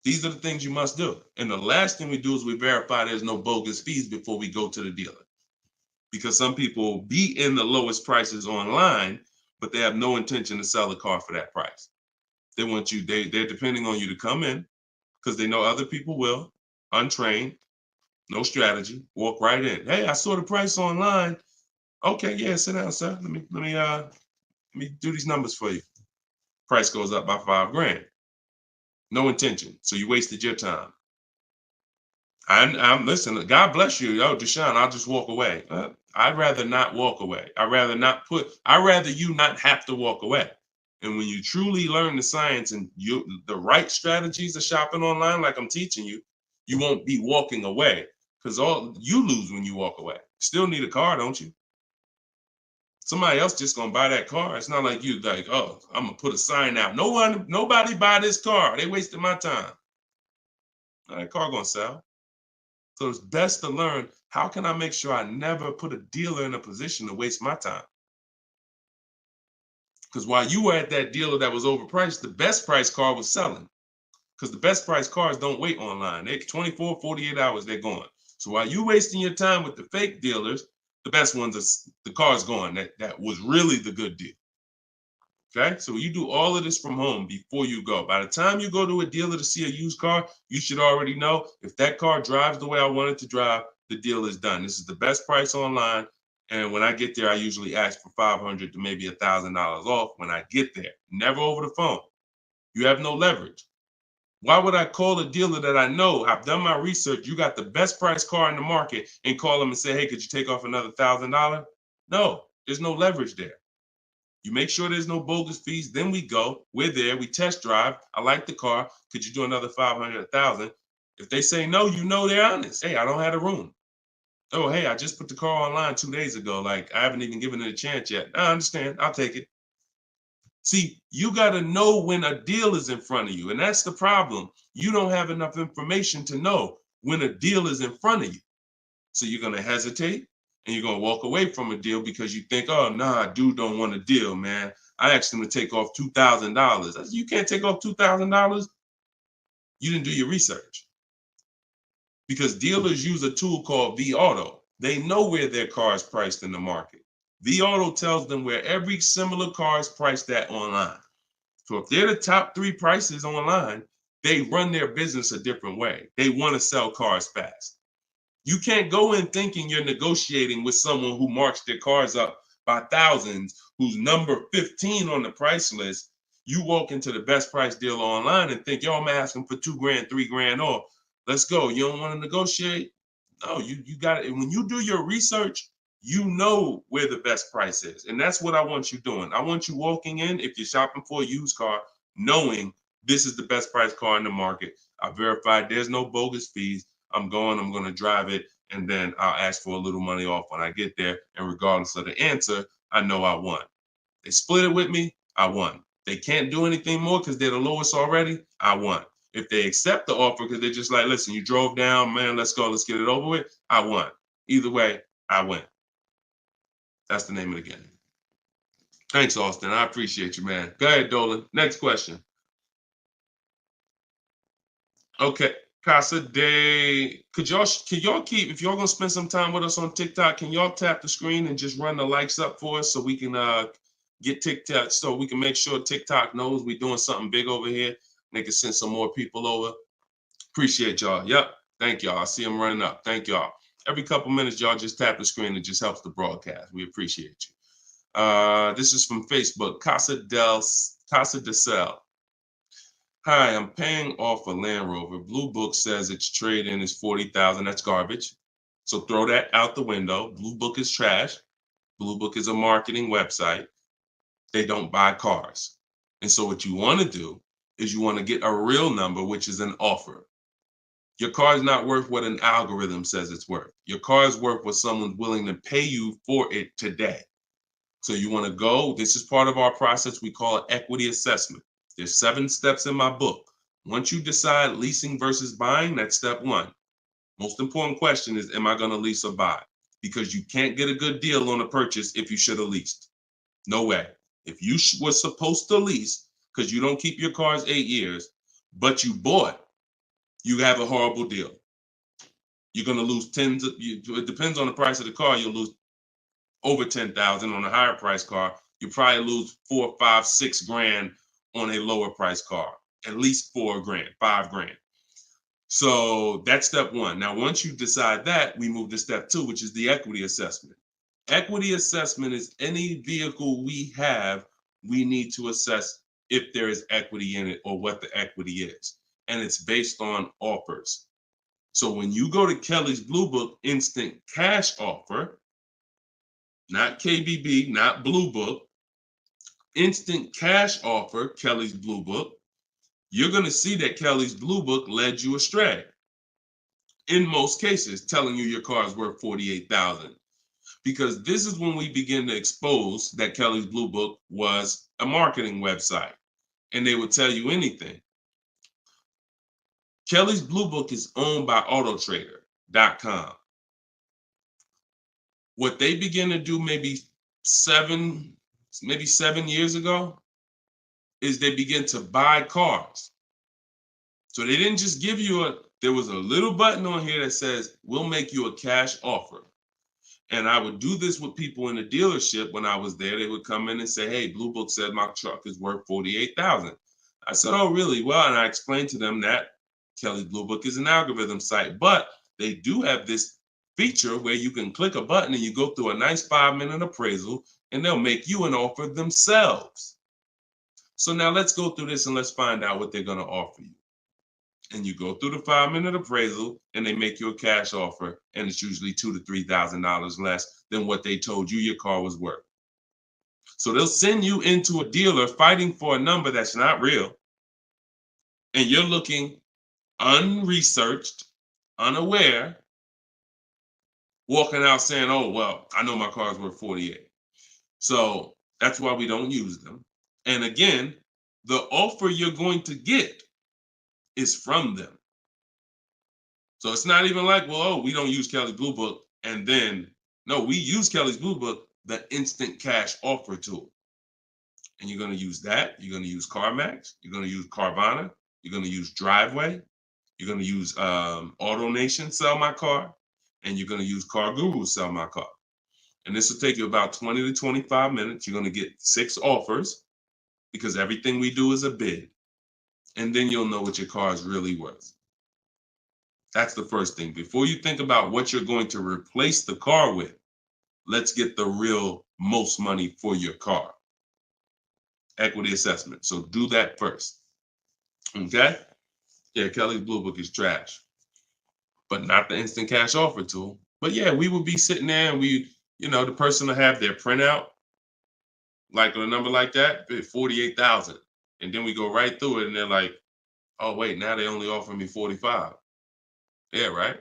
These are the things you must do. And the last thing we do is we verify there's no bogus fees before we go to the dealer. Because some people will be in the lowest prices online, but they have no intention to sell the car for that price. They want you, they're depending on you to come in because they know other people will, untrained, no strategy, walk right in. Hey, I saw the price online. Okay, yeah, sit down, sir. Let me do these numbers for you. Price goes up by $5,000. No intention. So you wasted your time. I'm listen, God bless you. Yo, Deshone, I'll just walk away. I'd rather not walk away. I'd rather you not have to walk away. And when you truly learn the science and the right strategies of shopping online, like I'm teaching you, you won't be walking away because all you lose when you walk away. Still need a car, don't you? Somebody else just gonna buy that car. It's not like you like, oh, I'm gonna put a sign out. Nobody buy this car. They wasted my time. That car gonna sell. So it's best to learn, how can I make sure I never put a dealer in a position to waste my time? Because while you were at that dealer that was overpriced, the best price car was selling. Because the best price cars don't wait online. They 24, 48 hours, they're gone. So while you wasting your time with the fake dealers, the best ones are the car's gone. That was really the good deal. Okay, so you do all of this from home before you go. By the time you go to a dealer to see a used car, you should already know if that car drives the way I want it to drive, the deal is done. This is the best price online. And when I get there, I usually ask for $500 to maybe $1,000 off when I get there. Never over the phone. You have no leverage. Why would I call a dealer that I know, I've done my research, you got the best price car in the market, and call them and say, hey, could you take off another $1,000? No, there's no leverage there. You make sure there's no bogus fees. Then we go. We're there. We test drive. I like the car. Could you do another 500, 1,000? If they say no, you know they're honest. Hey, I don't have a room. Oh, hey, I just put the car online 2 days ago. Like, I haven't even given it a chance yet. I understand. I'll take it. See, you got to know when a deal is in front of you. And that's the problem. You don't have enough information to know when a deal is in front of you. So you're going to hesitate. And you're going to walk away from a deal because you think, oh, nah, dude don't want a deal, man. I asked him to take off $2,000. You can't take off $2,000. You didn't do your research. Because dealers use a tool called vAuto. They know where their car is priced in the market. vAuto tells them where every similar car is priced at online. So if they're the top 3 prices online, they run their business a different way. They want to sell cars fast. You can't go in thinking you're negotiating with someone who marks their cars up by thousands, who's number 15 on the price list. You walk into the best price deal online and think, yo, I'm asking for $2,000, $3,000 off. Let's go. You don't want to negotiate? No, you got it. And when you do your research, you know where the best price is. And that's what I want you doing. I want you walking in, if you're shopping for a used car, knowing this is the best price car in the market. I verified there's no bogus fees. I'm going to drive it, and then I'll ask for a little money off when I get there. And regardless of the answer, I know I won. They split it with me, I won. They can't do anything more because they're the lowest already, I won. If they accept the offer because they're just like, listen, you drove down, man, let's go, let's get it over with, I won. Either way, I win. That's the name of the game. Thanks, Austin. I appreciate you, man. Go ahead, Dolan. Next question. Okay. Casa Day, could y'all keep, if y'all gonna spend some time with us on TikTok, can y'all tap the screen and just run the likes up for us so we can get TikTok, so we can make sure TikTok knows we're doing something big over here. They can send some more people over. Appreciate y'all. Yep. Thank y'all. I see them running up. Thank y'all. Every couple minutes, y'all just tap the screen. It just helps the broadcast. We appreciate you. This is from Facebook. Casa de Cel. Hi, I'm paying off a Land Rover. Blue Book says its trade-in is $40,000. That's garbage. So throw that out the window. Blue Book is trash. Blue Book is a marketing website. They don't buy cars. And so what you want to do is you want to get a real number, which is an offer. Your car is not worth what an algorithm says it's worth. Your car is worth what someone's willing to pay you for it today. So you want to go, this is part of our process. We call it equity assessment. There's 7 steps in my book. Once you decide leasing versus buying, that's step 1. Most important question is, am I going to lease or buy? Because you can't get a good deal on a purchase if you should have leased. No way. If you were supposed to lease, because you don't keep your cars 8 years, but you bought, you have a horrible deal. You're going to lose it depends on the price of the car. You'll lose over 10,000 on a higher price car. You probably lose 4, 5, 6 grand on a lower price car, at least 4 grand, 5 grand. So that's step 1. Now, once you decide that, we move to step 2, which is the equity assessment. Equity assessment is any vehicle we have, we need to assess if there is equity in it or what the equity is. And it's based on offers. So when you go to Kelly's Blue Book instant cash offer, not KBB, not Blue Book, instant cash offer, Kelly's Blue Book, you're going to see that Kelly's Blue Book led you astray. In most cases, telling you your car is worth $48,000. Because this is when we begin to expose that Kelly's Blue Book was a marketing website and they would tell you anything. Kelly's Blue Book is owned by autotrader.com. What they began to do maybe 7 years ago is they begin to buy cars. So they didn't just give you there was a little button on here that says, we'll make you a cash offer. And I would do this with people in the dealership when I was there. They would come in and say, hey, Blue Book said my truck is worth $48,000. I said, oh, really? Well, and I explained to them that Kelly's Blue Book is an algorithm site, but they do have this feature where you can click a button and you go through a nice 5-minute appraisal and they'll make you an offer themselves. So now let's go through this and let's find out what they're going to offer you. And you go through the 5-minute appraisal and they make you a cash offer, and it's usually $2,000 to $3,000 less than what they told you your car was worth. So they'll send you into a dealer fighting for a number that's not real, and you're looking unresearched, unaware, walking out saying, oh, well, I know my car's worth 48. So that's why we don't use them. And again, the offer you're going to get is from them. So it's not even like, well, oh, we don't use Kelly's Blue Book. And then, no, we use Kelly's Blue Book, the instant cash offer tool. And you're going to use that. You're going to use CarMax. You're going to use Carvana. You're going to use Driveway. You're going to use AutoNation, Sell My Car. And you're going to use Car Guru, Sell My Car. And this will take you about 20 to 25 minutes. You're going to get 6 offers because everything we do is a bid. And then you'll know what your car is really worth. That's the first thing. Before you think about what you're going to replace the car with, let's get the real most money for your car. Equity assessment. So do that first. Okay? Yeah, Kelly's Blue Book is trash, but not the instant cash offer tool. But yeah, we would be sitting there and the person will have their printout, like a number like that, 48,000. And then we go right through it and they're like, oh, wait, now they only offer me 45. Yeah, right?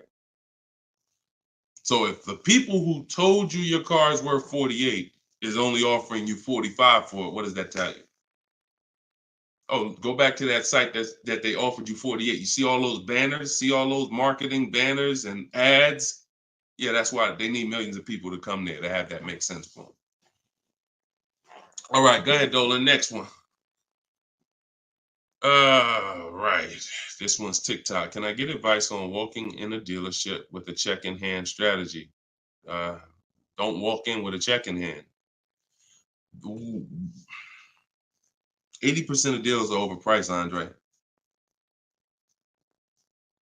So if the people who told you your car is worth 48 is only offering you 45 for it, what does that tell you? Oh, go back to that site that they offered you 48. You see all those banners, see all those marketing banners and ads? Yeah, that's why they need millions of people to come there to have that make sense for them. All right, go ahead, Dolan. Next one. Right. This one's TikTok. Can I get advice on walking in a dealership with a check in hand strategy? Don't walk in with a check in hand. 80% of deals are overpriced, Andre.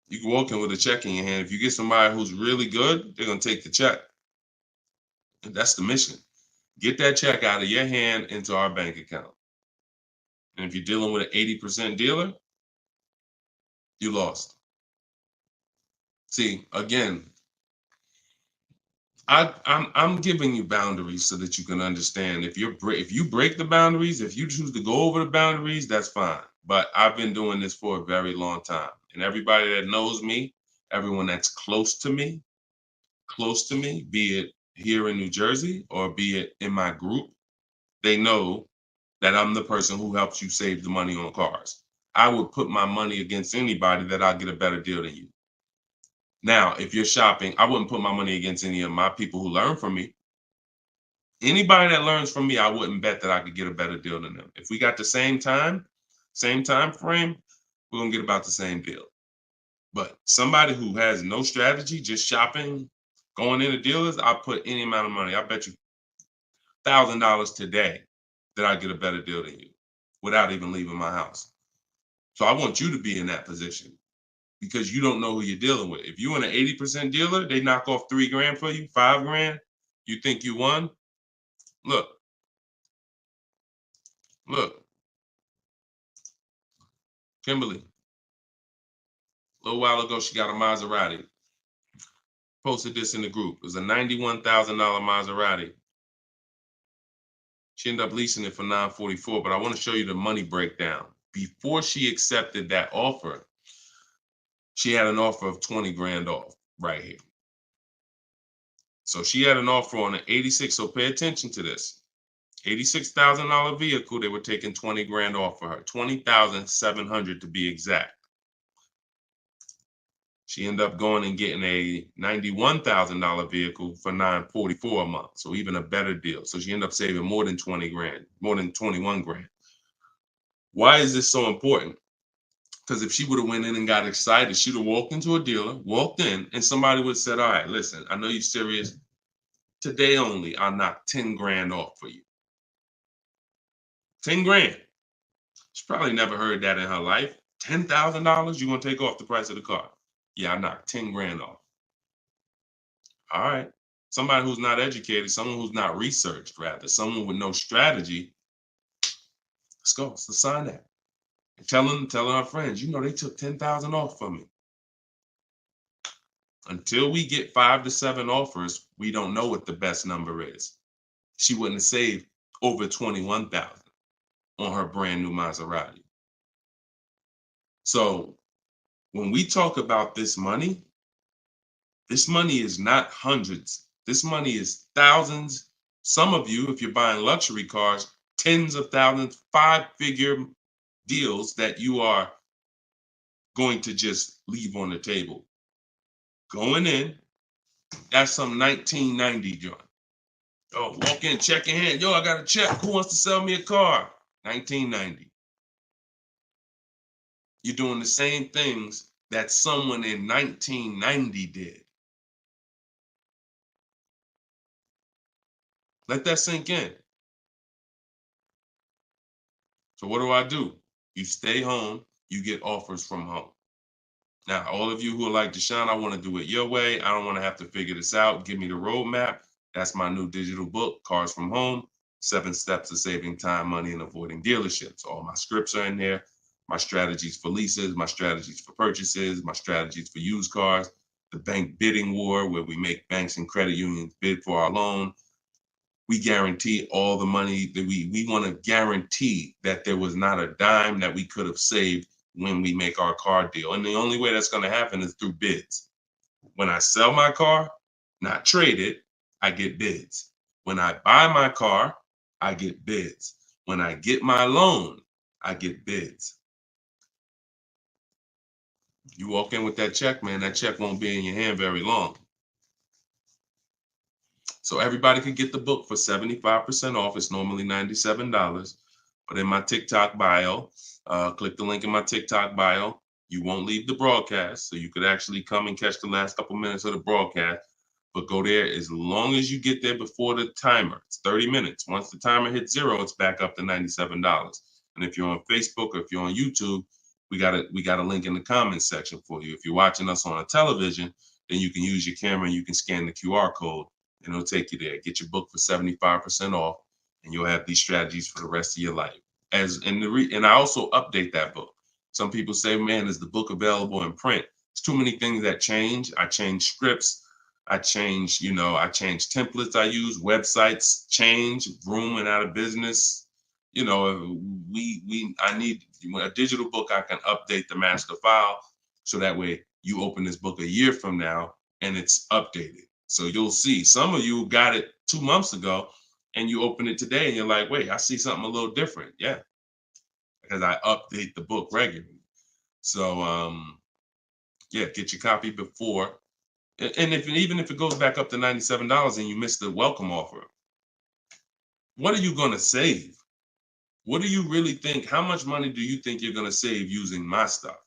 You can walk in with a check in your hand. If you get somebody who's really good, they're going to take the check. And that's the mission. Get that check out of your hand into our bank account. And if you're dealing with an 80% dealer, you lost. See, again, I'm giving you boundaries so that you can understand. If you break the boundaries, if you choose to go over the boundaries, that's fine. But I've been doing this for a very long time, and everybody that knows me, everyone that's close to me, be it here in New Jersey or be it in my group, they know that I'm the person who helps you save the money on cars. I would put my money against anybody that I'll get a better deal than you. Now, if you're shopping, I wouldn't put my money against any of my people who learn from me. Anybody that learns from me, I wouldn't bet that I could get a better deal than them. If we got the same time frame, we're gonna get about the same deal. But somebody who has no strategy, just shopping, going into dealers, I'll put any amount of money. I bet you $1,000 today that I get a better deal than you without even leaving my house. So I want you to be in that position because you don't know who you're dealing with. If you're in an 80% dealer, they knock off $3,000 for you, $5,000. You think you won? Look, Kimberly. A little while ago, she got a Maserati. Posted this in the group. It was a $91,000 Maserati. She ended up leasing it for $944, but I want to show you the money breakdown. Before she accepted that offer, she had an offer of 20 grand off right here. So she had an offer on an 86. So pay attention to this. $86,000 vehicle, they were taking 20 grand off for her. 20,700 to be exact. She ended up going and getting a $91,000 vehicle for $944 a month. So even a better deal. So she ended up saving more than 20 grand, more than 21 grand. Why is this so important? Because if she would have went in and got excited, she'd have walked into a dealer, walked in, and somebody would have said, all right, listen, I know you're serious. Today only, I'll knock 10 grand off for you. 10 grand. She probably never heard that in her life. $10,000 you're going to take off the price of the car. Yeah, I knocked 10 grand off. All right. Somebody who's not educated, someone who's not researched, rather, someone with no strategy. Let's go. Let's sign that. And telling our friends, you know, they took 10,000 off from me. Until we get 5 to 7 offers, we don't know what the best number is. She wouldn't have saved over 21,000 on her brand new Maserati. So when we talk about this money is not hundreds. This money is thousands. Some of you, if you're buying luxury cars, tens of thousands, 5-figure deals that you are going to just leave on the table. Going in, that's some 1990 joint. Oh, walk in, check in hand. Yo, I got a check. Who wants to sell me a car? 1990. You're doing the same things that someone in 1990 did. Let that sink in. So what do? You stay home, you get offers from home. Now, all of you who are like, Deshone, I want to do it your way. I don't want to have to figure this out. Give me the roadmap. That's my new digital book, Cars from Home, 7 Steps to Saving Time, Money, and Avoiding Dealerships. All my scripts are in there. My strategies for leases, my strategies for purchases, my strategies for used cars, the bank bidding war, where we make banks and credit unions bid for our loan. We guarantee all the money that we want to guarantee that there was not a dime that we could have saved when we make our car deal. And the only way that's going to happen is through bids. When I sell my car, not trade it, I get bids. When I buy my car, I get bids. When I get my loan, I get bids. You walk in with that check, man, that check won't be in your hand very long. So everybody can get the book for 75% off. It's normally $97. But in my TikTok bio, click the link in my TikTok bio. You won't leave the broadcast, so you could actually come and catch the last couple minutes of the broadcast. But go there as long as you get there before the timer. It's 30 minutes. Once the timer hits 0, it's back up to $97. And if you're on Facebook or if you're on YouTube, we got a link in the comments section for you. If you're watching us on a television, then you can use your camera and you can scan the QR code and it'll take you there. Get your book for 75% off, and you'll have these strategies for the rest of your life. And I also update that book. Some people say, man, is the book available in print? There's too many things that change. I change scripts. I change templates I use, websites change, Vroom went out of business. I need a digital book. I can update the master file so that way you open this book a year from now and it's updated. So you'll see some of you got it 2 months ago and you open it today and you're like, wait, I see something a little different. Yeah, because I update the book regularly. So get your copy before. And even if it goes back up to $97 and you miss the welcome offer, what are you going to save? What do you really think? How much money do you think you're going to save using my stuff?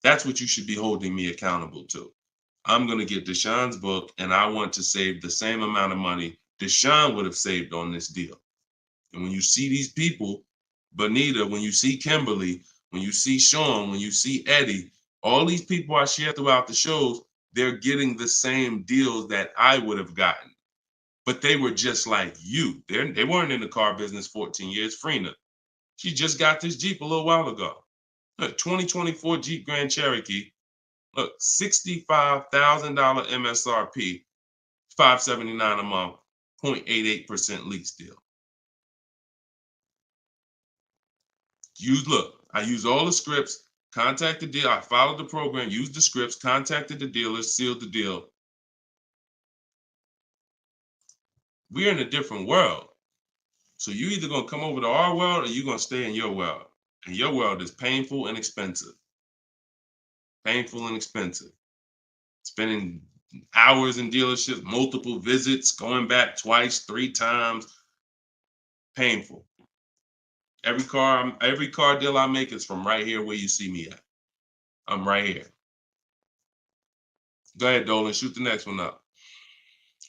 That's what you should be holding me accountable to. I'm going to get Deshone's book, and I want to save the same amount of money Deshone would have saved on this deal. And when you see these people, Bonita, when you see Kimberly, when you see Sean, when you see Eddie, all these people I share throughout the shows, they're getting the same deals that I would have gotten. But they were just like you. They weren't in the car business 14 years. Frina, she just got this Jeep a little while ago. Look, 2024 Jeep Grand Cherokee. Look, $65,000 MSRP, $579 a month, 0.88% lease deal. I use all the scripts, contacted the dealer, I followed the program, used the scripts, contacted the dealer, sealed the deal. We're in a different world. So you either gonna come over to our world or you're gonna stay in your world. And your world is painful and expensive. Painful and expensive. Spending hours in dealerships, multiple visits, going back twice, 3 times. Painful. Every car deal I make is from right here where you see me at. I'm right here. Go ahead, Dolan, shoot the next one up.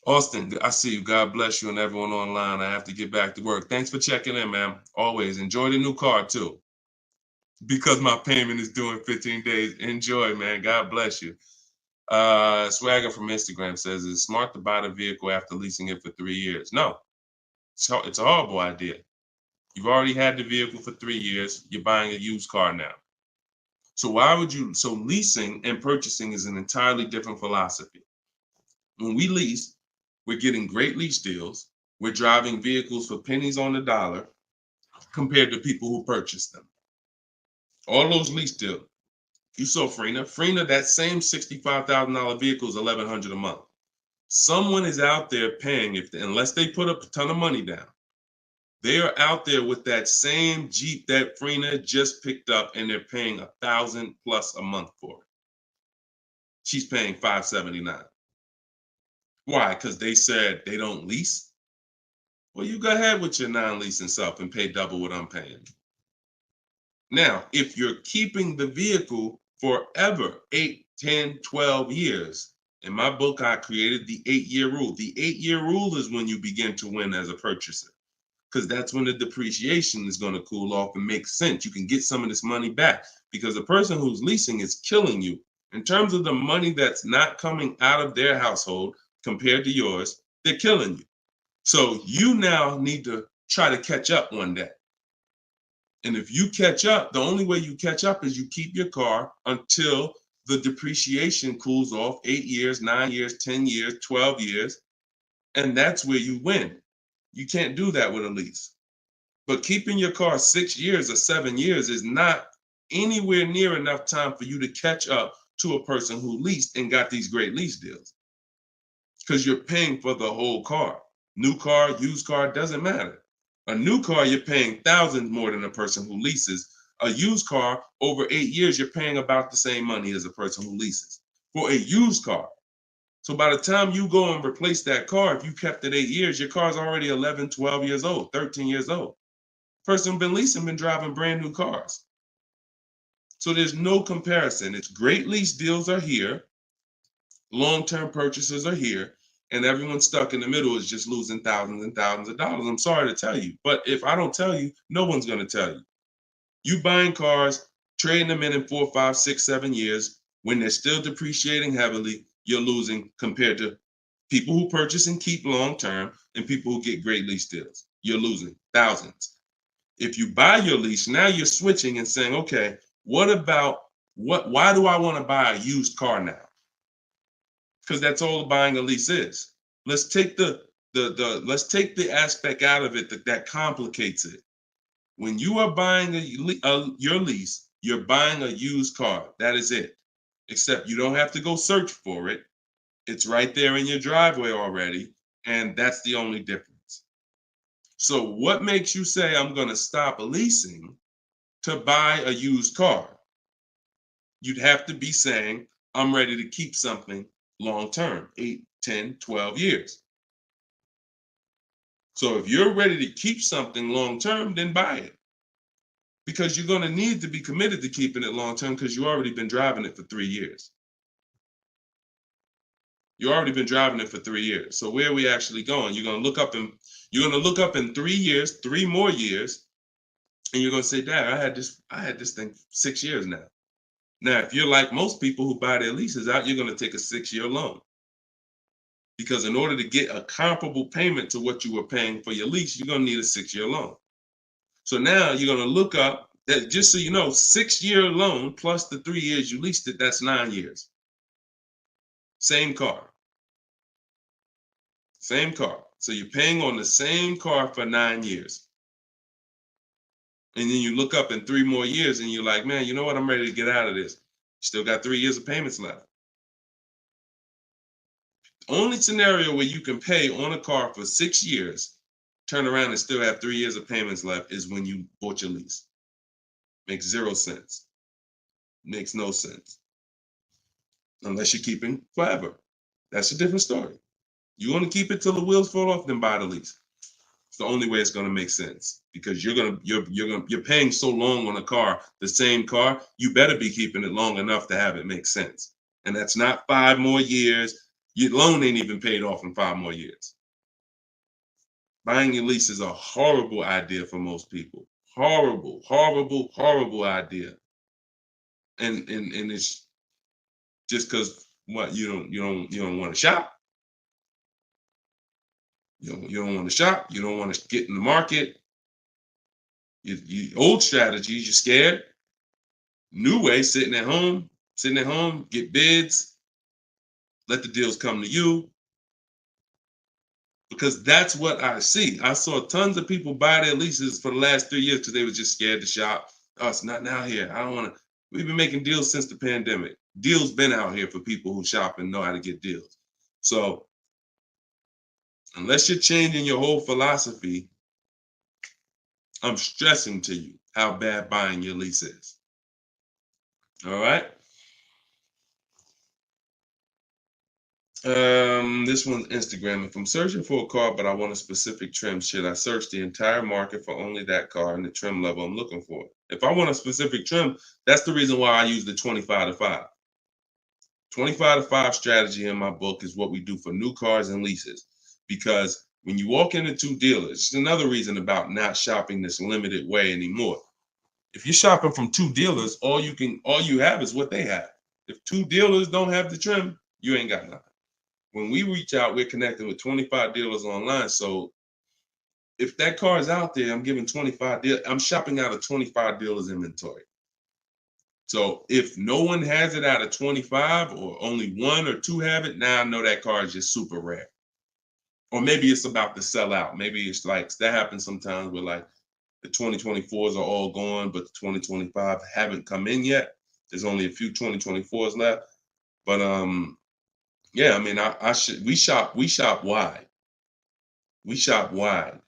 Austin, I see you. God bless you and everyone online. I have to get back to work. Thanks for checking in, man. Always enjoy the new car too. Because my payment is due in 15 days. Enjoy, man. God bless you. Swagger from Instagram says, it's smart to buy the vehicle after leasing it for 3 years. No, it's a horrible idea. You've already had the vehicle for 3 years. You're buying a used car now. So leasing and purchasing is an entirely different philosophy. When we lease, we're getting great lease deals. We're driving vehicles for pennies on the dollar compared to people who purchase them. All those lease deals. You saw Frina, that same $65,000 vehicle is $1,100 a month. Someone is out there paying, unless they put up a ton of money down, they are out there with that same Jeep that Frina just picked up and they're paying $1,000 plus a month for it. She's paying $579. Why? Because they said they don't lease? Well, you go ahead with your non-leasing stuff and pay double what I'm paying. Now, if you're keeping the vehicle forever, 8, 10, 12 years, in my book, I created the 8-year rule. The 8-year rule is when you begin to win as a purchaser, because that's when the depreciation is going to cool off and make sense. You can get some of this money back because the person who's leasing is killing you in terms of the money that's not coming out of their household compared to yours. They're killing you. So you now need to try to catch up one day. And if you catch up, the only way you catch up is you keep your car until the depreciation cools off 8 years, 9 years, 10 years, 12 years. And that's where you win. You can't do that with a lease. But keeping your car 6 years or 7 years is not anywhere near enough time for you to catch up to a person who leased and got these great lease deals. Because you're paying for the whole car. New car, used car, doesn't matter. A new car, you're paying thousands more than a person who leases. A used car, over 8 years, you're paying about the same money as a person who leases for a used car. So by the time you go and replace that car, if you kept it 8 years, your car's already 11, 12 years old, 13 years old. Person been leasing, been driving brand new cars. So there's no comparison. It's great lease deals are here, long-term purchases are here, and everyone stuck in the middle is just losing thousands and thousands of dollars. I'm sorry to tell you, but if I don't tell you, no one's going to tell you. You buying cars, trading them in 4, 5, 6, 7 years, when they're still depreciating heavily, you're losing compared to people who purchase and keep long-term and people who get great lease deals. You're losing thousands. If you buy your lease, now you're switching and saying, okay, why do I want to buy a used car now? Because that's all buying a lease is. Let's take let's take the aspect out of it that complicates it. When you are buying your lease, you're buying a used car. That is it. Except you don't have to go search for it. It's right there in your driveway already, and that's the only difference. So what makes you say I'm going to stop leasing to buy a used car? You'd have to be saying I'm ready to keep something long term, 8, 10, 12 years. So if you're ready to keep something long term, then buy it. Because you're going to need to be committed to keeping it long term because you've already been driving it for 3 years. You've already been driving it for 3 years. So where are we actually going? You're going to look up in 3 years, 3 more years, and you're going to say, Dad, I had this thing 6 years now. Now, if you're like most people who buy their leases out, you're going to take a 6-year loan. Because in order to get a comparable payment to what you were paying for your lease, you're going to need a 6-year loan. So now you're going to look up that, just so you know, 6-year loan plus the 3 years you leased it, that's 9 years. Same car. Same car. So you're paying on the same car for 9 years. And then you look up in 3 more years and you're like, man, you know what? I'm ready to get out of this. Still got 3 years of payments left. Only scenario where you can pay on a car for 6 years, turn around and still have 3 years of payments left is when you bought your lease. Makes 0 sense. Makes no sense. Unless you're keeping forever. That's a different story. You want to keep it till the wheels fall off, then buy the lease. It's the only way it's going to make sense because you're paying so long on a car, the same car, you better be keeping it long enough to have it make sense. And that's not 5 more years. Your loan ain't even paid off in 5 more years. Buying your lease is a horrible idea for most people. Horrible, horrible, horrible idea. And it's just because what you don't want to shop. You don't want to shop. You don't want to get in the market. Old strategies, you're scared. New way, sitting at home, get bids, let the deals come to you. Because that's what I see. I saw tons of people buy their leases for the last 3 years because they were just scared to shop. Oh, it's not now here. I don't want to. We've been making deals since the pandemic. Deals been out here for people who shop and know how to get deals. So unless you're changing your whole philosophy, I'm stressing to you how bad buying your lease is. All right. This one's Instagram. If I'm searching for a car, but I want a specific trim, should I search the entire market for only that car and the trim level I'm looking for? If I want a specific trim, that's the reason why I use the 25 to 5. 25 to 5 strategy in my book is what we do for new cars and leases. Because when you walk into 2 dealers, it's another reason about not shopping this limited way anymore. If you're shopping from 2 dealers, all you have is what they have. If 2 dealers don't have the trim, you ain't got nothing. When we reach out, we're connecting with 25 dealers online. So if that car is out there, I'm giving 25 dealers. I'm shopping out of 25 dealers inventory. So if no one has it out of 25 or only 1 or 2 have it, now I know that car is just super rare. Or maybe it's about to sell out. Maybe it's like that happens sometimes where like the 2024s are all gone, but the 2025 haven't come in yet. There's only a few 2024s left. But yeah, I mean, we shop wide. We shop wide.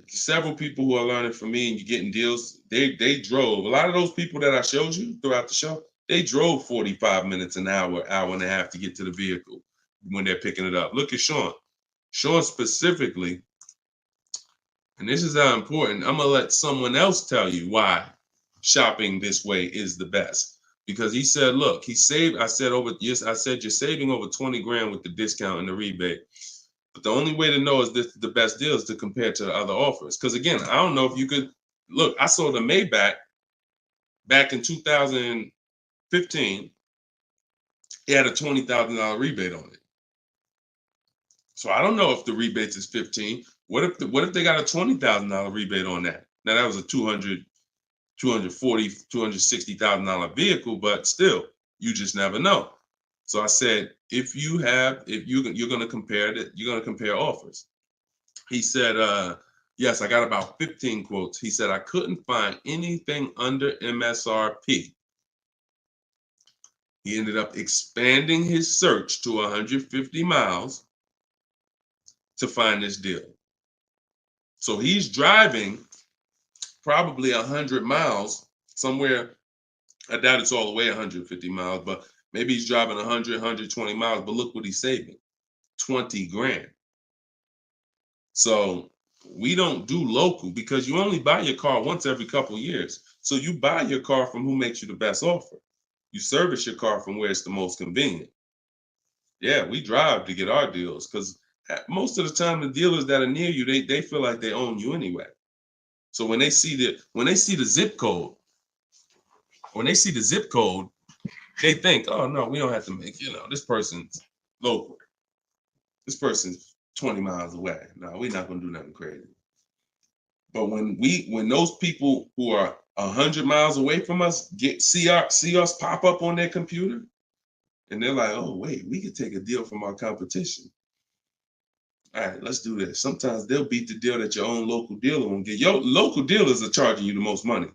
Several people who are learning from me and you're getting deals, they drove. A lot of those people that I showed you throughout the show, they drove 45 minutes, an hour and a half to get to the vehicle when they're picking it up. Look at Sean. Sean specifically And this is how important. I'm gonna let someone else tell you why shopping this way is the best. Because he said, look, he saved. I said I said you're saving over 20 grand with the discount and the rebate. But the only way to know is this the best deal is to compare to the other offers. Because again, I don't know if you could look. I sold a Maybach back in 2015. It had a $20,000 rebate on it. So I don't know if the rebate is 15. What if they got a $20,000 rebate on that? Now that was a $240,000, $260,000 vehicle, but still, you just never know. So I said, if you're going to compare it, you're going to compare offers. He said, yes, I got about 15 quotes. He said, I couldn't find anything under MSRP. He ended up expanding his search to 150 miles to find this deal. So he's driving probably 100 miles somewhere. I doubt it's all the way 150 miles, but maybe he's driving 100, 120 miles. But look what he's saving, 20 grand. So we don't do local because you only buy your car once every couple of years. So you buy your car from who makes you the best offer. You service your car from where it's the most convenient. Yeah, we drive to get our deals because most of the time the dealers that are near you, they feel like they own you anyway. So when they see the zip code, they think, oh no, we don't have to make, this person's local. This person's 20 miles away. No, we're not gonna do nothing crazy. But when those people who are 100 miles away from us see us pop up on their computer, and they're like, oh wait, we could take a deal from our competition. All right, let's do this. Sometimes they'll beat the deal that your own local dealer won't get. Your local dealers are charging you the most money.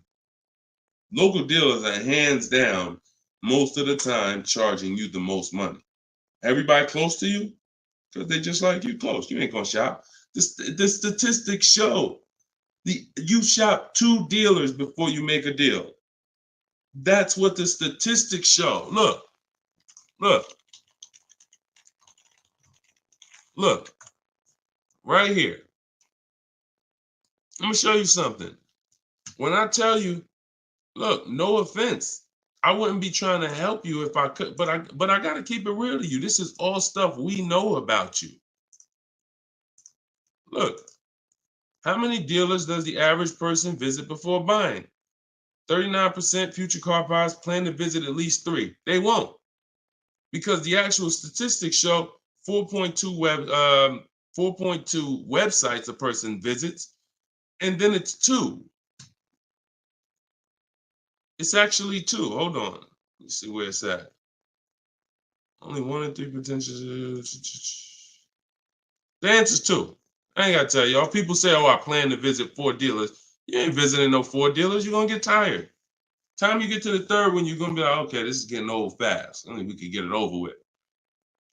Local dealers are hands down most of the time charging you the most money. Everybody close to you, because they just like you close. You ain't gonna shop. The statistics show you shop 2 dealers before you make a deal. That's what the statistics show. Look. Right here. Let me show you something. When I tell you, look, no offense, I wouldn't be trying to help you if I could, but I got to keep it real to you. This is all stuff we know about you. Look, how many dealers does the average person visit before buying? 39% future car buyers plan to visit at least 3. They won't, because the actual statistics show 4.2 websites a person visits, and then it's 2. It's actually 2. Hold on. Let's see where it's at. Only 1 in 3 potential. The answer's 2. I ain't got to tell y'all. People say, oh, I plan to visit 4 dealers. You ain't visiting no 4 dealers. You're going to get tired. Time you get to the 3rd one, you're going to be like, okay, this is getting old fast. I think we could get it over with.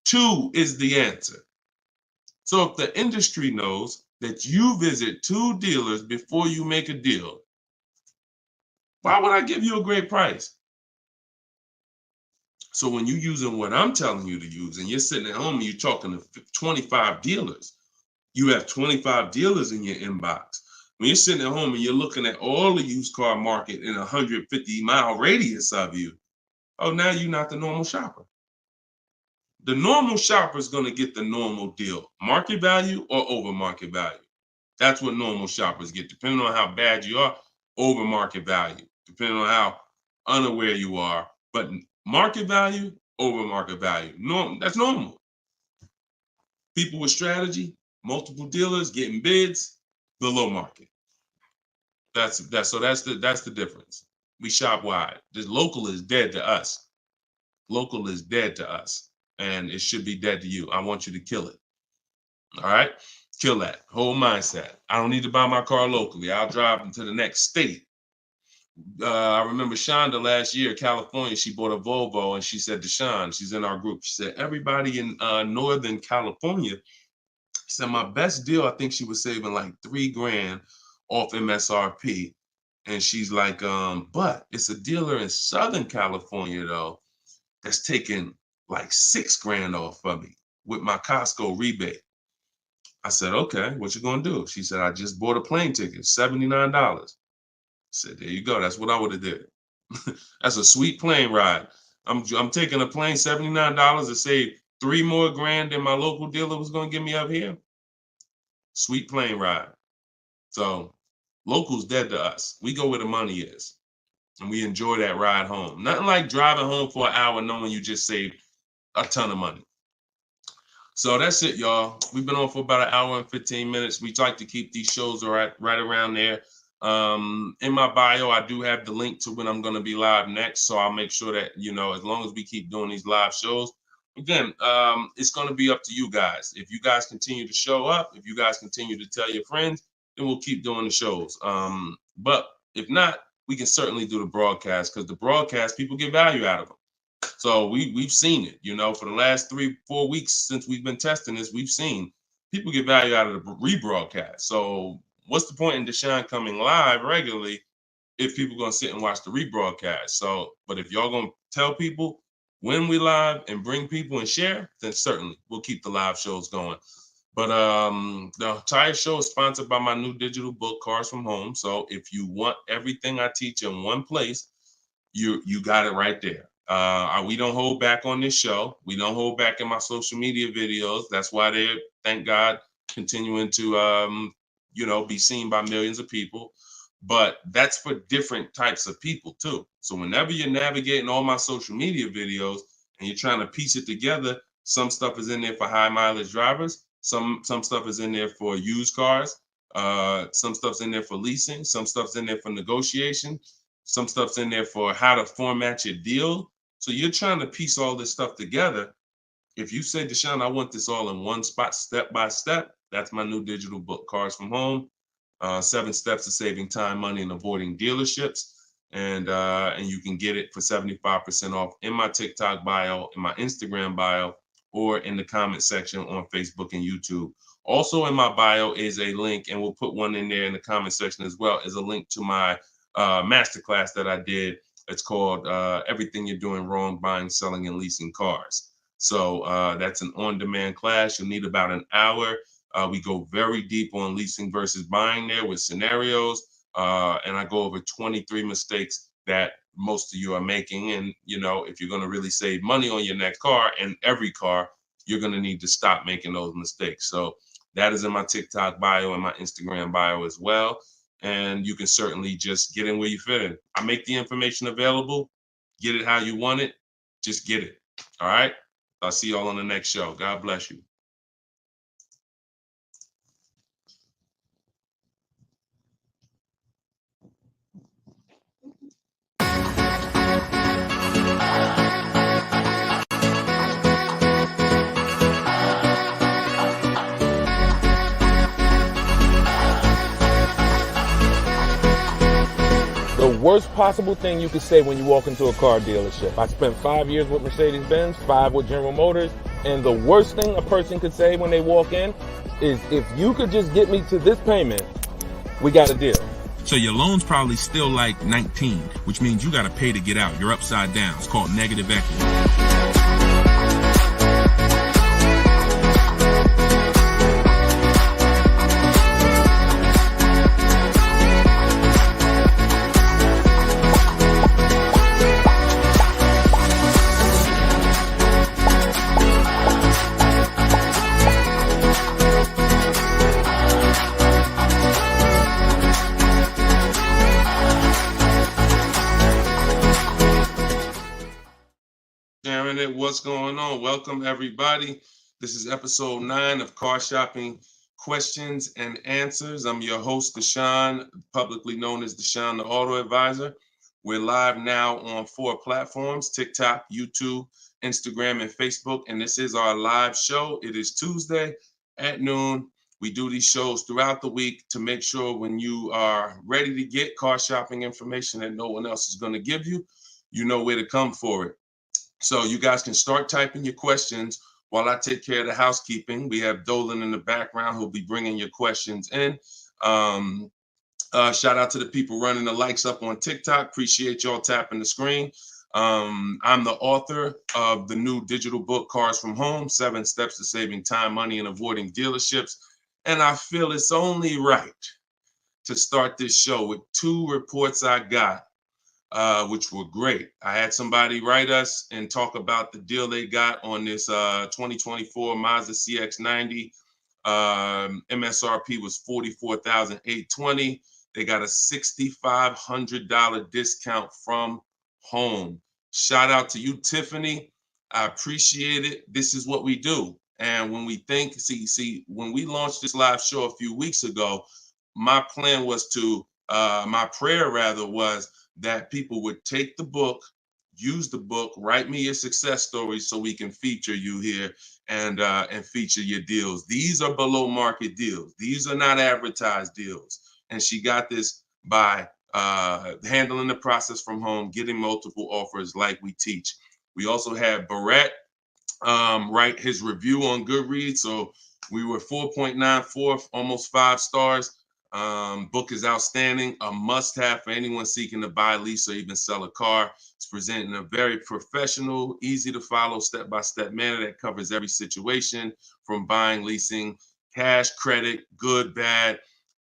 2 is the answer. So if the industry knows that you visit 2 dealers before you make a deal, why would I give you a great price? So when you're using what I'm telling you to use and you're sitting at home and you're talking to 25 dealers, you have 25 dealers in your inbox. When you're sitting at home and you're looking at all the used car market in a 150-mile radius of you, oh, now you're not the normal shopper. The normal shopper is going to get the normal deal, market value or over market value. That's what normal shoppers get, depending on how bad you are, over market value, depending on how unaware you are. But market value, over market value. That's normal. People with strategy, multiple dealers getting bids, below market. That's the difference. We shop wide. This local is dead to us. Local is dead to us, and it should be dead to you. I want you to kill it. All right? Kill that whole mindset. I don't need to buy my car locally. I'll drive into the next state. I remember Shonda last year, California, she bought a Volvo and she said to Sean, she's in our group, she said, everybody in Northern California, she said, my best deal, I think she was saving like $3 grand off MSRP. And she's like, but it's a dealer in Southern California though, that's taking like $6 grand off of me with my Costco rebate. I said, okay, what you gonna do? She said, I just bought a plane ticket, $79. I said, there you go. That's what I would have did. That's a sweet plane ride. I'm taking a plane, $79 to save 3 more grand than my local dealer was gonna give me up here. Sweet plane ride. So local's dead to us. We go where the money is. And we enjoy that ride home. Nothing like driving home for an hour knowing you just saved a ton of money. So that's it, y'all. We've been on for about an hour and 15 minutes. We like to keep these shows right around there. In my bio, I do have the link to when I'm going to be live next. So I'll make sure that, as long as we keep doing these live shows, again, it's going to be up to you guys. If you guys continue to show up, if you guys continue to tell your friends, then we'll keep doing the shows. But if not, we can certainly do the broadcast, because the broadcast, people get value out of them. So we've seen it, for the last 3-4 weeks since we've been testing this, we've seen people get value out of the rebroadcast. So what's the point in Deshone coming live regularly if people are going to sit and watch the rebroadcast? So, but if y'all going to tell people when we live and bring people and share, then certainly we'll keep the live shows going. But the entire show is sponsored by my new digital book, Cars from Home. So if you want everything I teach in one place, you got it right there. We don't hold back on this show. We don't hold back in my social media videos. That's why they're, thank God, continuing to be seen by millions of people. But that's for different types of people too. So whenever you're navigating all my social media videos and you're trying to piece it together, some stuff is in there for high mileage drivers. Some stuff is in there for used cars. Some stuff's in there for leasing. Some stuff's in there for negotiation. Some stuff's in there for how to format your deal. So you're trying to piece all this stuff together. If you say, Deshone, I want this all in one spot, step by step, that's my new digital book, Cars from Home. 7 steps to saving time, money, and avoiding dealerships. And you can get it for 75% off in my TikTok bio, in my Instagram bio, or in the comment section on Facebook and YouTube. Also in my bio is a link, and we'll put one in there in the comment section as well, is a link to my masterclass that I did. It's called Everything You're Doing Wrong Buying, Selling, and Leasing Cars. So that's an on-demand class. You'll need about an hour. We go very deep on leasing versus buying there with scenarios. And I go over 23 mistakes that most of you are making. And, if you're going to really save money on your next car and every car, you're going to need to stop making those mistakes. So that is in my TikTok bio and my Instagram bio as well. And you can certainly just get in where you fit in. I make the information available. Get it how you want it. Just get it. All right. I'll see y'all on the next show. God bless you. The worst possible thing you could say when you walk into a car dealership. I spent 5 years with Mercedes-Benz, 5 with General Motors, and the worst thing a person could say when they walk in is, if you could just get me to this payment, we got a deal. So your loan's probably still like 19, which means you got to pay to get out. You're upside down. It's called negative equity. What's going on? Welcome, everybody. This is episode 9 of Car Shopping Questions and Answers. I'm your host, Deshone, publicly known as Deshone the Auto Advisor. We're live now on 4 platforms: TikTok, YouTube, Instagram, and Facebook. And this is our live show. It is Tuesday at noon. We do these shows throughout the week to make sure when you are ready to get car shopping information that no one else is going to give you, you know where to come for it. So you guys can start typing your questions while I take care of the housekeeping. We have Dolan in the background who'll be bringing your questions in. Shout out to the people running the likes up on TikTok. Appreciate y'all tapping the screen. I'm the author of the new digital book, Cars from Home, 7 Steps to Saving Time, Money, and Avoiding Dealerships. And I feel it's only right to start this show with 2 reports I got, which were great. I had somebody write us and talk about the deal they got on this 2024 Mazda CX-90. MSRP was $44,820. They got a $6,500 discount from home. Shout out to you, Tiffany. I appreciate it. This is what we do. And when we think, when we launched this live show a few weeks ago, my plan was my prayer rather was that people would take the book, use the book, write me your success stories so we can feature you here and feature your deals. These are below market deals. These are not advertised deals. And she got this by handling the process from home, getting multiple offers like we teach. We also had Barrett write his review on Goodreads. So we were 4.94, almost 5 stars. Book is outstanding, a must-have for anyone seeking to buy, lease, or even sell a car. It's presented in a very professional, easy-to-follow, step-by-step manner that covers every situation from buying, leasing, cash, credit, good, bad.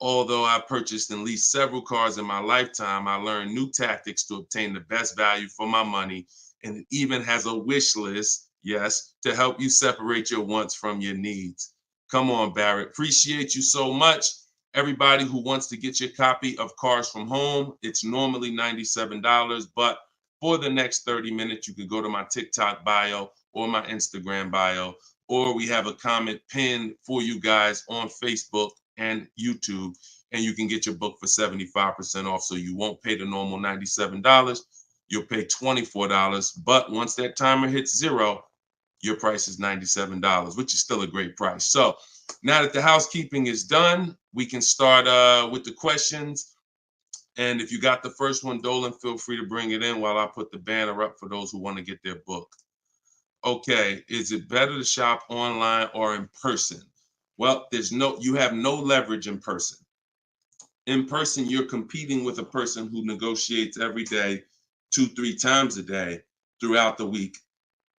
Although I've purchased and leased several cars in my lifetime, I learned new tactics to obtain the best value for my money, and it even has a wish list, yes, to help you separate your wants from your needs. Come on, Barrett. Appreciate you so much. Everybody who wants to get your copy of Cars from Home, it's normally $97, but for the next 30 minutes, you can go to my TikTok bio or my Instagram bio, or we have a comment pinned for you guys on Facebook and YouTube, and you can get your book for 75% off. So you won't pay the normal $97. You'll pay $24. But once that timer hits 0, your price is $97, which is still a great price. So now that the housekeeping is done, we can start with the questions. And if you got the first one, Dolan, feel free to bring it in while I put the banner up for those who want to get their book. Okay, is it better to shop online or in person? Well, you have no leverage in person. In person, you're competing with a person who negotiates every day, 2-3 times a day throughout the week.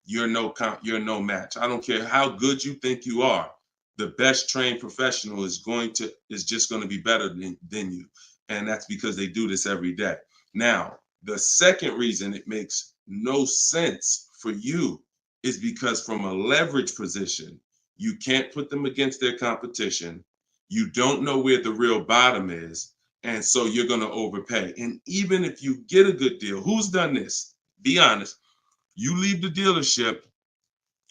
You're no match. I don't care how good you think you are. The best trained professional is just going to be better than you. And that's because they do this every day. Now, the second reason it makes no sense for you is because from a leverage position, you can't put them against their competition. You don't know where the real bottom is. And so you're going to overpay. And even if you get a good deal, who's done this? Be honest. You leave the dealership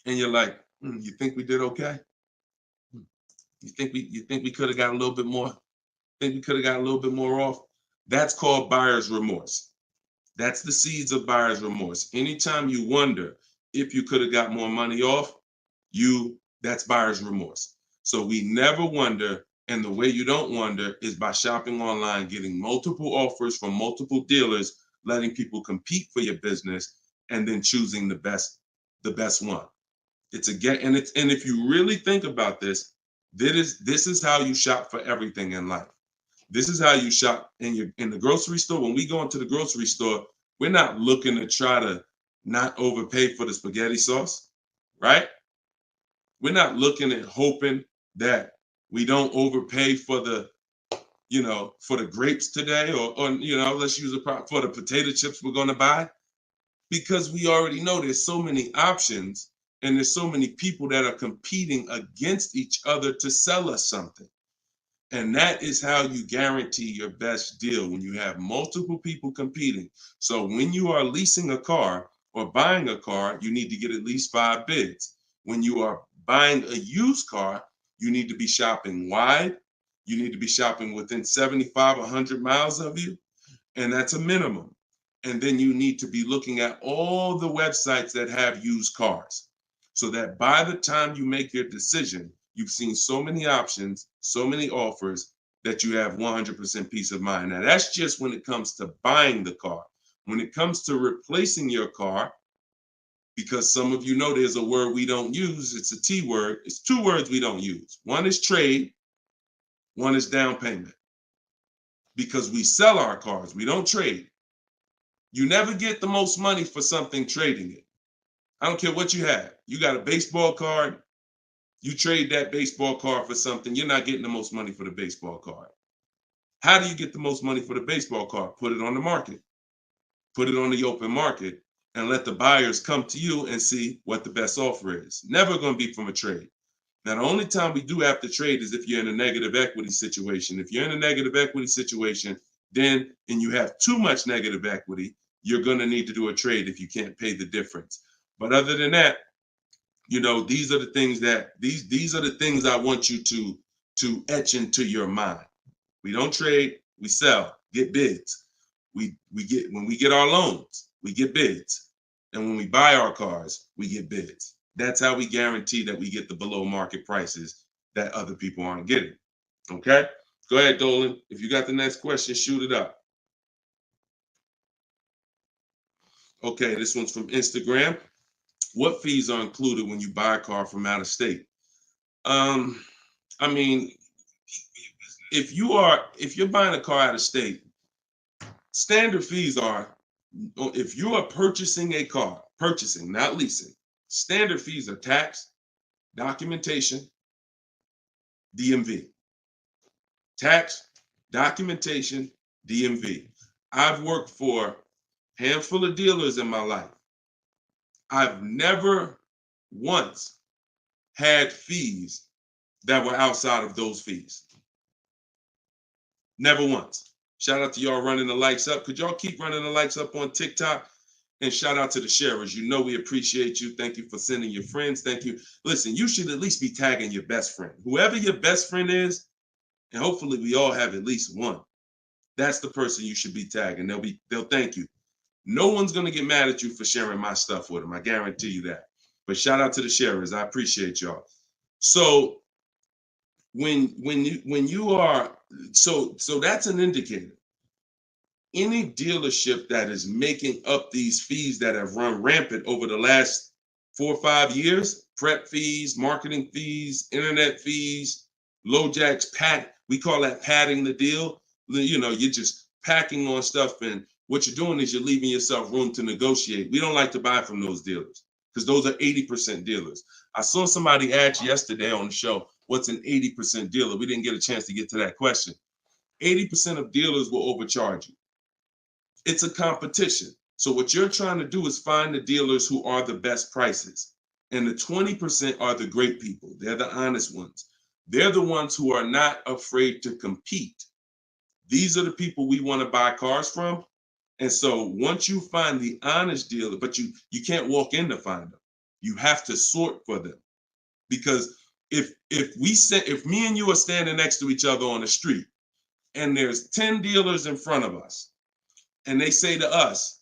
and you're like, you think we did okay? You think we could have got a little bit more? Think we could have got a little bit more off? That's called buyer's remorse. That's the seeds of buyer's remorse. Anytime you wonder if you could have got more money off, that's buyer's remorse. So we never wonder, and the way you don't wonder is by shopping online, getting multiple offers from multiple dealers, letting people compete for your business, and then choosing the best one. And if you really think about this, this is how you shop for everything in life. This is how you shop in the grocery store. When we go into the grocery store, we're not looking to try to not overpay for the spaghetti sauce, right? We're not looking at hoping that we don't overpay for the grapes today, or let's use for the potato chips we're going to buy, because we already know there's so many options and there's so many people that are competing against each other to sell us something. And that is how you guarantee your best deal, when you have multiple people competing. So when you are leasing a car or buying a car, you need to get at least 5 bids. When you are buying a used car, you need to be shopping wide. You need to be shopping within 75, 100 miles of you. And that's a minimum. And then you need to be looking at all the websites that have used cars, so that by the time you make your decision, you've seen so many options, so many offers, that you have 100% peace of mind. Now, that's just when it comes to buying the car. When it comes to replacing your car, because some of you know there's a word we don't use, it's a T word. It's 2 words we don't use. One is trade, one is down payment. Because we sell our cars, we don't trade. You never get the most money for something trading it. I don't care what you have. You got a baseball card, You trade that baseball card for something, you're not getting the most money for the baseball card. How do you get the most money for the baseball card? Put it on the market. Put it on the open market and let the buyers come to you and see what the best offer is. Never going to be from a trade. Now, the only time we do have to trade is if you're in a negative equity situation. If you're in a negative equity situation, then, and you have too much negative equity, you're going to need to do a trade if you can't pay the difference. But other than that, you know, these are the things that these are the things I want you to etch into your mind. We don't trade, we sell, get bids. We get, when we get our loans, we get bids. And when we buy our cars, we get bids. That's how we guarantee that we get the below market prices that other people aren't getting. Okay? Go ahead, Dolan. If you got the next question, shoot it up. Okay, this one's from Instagram. What fees are included when you buy a car from out of state? I mean, if you're buying a car out of state, standard fees are, if you are purchasing a car, purchasing, not leasing, standard fees are tax, documentation, DMV. Tax, documentation, DMV. I've worked for a handful of dealers in my life. I've never once had fees that were outside of those fees. Never once. Shout out to y'all running the likes up. Could y'all keep running the likes up on TikTok? And shout out to the sharers. You know we appreciate you. Thank you for sending your friends. Thank you. Listen, you should at least be tagging your best friend. Whoever your best friend is, and hopefully we all have at least one. That's the person you should be tagging. They'll thank you. No one's gonna get mad at you for sharing my stuff with them. I guarantee you that. But shout out to the sharers. I appreciate y'all. So when you are, so that's an indicator. Any dealership that is making up these fees that have run rampant over the last 4 or 5 years, prep fees, marketing fees, internet fees, low jacks, we call that padding the deal. You know, you're just packing on stuff, and what you're doing is you're leaving yourself room to negotiate. We don't like to buy from those dealers because those are 80% dealers. I saw somebody ask yesterday on the show, what's an 80% dealer? We didn't get a chance to get to that question. 80% of dealers will overcharge you. It's a competition. So what you're trying to do is find the dealers who are the best prices. And the 20% are the great people. They're the honest ones. They're the ones who are not afraid to compete. These are the people we want to buy cars from. And so once you find the honest dealer, but you can't walk in to find them. You have to sort for them. Because if me and you are standing next to each other on the street and there's 10 dealers in front of us, and they say to us,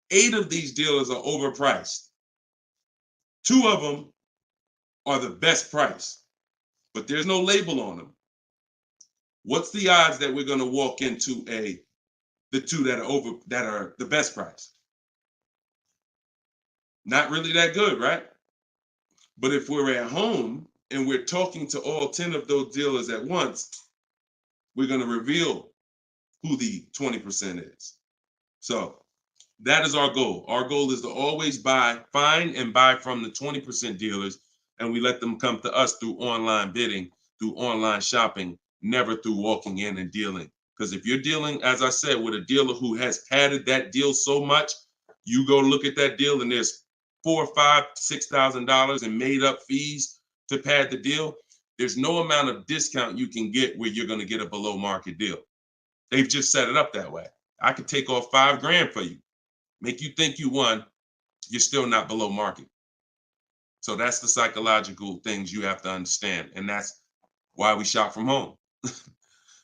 8 of these dealers are overpriced. 2 of them are the best price, but there's no label on them. What's the odds that we're going to walk into the 2 that are the best price? Not really that good, right? But if we're at home and we're talking to all 10 of those dealers at once, we're going to reveal who the 20% is. So that is our goal. Our goal is to always find and buy from the 20% dealers, and we let them come to us through online bidding, through online shopping, never through walking in and dealing. Because if you're dealing, as I said, with a dealer who has padded that deal so much, you go look at that deal and there's $4,000, $5,000, $6,000 in made up fees to pad the deal. There's no amount of discount you can get where you're going to get a below market deal. They've just set it up that way. I could take off $5,000 for you, make you think you won. You're still not below market. So that's the psychological things you have to understand. And that's why we shop from home.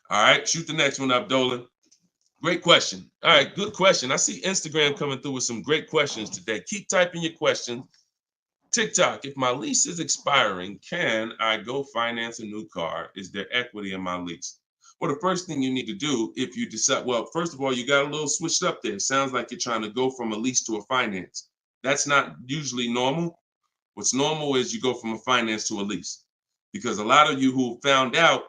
All right, shoot the next one up, Dolan. Great question. All right, good question. I see Instagram coming through with some great questions today. Keep typing your questions. TikTok, if my lease is expiring, can I go finance a new car? Is there equity in my lease? Well, the first thing you need to do if you decide, well, first of all, you got a little switched up there. It sounds like you're trying to go from a lease to a finance. That's not usually normal. What's normal is you go from a finance to a lease. Because a lot of you who found out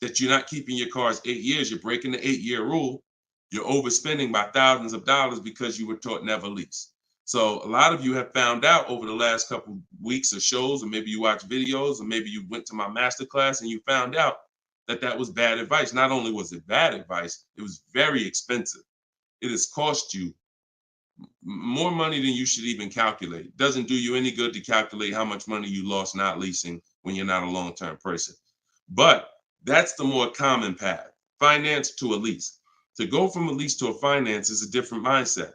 that you're not keeping your cars 8 years, you're breaking the 8-year rule, you're overspending by thousands of dollars because you were taught never lease. So a lot of you have found out over the last couple weeks of shows, or maybe you watch videos, or maybe you went to my masterclass and you found out that that was bad advice. Not only was it bad advice, it was very expensive. It has cost you more money than you should even calculate. It doesn't do you any good to calculate how much money you lost not leasing when you're not a long-term person. But that's the more common path, finance to a lease. To go from a lease to a finance is a different mindset.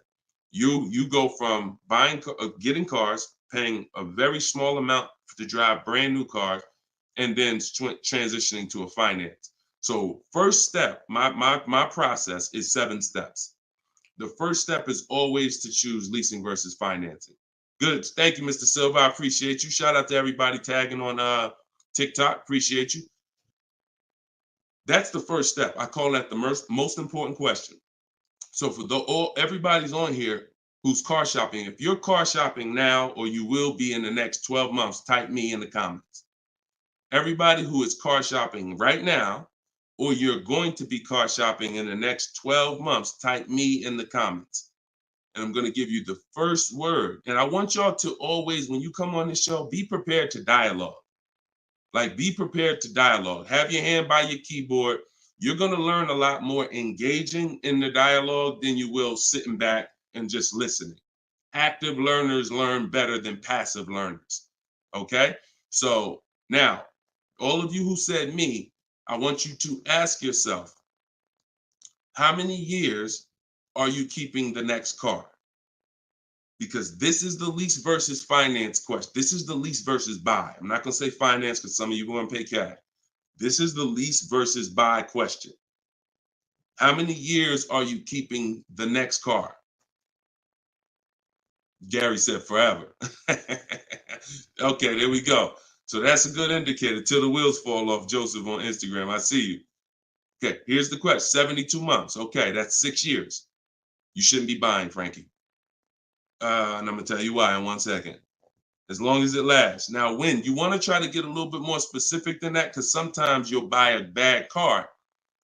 You go from getting cars, paying a very small amount to drive brand new cars, and then transitioning to a finance. So first step, my process is 7 steps. The first step is always to choose leasing versus financing. Good. Thank you, Mr. Silva. I appreciate you. Shout out to everybody tagging on TikTok. Appreciate you. That's the first step. I call that the most important question. So for everybody's on here who's car shopping, if you're car shopping now or you will be in the next 12 months, type me in the comments. Everybody who is car shopping right now, or you're going to be car shopping in the next 12 months, type me in the comments. And I'm going to give you the first word. And I want y'all to always, when you come on this show, be prepared to dialogue. Like, be prepared to dialogue. Have your hand by your keyboard. You're going to learn a lot more engaging in the dialogue than you will sitting back and just listening. Active learners learn better than passive learners. Okay? So now, all of you who said me, I want you to ask yourself, how many years are you keeping the next car? Because this is the lease versus finance question. This is the lease versus buy. I'm not going to say finance because some of you are going to pay cash. This is the lease versus buy question. How many years are you keeping the next car? Gary said forever. Okay, there we go. So that's a good indicator till the wheels fall off, Joseph on Instagram. I see you. Okay, here's the question. 72 months. Okay, that's 6 years. You shouldn't be buying, Frankie. And I'm going to tell you why in 1 second. As long as it lasts. Now, when you want to try to get a little bit more specific than that, because sometimes you'll buy a bad car.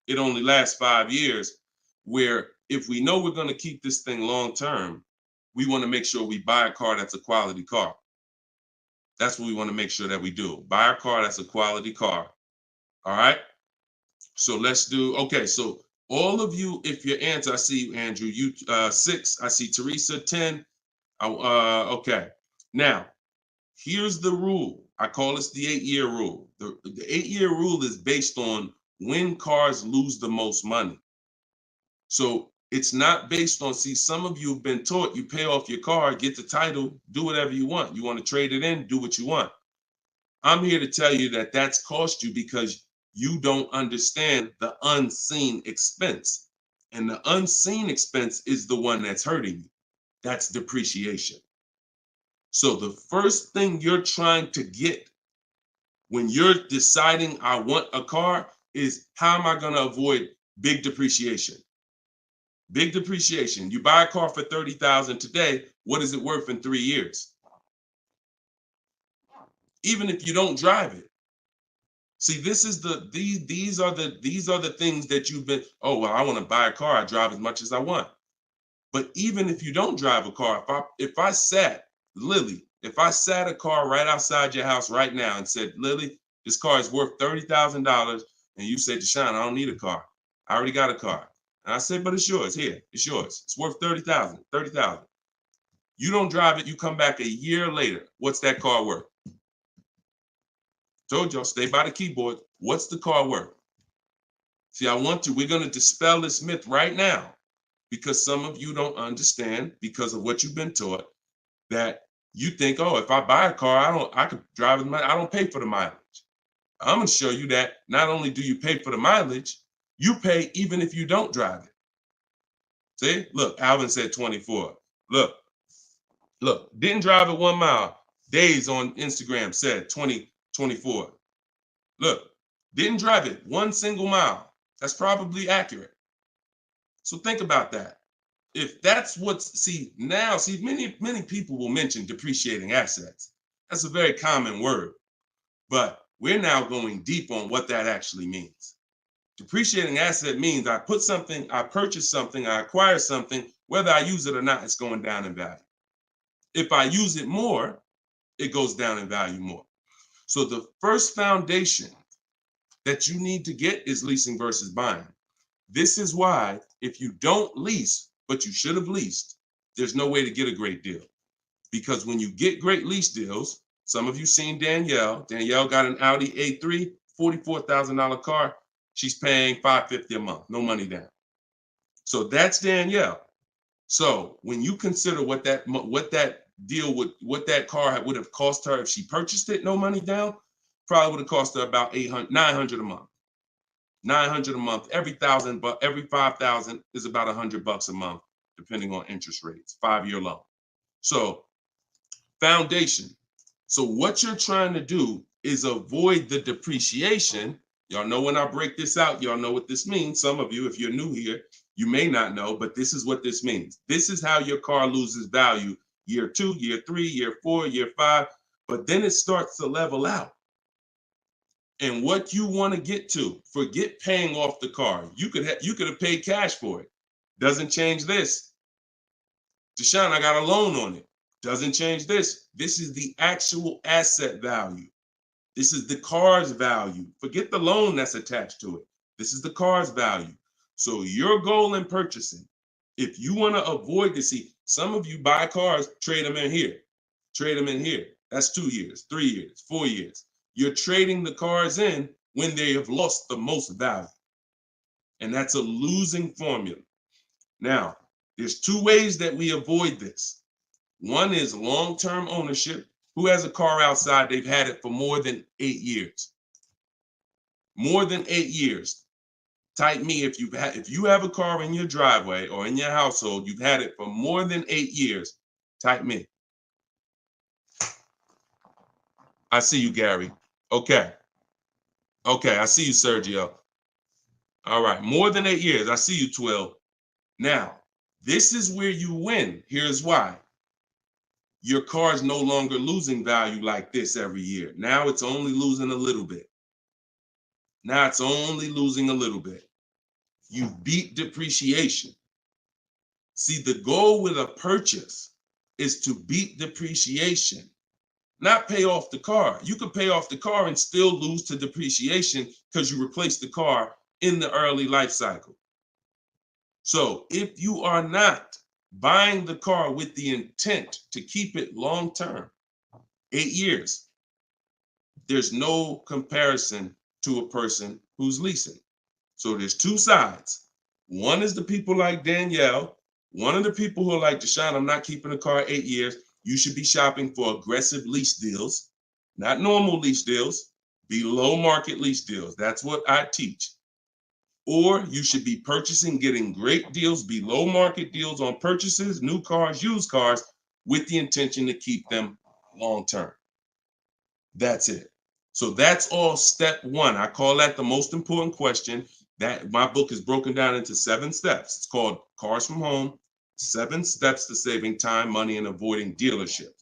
It only lasts 5 years, where if we know we're going to keep this thing long term, we want to make sure we buy a car that's a quality car. That's what we want to make sure that we do. Buy a car that's a quality car. All right. So let's do, okay. So all of you, if your answer, I see you, Andrew, you 6, I see Teresa 10. Okay. Now, here's the rule. I call this the 8-year rule. The 8-year rule is based on when cars lose the most money. So it's not based on, see, some of you have been taught you pay off your car, get the title, do whatever you want. You want to trade it in, do what you want. I'm here to tell you that that's cost you because you don't understand the unseen expense. And the unseen expense is the one that's hurting you. That's depreciation. So the first thing you're trying to get when you're deciding I want a car is, how am I going to avoid big depreciation? Big depreciation. You buy a car for $30,000 today. What is it worth in 3 years? Even if you don't drive it. See, this is these are the things that you've been, oh, well, I want to buy a car. I drive as much as I want. But even if you don't drive a car, if I sat a car right outside your house right now and said, Lily, this car is worth $30,000, and you said, Deshone, I don't need a car. I already got a car. And I said, but it's yours. Here, it's yours. It's worth $30,000. You don't drive it. You come back a year later. What's that car worth? Told y'all, stay by the keyboard. What's the car worth? See, we're going to dispel this myth right now, because some of you don't understand, because of what you've been taught, that you think, oh, if I buy a car, I could drive it. I don't pay for the mileage. I'm going to show you that not only do you pay for the mileage, you pay even if you don't drive it. See, look, Alvin said 24. Look, didn't drive it 1 mile. Days on Instagram said 24. Look, didn't drive it 1 single mile. That's probably accurate. So think about that. If that's many people will mention depreciating assets. That's a very common word, but we're now going deep on what that actually means. Depreciating asset means I purchase something, I acquire something, whether I use it or not, it's going down in value. If I use it more, it goes down in value more. So the first foundation that you need to get is leasing versus buying. This is why if you don't lease, but you should have leased, there's no way to get a great deal. Because when you get great lease deals, some of you seen Danielle. Danielle got an Audi A3, $44,000 car. She's paying $550 a month, no money down. So that's Danielle. So when you consider what that deal would, what that car would have cost her if she purchased it, no money down, probably would have cost her about $900 a month. $900 a month. Every 1,000, but every 5,000 is about $100 a month, depending on interest rates. 5-year loan. So foundation. So what you're trying to do is avoid the depreciation. Y'all know when I break this out, y'all know what this means. Some of you, if you're new here, you may not know, but this is what this means. This is how your car loses value year 2, year 3, year 4, year 5, but then it starts to level out. And what you want to get to, forget paying off the car. You could have paid cash for it. Doesn't change this. Deshone, I got a loan on it. Doesn't change this. This is the actual asset value. This is the car's value. Forget the loan that's attached to it. This is the car's value. So your goal in purchasing, if you want to avoid this, see, some of you buy cars, trade them in here. Trade them in here. That's 2 years, 3 years, 4 years. You're trading the cars in when they have lost the most value. And that's a losing formula. Now, there's 2 ways that we avoid this. One is long-term ownership. Who has a car outside? They've had it for more than 8 years. More than 8 years. Type me if you have a car in your driveway or in your household, you've had it for more than 8 years. Type me. I see you, Gary. Okay. Okay, I see you, Sergio. All right, more than 8 years. I see you, Twill. Now, this is where you win. Here's why. Your car is no longer losing value like this every year. Now it's only losing a little bit. Now it's only losing a little bit. You beat depreciation. See, the goal with a purchase is to beat depreciation, not pay off the car. You could pay off the car and still lose to depreciation because you replaced the car in the early life cycle. So if you are not buying the car with the intent to keep it long term, 8 years, there's no comparison to a person who's leasing. So there's 2 sides. One is the people like Danielle. One of the people who are like, Deshone, I'm not keeping a car 8 years. You should be shopping for aggressive lease deals, not normal lease deals, below market lease deals. That's what I teach. Or you should be purchasing, getting great deals, below market deals on purchases, new cars, used cars, with the intention to keep them long term. That's it. So that's all step 1. I call that the most important question. That my book is broken down into 7 steps. It's called Cars from Home, 7 Steps to Saving Time, Money, and Avoiding Dealership.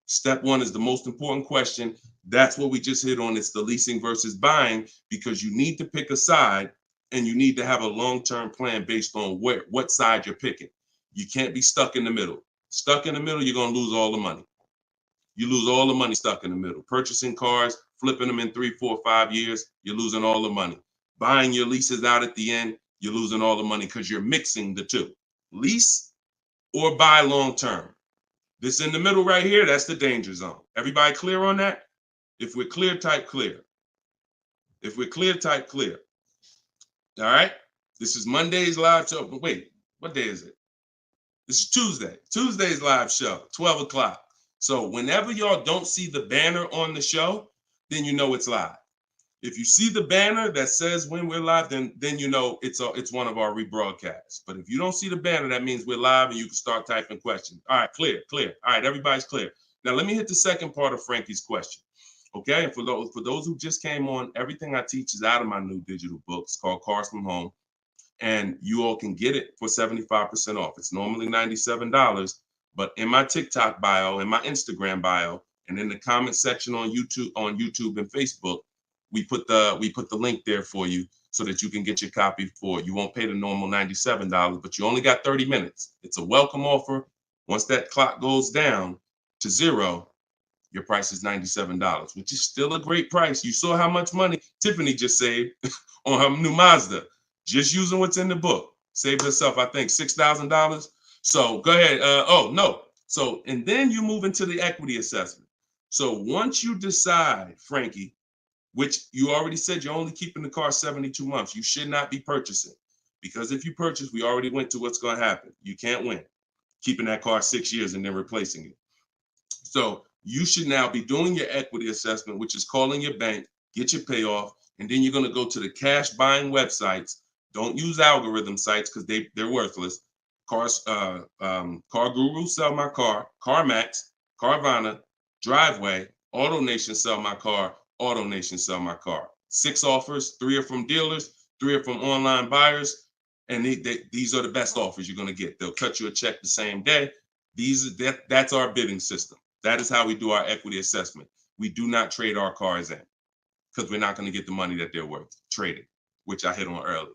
Step 1 is the most important question. That's what we just hit on. It's the leasing versus buying, because you need to pick a side and you need to have a long-term plan based on what side you're picking. You can't be stuck in the middle. Stuck in the middle, you're going to lose all the money. You lose all the money stuck in the middle. Purchasing cars, flipping them in 3, 4, 5 years, you're losing all the money. Buying your leases out at the end, you're losing all the money because you're mixing the 2. Lease or buy long-term. This in the middle right here, that's the danger zone. Everybody clear on that? If we're clear, type clear. If we're clear, type clear. All right? This is Monday's live show. Wait, what day is it? This is Tuesday. Tuesday's live show, 12 o'clock. So whenever y'all don't see the banner on the show, then you know it's live. If you see the banner that says when we're live, then you know it's one of our rebroadcasts. But if you don't see the banner, that means we're live and you can start typing questions. All right, clear. All right, everybody's clear. Now let me hit the second part of Frankie's question. Okay, and for those who just came on, everything I teach is out of my new digital book. It's called Cars from Home, and you all can get it for 75% off. It's normally $97, but in my TikTok bio, in my Instagram bio, and in the comment section on YouTube and Facebook, we put the link there for you so that you can get your copy for it. You won't pay the normal $97, but you only got 30 minutes. It's a welcome offer. Once that clock goes down, to 0, your price is $97, which is still a great price. You saw how much money Tiffany just saved on her new Mazda, just using what's in the book. Saved herself, I think, $6,000. So go ahead. Oh, no. So, and then you move into the equity assessment. So once you decide, Frankie, which you already said you're only keeping the car 72 months, you should not be purchasing. Because if you purchase, we already went to what's going to happen. You can't win keeping that car 6 years and then replacing it. So you should now be doing your equity assessment, which is calling your bank, get your payoff, and then you're going to go to the cash buying websites. Don't use algorithm sites because they're worthless. Car Guru, Sell My Car, CarMax, Carvana, Driveway, AutoNation, Sell My Car, AutoNation, Sell My Car. 6 offers, 3 are from dealers, 3 are from online buyers, and these are the best offers you're going to get. They'll cut you a check the same day. That's our bidding system. That is how we do our equity assessment. We do not trade our cars in because we're not going to get the money that they're worth trading, which I hit on earlier.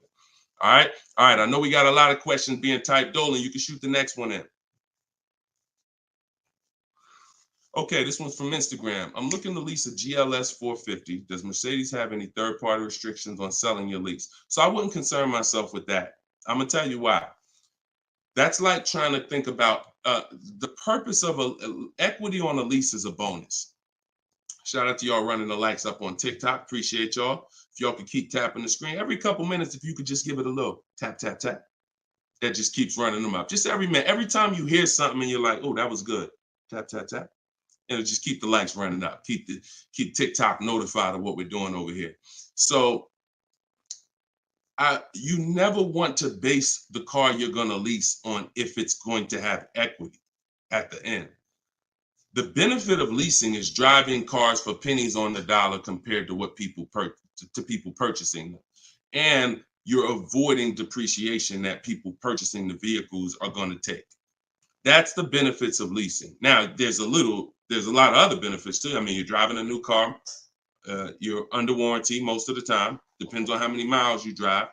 All right. I know we got a lot of questions being typed. Dolan, you can shoot the next one in. Okay, this one's from Instagram. I'm looking to lease a GLS 450. Does Mercedes have any third-party restrictions on selling your lease? So I wouldn't concern myself with that. I'm going to tell you why. That's like trying to think about the purpose of equity on a lease is a bonus. Shout out to y'all running the likes up on TikTok. Appreciate y'all. If y'all could keep tapping the screen every couple minutes, if you could just give it a little tap, tap, tap. That just keeps running them up. Just every minute. Every time you hear something and you're like, oh, that was good. Tap, tap, tap. And it'll just keep the likes running up. Keep TikTok notified of what we're doing over here. So you never want to base the car you're going to lease on if it's going to have equity at the end. The benefit of leasing is driving cars for pennies on the dollar compared to what people purchasing them. And you're avoiding depreciation that people purchasing the vehicles are going to take. That's the benefits of leasing. Now, there's a lot of other benefits too. I mean, you're driving a new car. You're under warranty most of the time. Depends on how many miles you drive.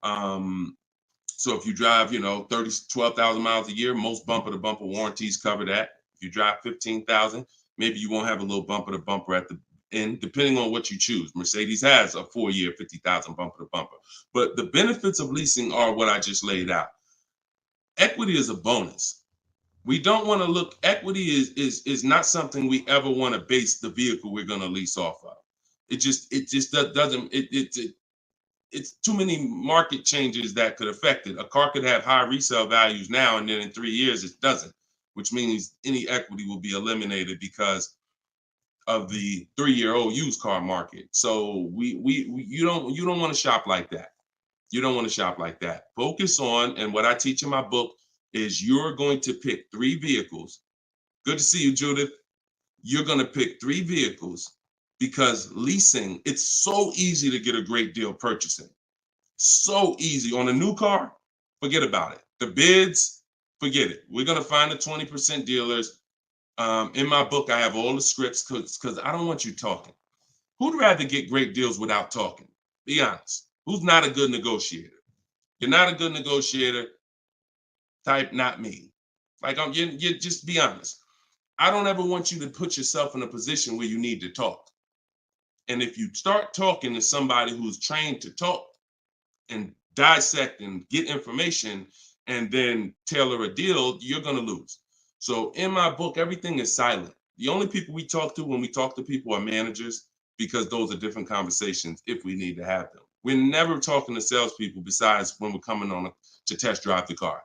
So if you drive, 12,000 miles a year, most bumper to bumper warranties cover that. If you drive 15,000, maybe you won't have a little bumper to bumper at the end, depending on what you choose. Mercedes has a 4-year 50,000 bumper to bumper. But the benefits of leasing are what I just laid out. Equity is a bonus. We don't want to look, equity is not something we ever want to base the vehicle we're going to lease off of. It just doesn't, it's too many market changes that could affect it. A car could have high resale values now, and then in 3 years it doesn't, which means any equity will be eliminated because of the 3-year-old used car market. So you don't want to shop like that. You don't want to shop like that. Focus on, and what I teach in my book is you're going to pick 3 vehicles. Good to see you, Judith. You're going to pick 3 vehicles because leasing, it's so easy to get a great deal purchasing. So easy. On a new car, forget about it. The bids, forget it. We're going to find the 20% dealers. In my book, I have all the scripts because I don't want you talking. Who'd rather get great deals without talking? Be honest. Who's not a good negotiator? You're not a good negotiator. Type not me. Like you just be honest. I don't ever want you to put yourself in a position where you need to talk. And if you start talking to somebody who's trained to talk and dissect and get information and then tailor a deal, you're going to lose. So in my book, everything is silent. The only people we talk to when we talk to people are managers, because those are different conversations if we need to have them. We're never talking to salespeople besides when we're coming on to test drive the car.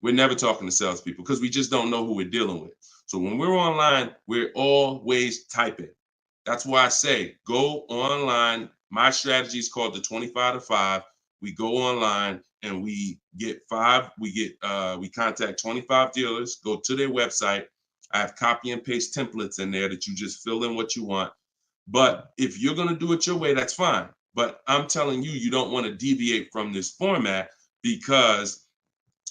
We're never talking to salespeople because we just don't know who we're dealing with. So when we're online, we're always typing. That's why I say go online. My strategy is called the 25 to 5. We go online and we contact 25 dealers, go to their website. I have copy and paste templates in there that you just fill in what you want. But if you're going to do it your way, that's fine. But I'm telling you, you don't want to deviate from this format because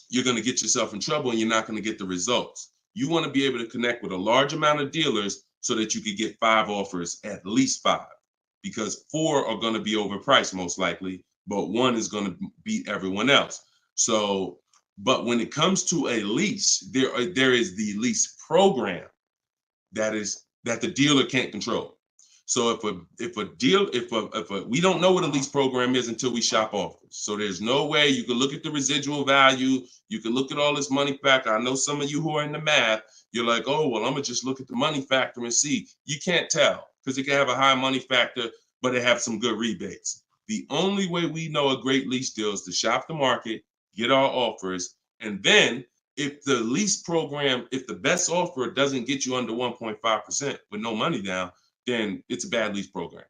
you're going to get yourself in trouble and you're not going to get the results. You want to be able to connect with a large amount of dealers so that you could get 5 offers, at least 5, because 4 are going to be overpriced most likely, but 1 is going to beat everyone else. So, but when it comes to a lease, there is the lease program. that the dealer can't control. So if we don't know what a lease program is until we shop offers. So there's no way you can look at the residual value. You can look at all this money factor. I know some of you who are in the math, you're like, oh, well, I'm gonna just look at the money factor and see. You can't tell because it can have a high money factor, but it have some good rebates. The only way we know a great lease deal is to shop the market, get our offers, and then if the lease program, if the best offer doesn't get you under 1.5% with no money down, then it's a bad lease program.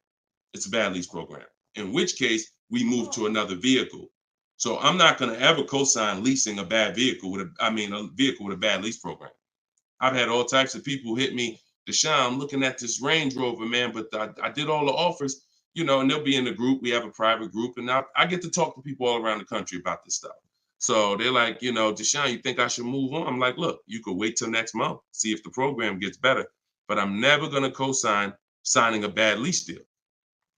It's a bad lease program. In which case, we move to another vehicle. So I'm not going to ever co-sign leasing a bad vehicle a vehicle with a bad lease program. I've had all types of people hit me, Deshone, I'm looking at this Range Rover, man, but I did all the offers, and they'll be in the group. We have a private group, and I get to talk to people all around the country about this stuff. So they're like, Deshone, you think I should move on? I'm like, look, you could wait till next month, see if the program gets better, but I'm never going to co-sign signing a bad lease deal.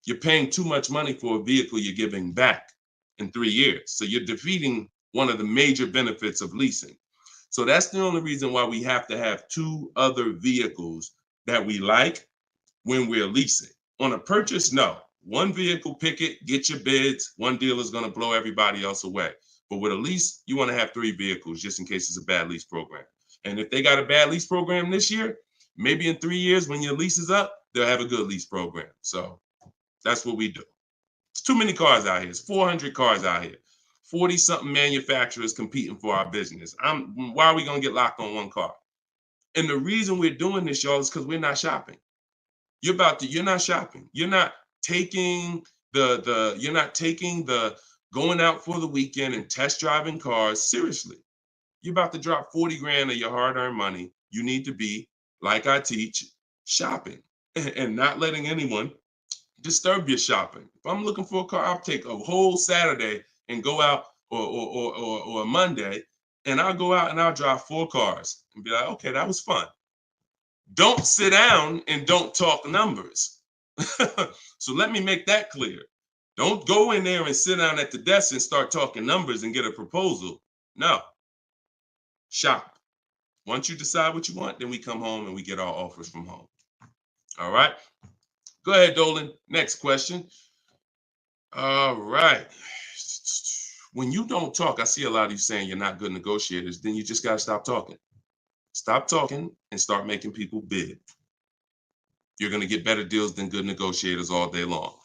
You're paying too much money for a vehicle you're giving back in 3 years. So you're defeating one of the major benefits of leasing. So that's the only reason why we have to have 2 other vehicles that we like when we're leasing. On a purchase, no. One vehicle, pick it, get your bids. One dealer is going to blow everybody else away. But with a lease, you want to have 3 vehicles just in case it's a bad lease program. And if they got a bad lease program this year, maybe in 3 years when your lease is up, they'll have a good lease program. So that's what we do. It's too many cars out here. It's 400 cars out here. 40-something manufacturers competing for our business. Why are we going to get locked on one car? And the reason we're doing this, y'all, is because we're not shopping. You're not shopping. You're not taking the going out for the weekend and test driving cars seriously. You're about to drop 40 grand of your hard-earned money. You need to be, like I teach, shopping and not letting anyone disturb your shopping. If I'm looking for a car, I'll take a whole Saturday and go out or a Monday, and I'll go out and I'll drive 4 cars and be like, okay, that was fun. Don't sit down and don't talk numbers. So let me make that clear. Don't go in there and sit down at the desk and start talking numbers and get a proposal. No. Shop. Once you decide what you want, then we come home and we get our offers from home. All right. Go ahead, Dolan. Next question. All right. When you don't talk, I see a lot of you saying you're not good negotiators. Then you just got to stop talking. Stop talking and start making people bid. You're going to get better deals than good negotiators all day long.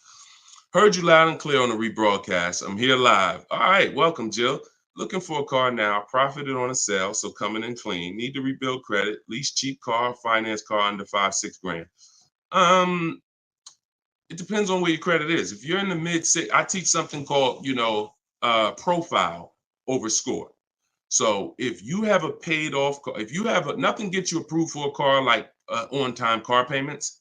Heard you loud and clear on the rebroadcast. I'm here live. All right. Welcome, Jill. Looking for a car now. Profited on a sale, so coming in clean. Need to rebuild credit. Lease cheap car, finance car under 5-6 grand. It depends on where your credit is. If you're in the mid-6, I teach something called, profile over score. So if you have a paid off car, if you have nothing gets you approved for a car like on-time car payments.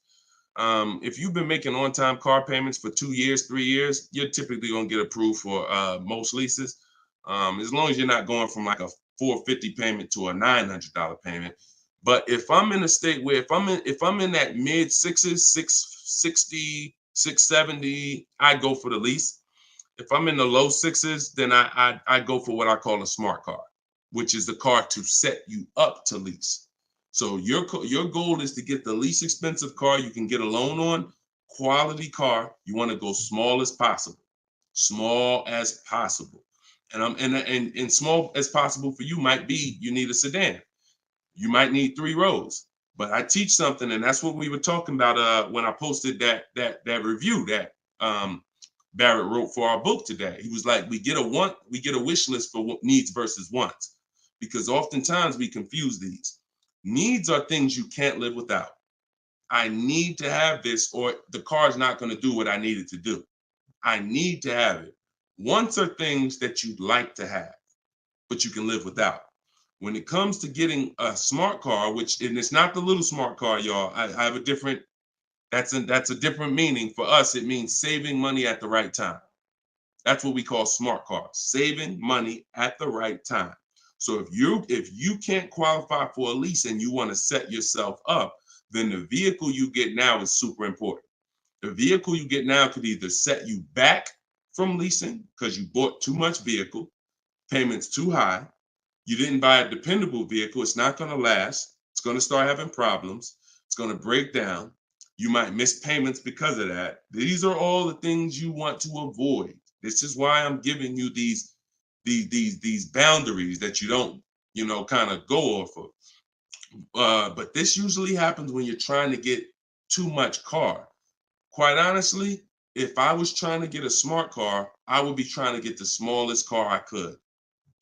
If you've been making on-time car payments for 2 years, 3 years, you're typically gonna get approved for most leases. As long as you're not going from like a $450 payment to a $900 payment. But if I'm in a state where if I'm in that mid-6s, 660, 670, I go for the lease. If I'm in the low 6s, then I go for what I call a smart car, which is the car to set you up to lease. So your goal is to get the least expensive car you can get a loan on, quality car. You want to go small as possible, and small as possible for you might be you need a sedan. You might need 3 rows. But I teach something, and that's what we were talking about when I posted that review that Barrett wrote for our book today. He was like, we get a wish list for needs versus wants, because oftentimes we confuse these. Needs are things you can't live without. I need to have this, or the car's not going to do what I need it to do. I need to have it. Wants are things that you'd like to have, but you can live without. When it comes to getting a smart car, and it's not the little smart car, y'all. I have a different. That's a different meaning for us. It means saving money at the right time. That's what we call smart cars. Saving money at the right time. So if you can't qualify for a lease and you want to set yourself up, then the vehicle you get now is super important. The vehicle you get now could either set you back from leasing because you bought too much vehicle, payments too high. You didn't buy a dependable vehicle. It's not going to last. It's going to start having problems. It's going to break down. You might miss payments because of that. These are all the things you want to avoid. This is why I'm giving you these boundaries that you don't, kind of go off of. But this usually happens when you're trying to get too much car. Quite honestly, if I was trying to get a smart car, I would be trying to get the smallest car I could,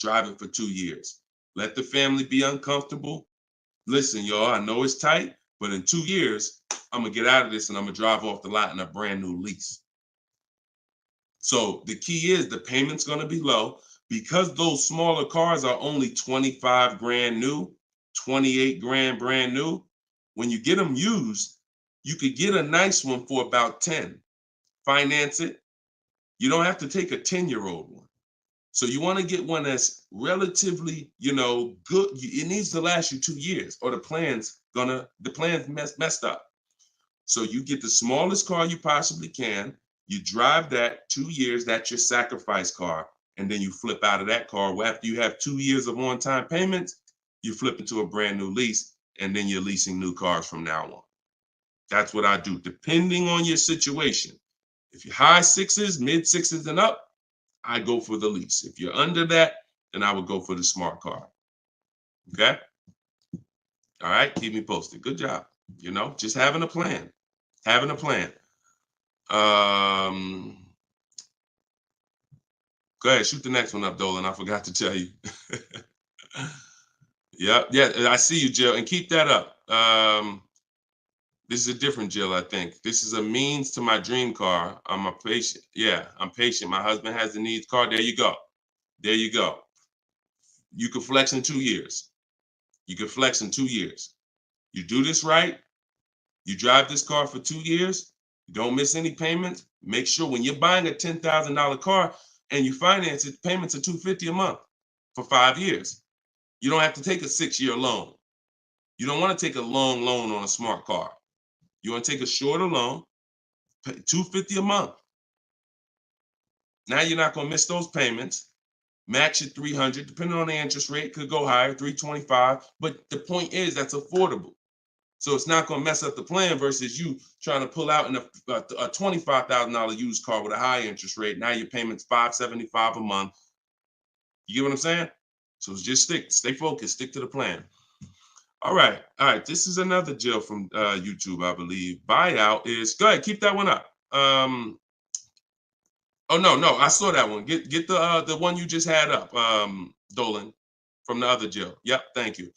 drive it for 2 years. Let the family be uncomfortable. Listen, y'all, I know it's tight, but in 2 years, I'm gonna get out of this and I'm gonna drive off the lot in a brand new lease. So the key is the payment's gonna be low because those smaller cars are only 25 grand new, 28 grand brand new. When you get them used, you could get a nice one for about 10. Finance it. You don't have to take a 10-year-old one. So you want to get one that's relatively, good. It needs to last you 2 years, or the plan's messed up. So you get the smallest car you possibly can. You drive that 2 years. That's your sacrifice car, and then you flip out of that car. Well, after you have 2 years of on-time payments, you flip into a brand new lease, and then you're leasing new cars from now on. That's what I do, depending on your situation. If you're high sixes, mid sixes, and up, I go for the lease. If you're under that, then I would go for the smart car. Okay? All right, keep me posted. Good job. Just having a plan. Having a plan. Go ahead, shoot the next one up, Dolan. I forgot to tell you. Yeah, I see you, Jill, and keep that up. This is a different Jill, I think. This is a means to my dream car. I'm a patient. Yeah, I'm patient. My husband has the needs car. There you go. There you go. You can flex in 2 years. You can flex in 2 years. You do this right. You drive this car for 2 years. You don't miss any payments. Make sure when you're buying a $10,000 car and you finance it, payments are $250 a month for 5 years. You don't have to take a 6-year loan. You don't want to take a long loan on a smart car. You want to take a shorter loan, pay $250 a month. Now you're not going to miss those payments. Max at 300, depending on the interest rate, could go higher, 325. But the point is that's affordable. So it's not going to mess up the plan versus you trying to pull out in a $25,000 used car with a high interest rate. Now your payment's $575 a month. You get what I'm saying? So just stay focused, stick to the plan. All right. This is another Jill from YouTube, I believe. Buyout is, go ahead, keep that one up. Oh no, I saw that one. Get the one you just had up, Dolan, from the other Jill. Yep, thank you.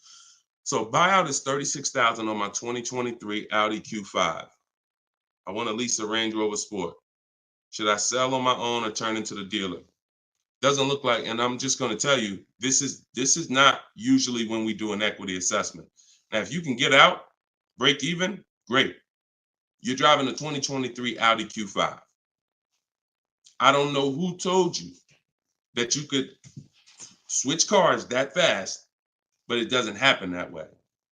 So buyout is $36,000 on my 2023 Audi Q5. I want to lease a Range Rover Sport. Should I sell on my own or turn into the dealer? Doesn't look like, and I'm just going to tell you, this is not usually when we do an equity assessment. Now, if you can get out, break even, great. You're driving a 2023 Audi Q5. I don't know who told you that you could switch cars that fast, but it doesn't happen that way.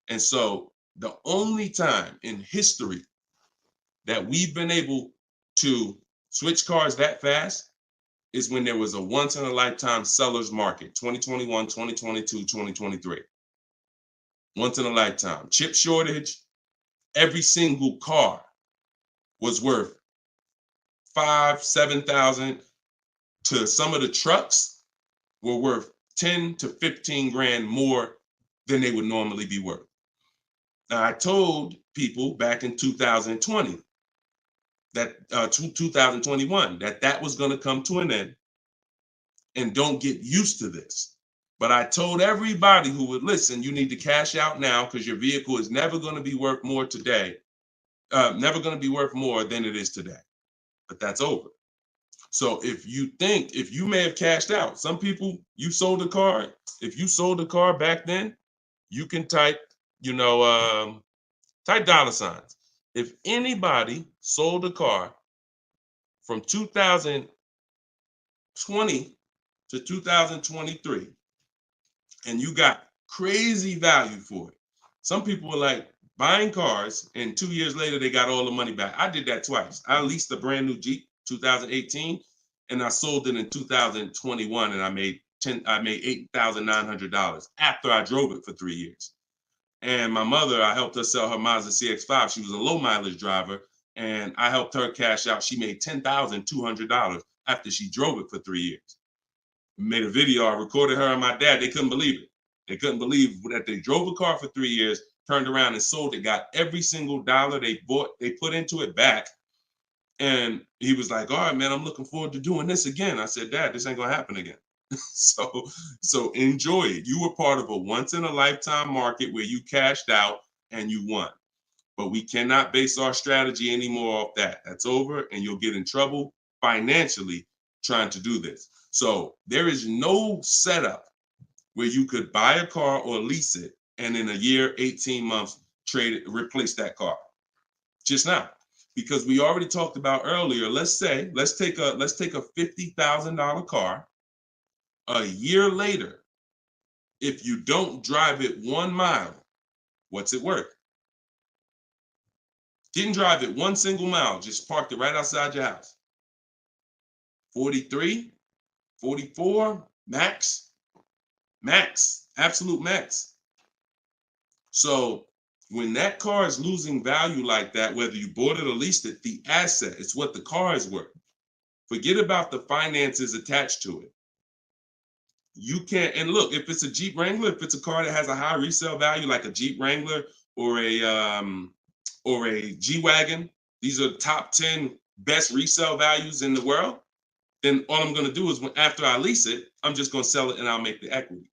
And so the only time in history that we've been able to switch cars that fast is when there was a once in a lifetime seller's market, 2021, 2022, 2023. Once in a lifetime. Chip shortage, every single car was worth 5,000, 7,000, to some of the trucks were worth 10 to 15 grand more than they would normally be worth. Now, I told people back in 2020 that 2021 that was going to come to an end, and don't get used to this. But I told everybody who would listen, you need to cash out now because your vehicle is never going to be worth more today, never going to be worth more than it is today. But that's over. So if you may have cashed out, some people, you sold a car. If you sold a car back then, you can type, type dollar signs. If anybody sold a car from 2020 to 2023, and you got crazy value for it. Some people were like buying cars, and 2 years later, they got all the money back. I did that twice. I leased a brand new Jeep, 2018, and I sold it in 2021, and I made $8,900 after I drove it for 3 years. And my mother, I helped her sell her Mazda CX-5. She was a low mileage driver, and I helped her cash out. She made $10,200 after she drove it for 3 years. Made a video. I recorded her and my dad. They couldn't believe it. They couldn't believe that they drove a car for 3 years, turned around and sold it, got every single dollar they put into it back. And he was like, all right, man, I'm looking forward to doing this again. I said, Dad, this ain't gonna happen again. So enjoy it. You were part of a once in a lifetime market where you cashed out and you won. But we cannot base our strategy anymore off that. That's over, and you'll get in trouble financially trying to do this. So there is no setup where you could buy a car or lease it and in a year, 18 months, trade it, replace that car. Just not. Because we already talked about earlier, let's take a $50,000 car. A year later, if you don't drive it 1 mile, what's it worth? Didn't drive it 1 single mile, just parked it right outside your house. 43, 44, max, absolute max. So when that car is losing value like that, whether you bought it or leased it, the asset, it's what the car is worth. Forget about the finances attached to it. You can't, and look, if it's a Jeep Wrangler, if it's a car that has a high resale value, like a Jeep Wrangler or a G-Wagon, these are top 10 best resale values in the world, then all I'm gonna do is after I lease it, I'm just gonna sell it and I'll make the equity.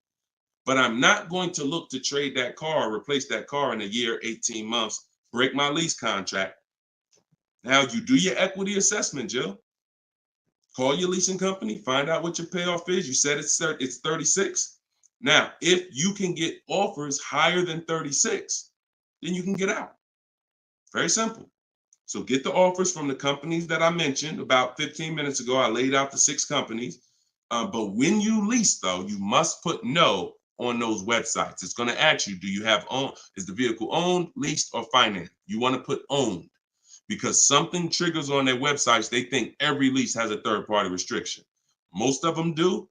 But I'm not going to look to trade that car or replace that car in a year, 18 months, break my lease contract. Now you do your equity assessment, Jill. Call your leasing company, find out what your payoff is. You said it's 36. Now, if you can get offers higher than 36, then you can get out. Very simple. So get the offers from the companies that I mentioned about 15 minutes ago. I laid out the 6 companies. But when you lease, though, you must put no on those websites. It's going to ask you, do you have is the vehicle owned, leased, or financed? You want to put owned, because something triggers on their websites. They think every lease has a third-party restriction. Most of them do,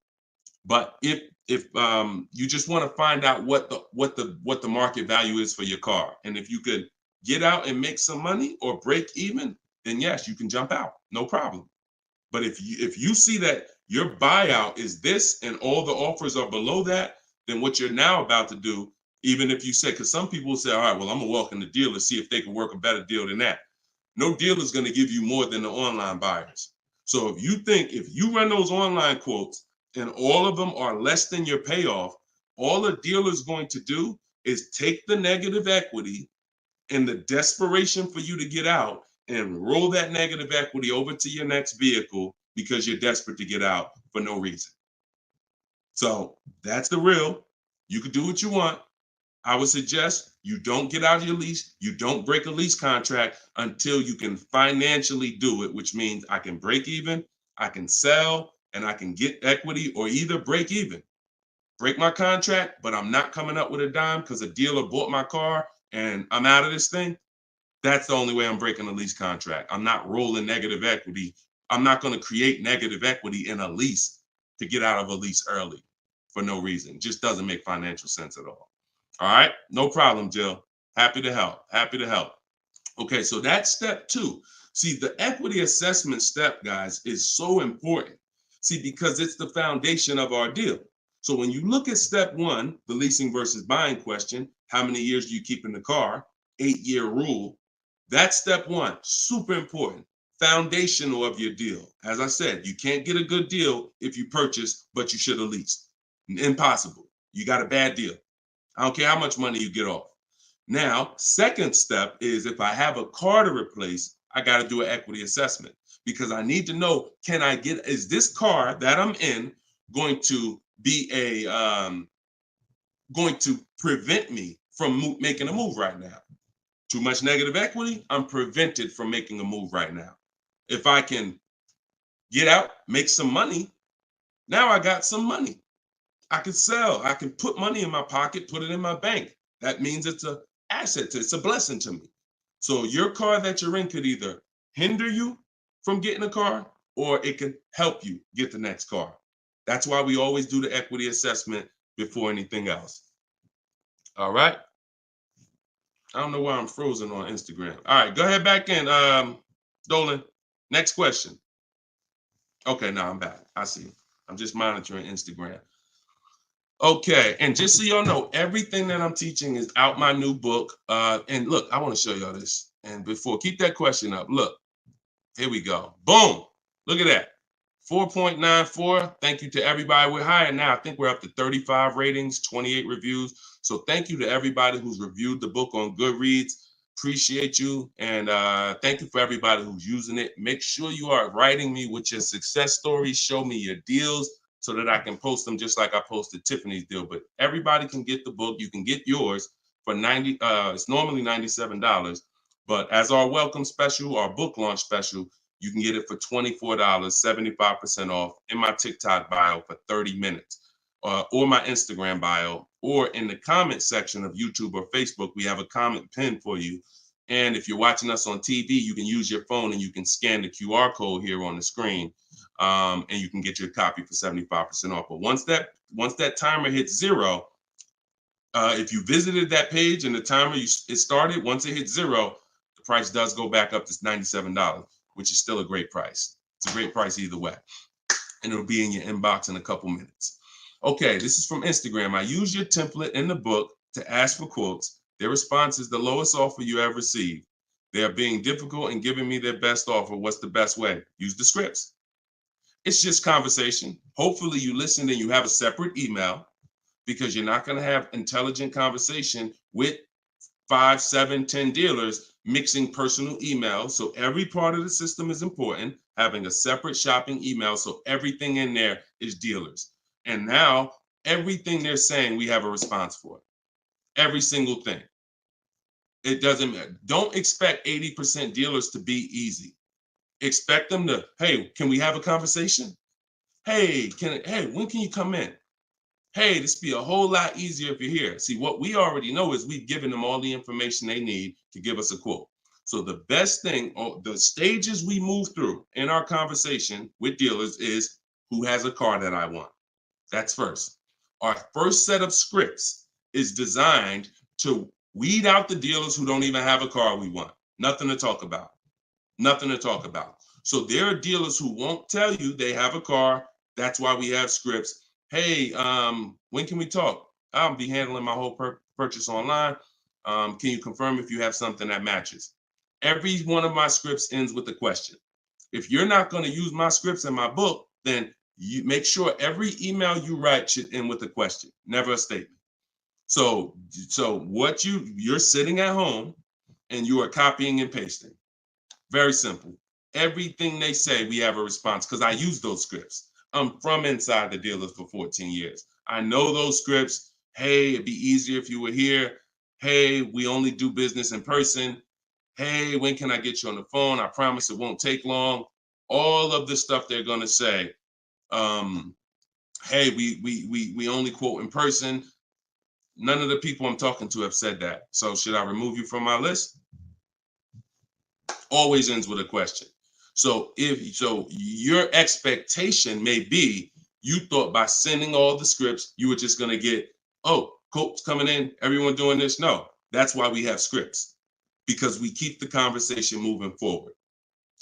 but if you just want to find out what the market value is for your car, and if you could get out and make some money or break even, then yes, you can jump out, no problem. But if you see that your buyout is this and all the offers are below that, then what you're now about to do, even if you say, because some people will say, all right, well, I'm gonna walk in the dealer, see if they can work a better deal than that. No dealer is going to give you more than the online buyers. So if you run those online quotes and all of them are less than your payoff, all a dealer is going to do is take the negative equity and the desperation for you to get out and roll that negative equity over to your next vehicle because you're desperate to get out for no reason. So that's the real. You can do what you want. I would suggest you don't get out of your lease. You don't break a lease contract until you can financially do it, which means I can break even, I can sell, and I can get equity, or either break even. Break my contract, but I'm not coming up with a dime because a dealer bought my car and I'm out of this thing. That's the only way I'm breaking a lease contract. I'm not rolling negative equity. I'm not going to create negative equity in a lease to get out of a lease early for no reason. It just doesn't make financial sense at all. All right, no problem, Jill. Happy to help. Happy to help. Okay, so that's step 2. See, the equity assessment step, guys, is so important. See, because it's the foundation of our deal. So when you look at step 1, the leasing versus buying question, how many years do you keep in the car? 8-year rule. That's step 1, super important. Foundational of your deal. As I said, you can't get a good deal if you purchase, but you should have leased. Impossible. You got a bad deal. I don't care how much money you get off. Now, second step is if I have a car to replace, I got to do an equity assessment because I need to know, is this car that I'm in going to be going to prevent me from making a move right now? Too much negative equity, I'm prevented from making a move right now. If I can get out, make some money, now I got some money. I can sell. I can put money in my pocket, put it in my bank. That means it's an asset. It's a blessing to me. So your car that you're in could either hinder you from getting a car or it can help you get the next car. That's why we always do the equity assessment before anything else. All right. I don't know why I'm frozen on Instagram. All right, go ahead back in, Dolan. Next question. Okay, now I'm back. I see. I'm just monitoring Instagram. Okay, and just so y'all know, everything that I'm teaching is out my new book. And look, I want to show y'all this. And before, keep that question up. Look, here we go. Boom. Look at that. 4.94. Thank you to everybody. We're higher now. I think we're up to 35 ratings, 28 reviews. So thank you to everybody who's reviewed the book on Goodreads. Appreciate you. And thank you for everybody who's using it. Make sure you are writing me with your success stories. Show me your deals so that I can post them just like I posted Tiffany's deal. But everybody can get the book. You can get yours for $90. It's normally $97. But as our welcome special, our book launch special, you can get it for $24, 75% off in my TikTok bio for 30 minutes, or my Instagram bio, or in the comment section of YouTube or Facebook. We have a comment pin for you. And if you're watching us on TV, you can use your phone and you can scan the QR code here on the screen, and you can get your copy for 75% off. But once that timer hits 0, if you visited that page and the timer it started, once it hits 0, the price does go back up to $97, which is still a great price. It's a great price either way. And it'll be in your inbox in a couple minutes. Okay, this is from Instagram. I use your template in the book to ask for quotes. Their response is the lowest offer you ever received. They are being difficult and giving me their best offer. What's the best way? Use the scripts. It's just conversation. Hopefully you listen and you have a separate email, because you're not going to have intelligent conversation with 5, 7, 10 dealers mixing personal emails. So every part of the system is important, having a separate shopping email. So everything in there is dealers. And now everything they're saying, we have a response for. Every single thing. It doesn't matter. Don't expect 80% dealers to be easy. Expect them to, hey, can we have a conversation? Hey, when can you come in? Hey, this be a whole lot easier if you're here. See, what we already know is we've given them all the information they need to give us a quote. So the best thing, or the stages we move through in our conversation with dealers, is who has a car that I want. That's first. Our first set of scripts is designed to weed out the dealers who don't even have a car we want. Nothing to talk about. Nothing to talk about. So there are dealers who won't tell you they have a car. That's why we have scripts. Hey, when can we talk? I'll be handling my whole purchase online. Can you confirm if you have something that matches? Every one of my scripts ends with a question. If you're not going to use my scripts in my book, then you make sure every email you write should end with a question, never a statement. So what you're sitting at home and you are copying and pasting. Very simple. Everything they say, we have a response, because I use those scripts. I'm from inside the dealers for 14 years. I know those scripts. Hey, it'd be easier if you were here. Hey, we only do business in person. Hey, when can I get you on the phone? I promise it won't take long. All of the stuff they're going to say. Hey, we only quote in person. None of the people I'm talking to have said that. So should I remove you from my list? Always ends with a question. So your expectation may be, you thought by sending all the scripts, you were just going to get, oh, quotes coming in, everyone doing this. No, that's why we have scripts, because we keep the conversation moving forward.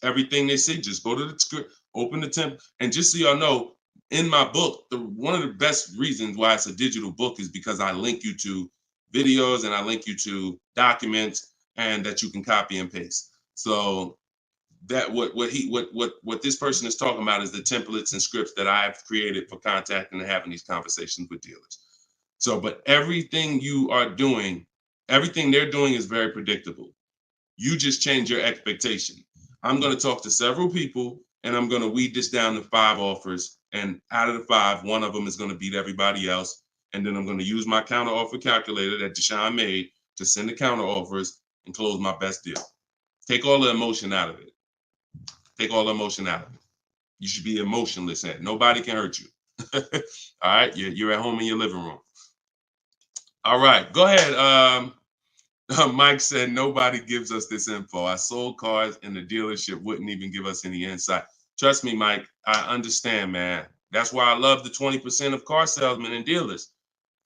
Everything they say, just go to the script, open the template. And just so y'all know, in my book, one of the best reasons why it's a digital book is because I link you to videos and I link you to documents, and that you can copy and paste. So that what this person is talking about is the templates and scripts that I've created for contacting and having these conversations with dealers. So, but everything you are doing, everything they're doing is very predictable. You just change your expectation. I'm going to talk to several people and I'm going to weed this down to 5 offers. And out of the 5, one of them is going to beat everybody else. And then I'm going to use my counter offer calculator that Deshone made to send the counter offers and close my best deal. Take all the emotion out of it. Take all the emotion out of it. You should be emotionless at it. Nobody can hurt you. All right, you're at home in your living room. All right, go ahead. Mike said nobody gives us this info. I sold cars and the dealership wouldn't even give us any insight. Trust me, Mike, I understand, man. That's why I love the 20% of car salesmen and dealers.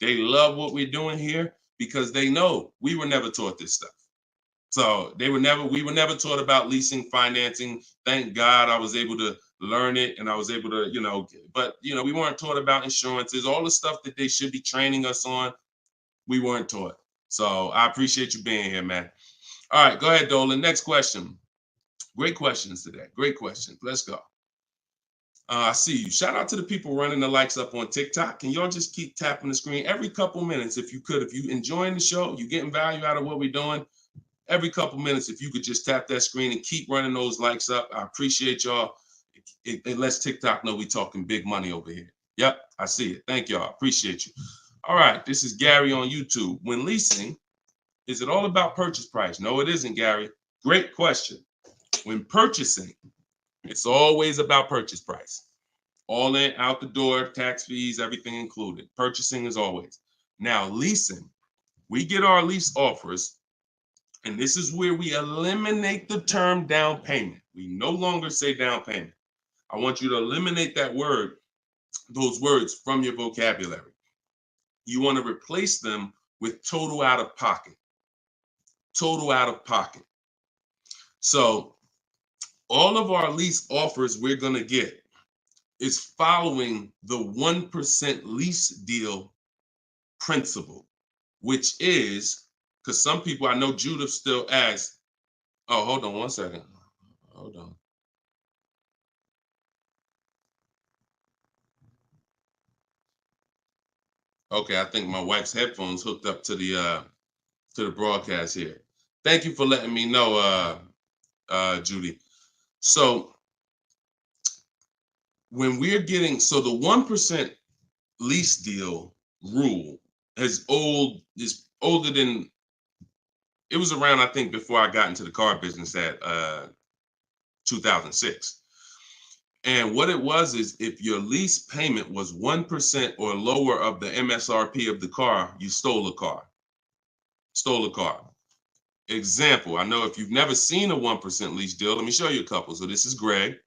They love what we're doing here because they know we were never taught this stuff. So we were never taught about leasing, financing. Thank God I was able to learn it, and I was able to, but we weren't taught about insurances, all the stuff that they should be training us on. We weren't taught. So I appreciate you being here, man. All right, go ahead, Dolan. Next question. Great questions today. Great questions. Let's go. I see you. Shout out to the people running the likes up on TikTok. Can y'all just keep tapping the screen every couple minutes if you could? If you enjoying the show, you getting value out of what we're doing, every couple minutes, if you could just tap that screen and keep running those likes up. I appreciate y'all. It lets TikTok know we talking big money over here. Yep, I see it. Thank y'all. Appreciate you. All right, this is Gary on YouTube. When leasing, is it all about purchase price? No, it isn't, Gary. Great question. When purchasing, it's always about purchase price. All in, out the door, tax fees, everything included. Purchasing is always. Now, leasing, we get our lease offers, and this is where we eliminate the term down payment. We no longer say down payment. I want you to eliminate that word, those words from your vocabulary. You want to replace them with total out of pocket. Total out of pocket. So all of our lease offers we're going to get is following the 1% lease deal principle, which is, because some people, I know Judith still asks, oh, hold on one second. Hold on. Okay, I think my wife's headphones hooked up to the broadcast here. Thank you for letting me know, Judy. So when we're getting, so the 1% lease deal rule is older than, it was around, I think, before I got into the car business at 2006. And what it was is if your lease payment was 1% or lower of the MSRP of the car, you stole a car. Stole a car. Example, I know if you've never seen a 1% lease deal, let me show you a couple. So this is Greg.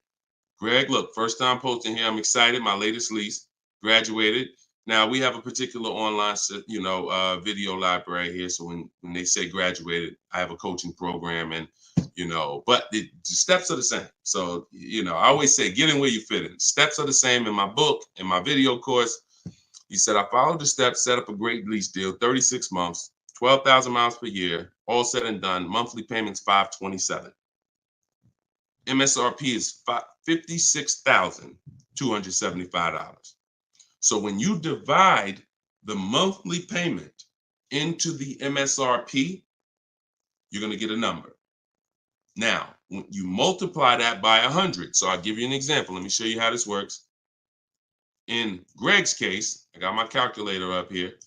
Greg, look, first time posting here. I'm excited. My latest lease, graduated. Now we have a particular online, video library here. So when they say graduated, I have a coaching program, and but the steps are the same. So I always say, get in where you fit in. Steps are the same in my book, in my video course. He said, I followed the steps, set up a great lease deal, 36 months, 12,000 miles per year, all said and done. Monthly payments $527. MSRP is $56,275. So when you divide the monthly payment into the MSRP, you're going to get a number. Now, when you multiply that by 100, so I'll give you an example. Let me show you how this works. In Greg's case, I got my calculator up here.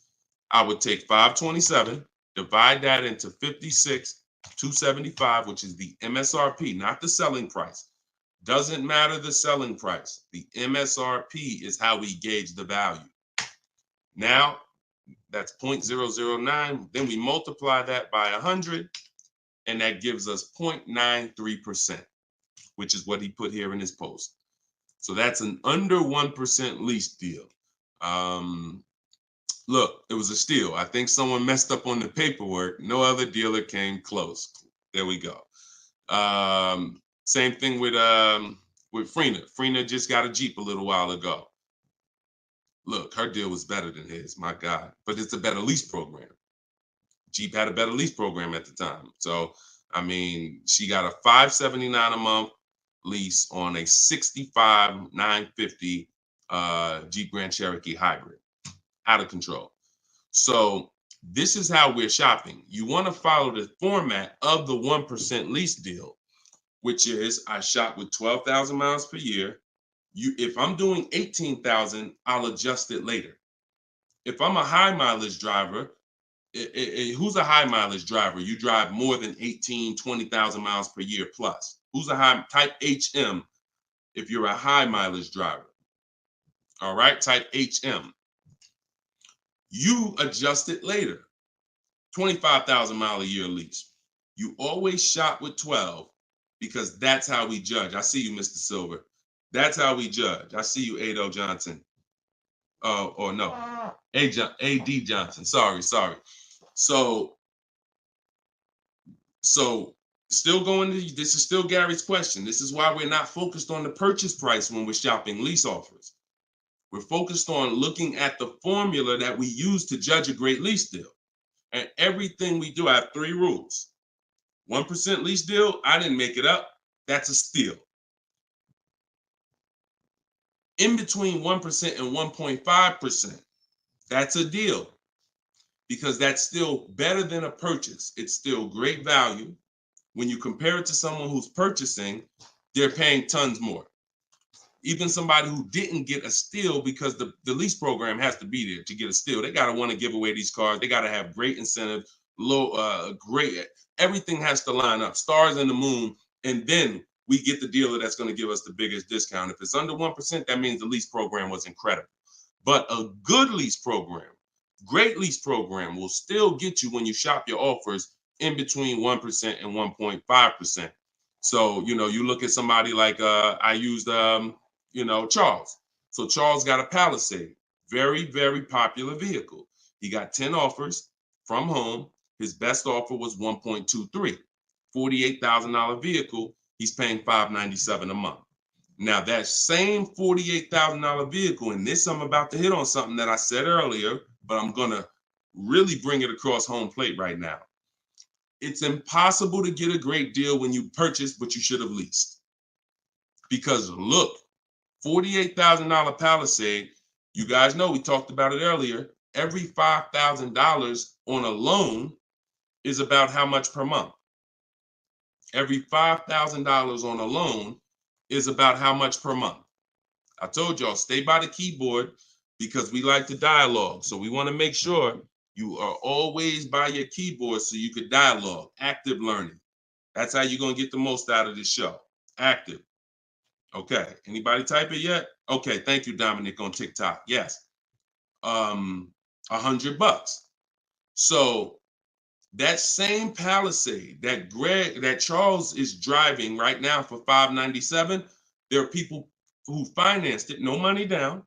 I would take 527, divide that into 56,275, which is the MSRP, not the selling price. Doesn't matter the selling price. The MSRP is how we gauge the value. Now, that's 0.009. Then we multiply that by 100, and that gives us 0.93%, which is what he put here in his post. So that's an under 1% lease deal. Look, it was a steal. I think someone messed up on the paperwork. No other dealer came close. There we go. Same thing with Freena. Freena just got a Jeep a little while ago. Look, her deal was better than his, my God. But it's a better lease program. Jeep had a better lease program at the time. So, I mean, she got a $579 a month lease on a $65,950 Jeep Grand Cherokee hybrid. Out of control. So this is how we're shopping. You want to follow the format of the 1% lease deal, which is I shop with 12,000 miles per year. If I'm doing 18,000, I'll adjust it later. If I'm a high mileage driver, who's a high mileage driver? You drive more than 20,000 miles per year plus. Who's a high type HM if you're a high mileage driver? All right, type HM. You adjust it later. 25,000 mile a year lease. You always shop with 12 because that's how we judge. I see you, Mr. Silver. That's how we judge. I see you, Ado Johnson. Or no, AD Johnson. Sorry. So still going to, this is still Gary's question. This is why we're not focused on the purchase price when we're shopping lease offers. We're focused on looking at the formula that we use to judge a great lease deal. And everything we do, I have 3 rules. 1% lease deal, I didn't make it up. That's a steal. In between 1% and 1.5%, that's a deal, because that's still better than a purchase. It's still great value. When you compare it to someone who's purchasing, they're paying tons more. Even somebody who didn't get a steal, because the lease program has to be there to get a steal. They got to want to give away these cars. They got to have great incentive, great, everything has to line up, stars in the moon, and then we get the dealer that's going to give us the biggest discount. If it's under 1%, that means the lease program was incredible. But a good lease program, great lease program, will still get you, when you shop your offers, in between 1% and 1.5%. So, you look at somebody like, I used, Charles. So Charles got a Palisade, very, very popular vehicle. He got 10 offers from home. His best offer was 1.23, $48,000 vehicle. He's paying $597 a month. Now that same $48,000 vehicle, and this I'm about to hit on something that I said earlier, but I'm gonna really bring it across home plate right now. It's impossible to get a great deal when you purchase, but you should have leased. Because look, $48,000 Palisade, you guys know we talked about it earlier. Every $5,000 on a loan is about how much per month? Every $5,000 on a loan is about how much per month? I told y'all, stay by the keyboard, because we like to dialogue. So we want to make sure you are always by your keyboard so you could dialogue. Active learning. That's how you're going to get the most out of this show. Active. Okay. Anybody type it yet? Okay. Thank you, Dominic, on TikTok. Yes. $100. So that same Palisade that Charles is driving right now for $597, there are people who financed it, no money down,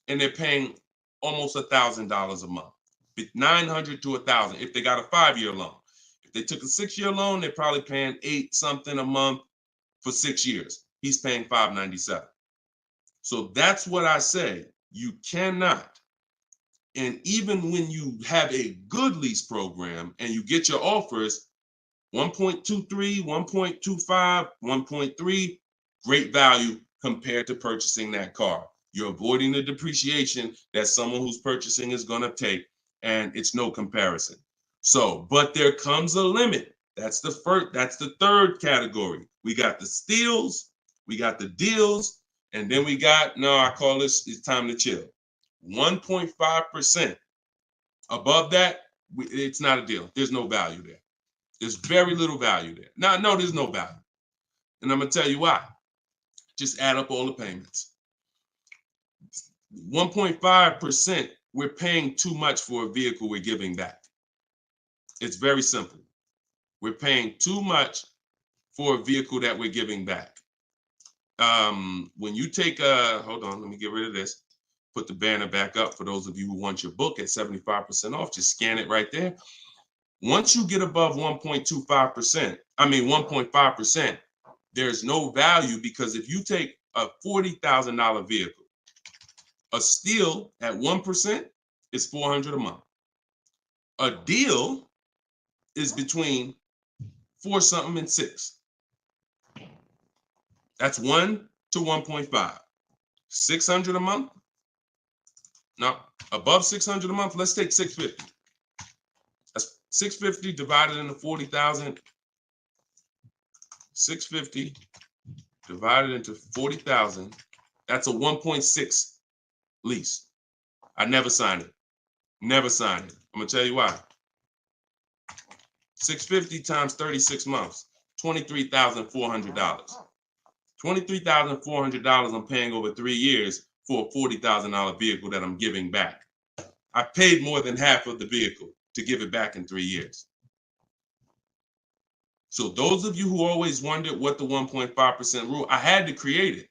and they're paying almost $1,000 a month, $900 to $1,000 if they got a 5-year loan. If they took a 6-year loan, they're probably paying $8 something a month for 6 years. He's paying $597. So that's what I say. You cannot. And even when you have a good lease program and you get your offers, 1.23, 1.25, 1.3, great value compared to purchasing that car. You're avoiding the depreciation that someone who's purchasing is going to take, and it's no comparison. So, but there comes a limit. That's the third category. We got the steals, we got the deals, and then we got, I call this, it's time to chill. 1.5%. Above that, it's not a deal. There's no value there. There's very little value there. Now, no, there's no value. And I'm going to tell you why. Just add up all the payments. 1.5%, we're paying too much for a vehicle we're giving back. It's very simple. We're paying too much for a vehicle that we're giving back. When you take hold on, let me get rid of this. Put the banner back up for those of you who want your book at 75% off. Just scan it right there. Once you get above 1.5%, there's no value, because if you take a $40,000 vehicle, a steal at 1% is $400 a month. A deal is between 4 something and 6. That's 1 to 1.5. 600 a month. Now, above 600 a month, let's take 650. That's 650 divided into 40,000. 650 divided into 40,000. That's a 1.6 lease. I never signed it. Never signed it. I'm gonna tell you why. 650 times 36 months, $23,400. $23,400 I'm paying over 3 years for a $40,000 vehicle that I'm giving back. I paid more than half of the vehicle to give it back in 3 years. So those of you who always wondered what the 1.5% rule, I had to create it,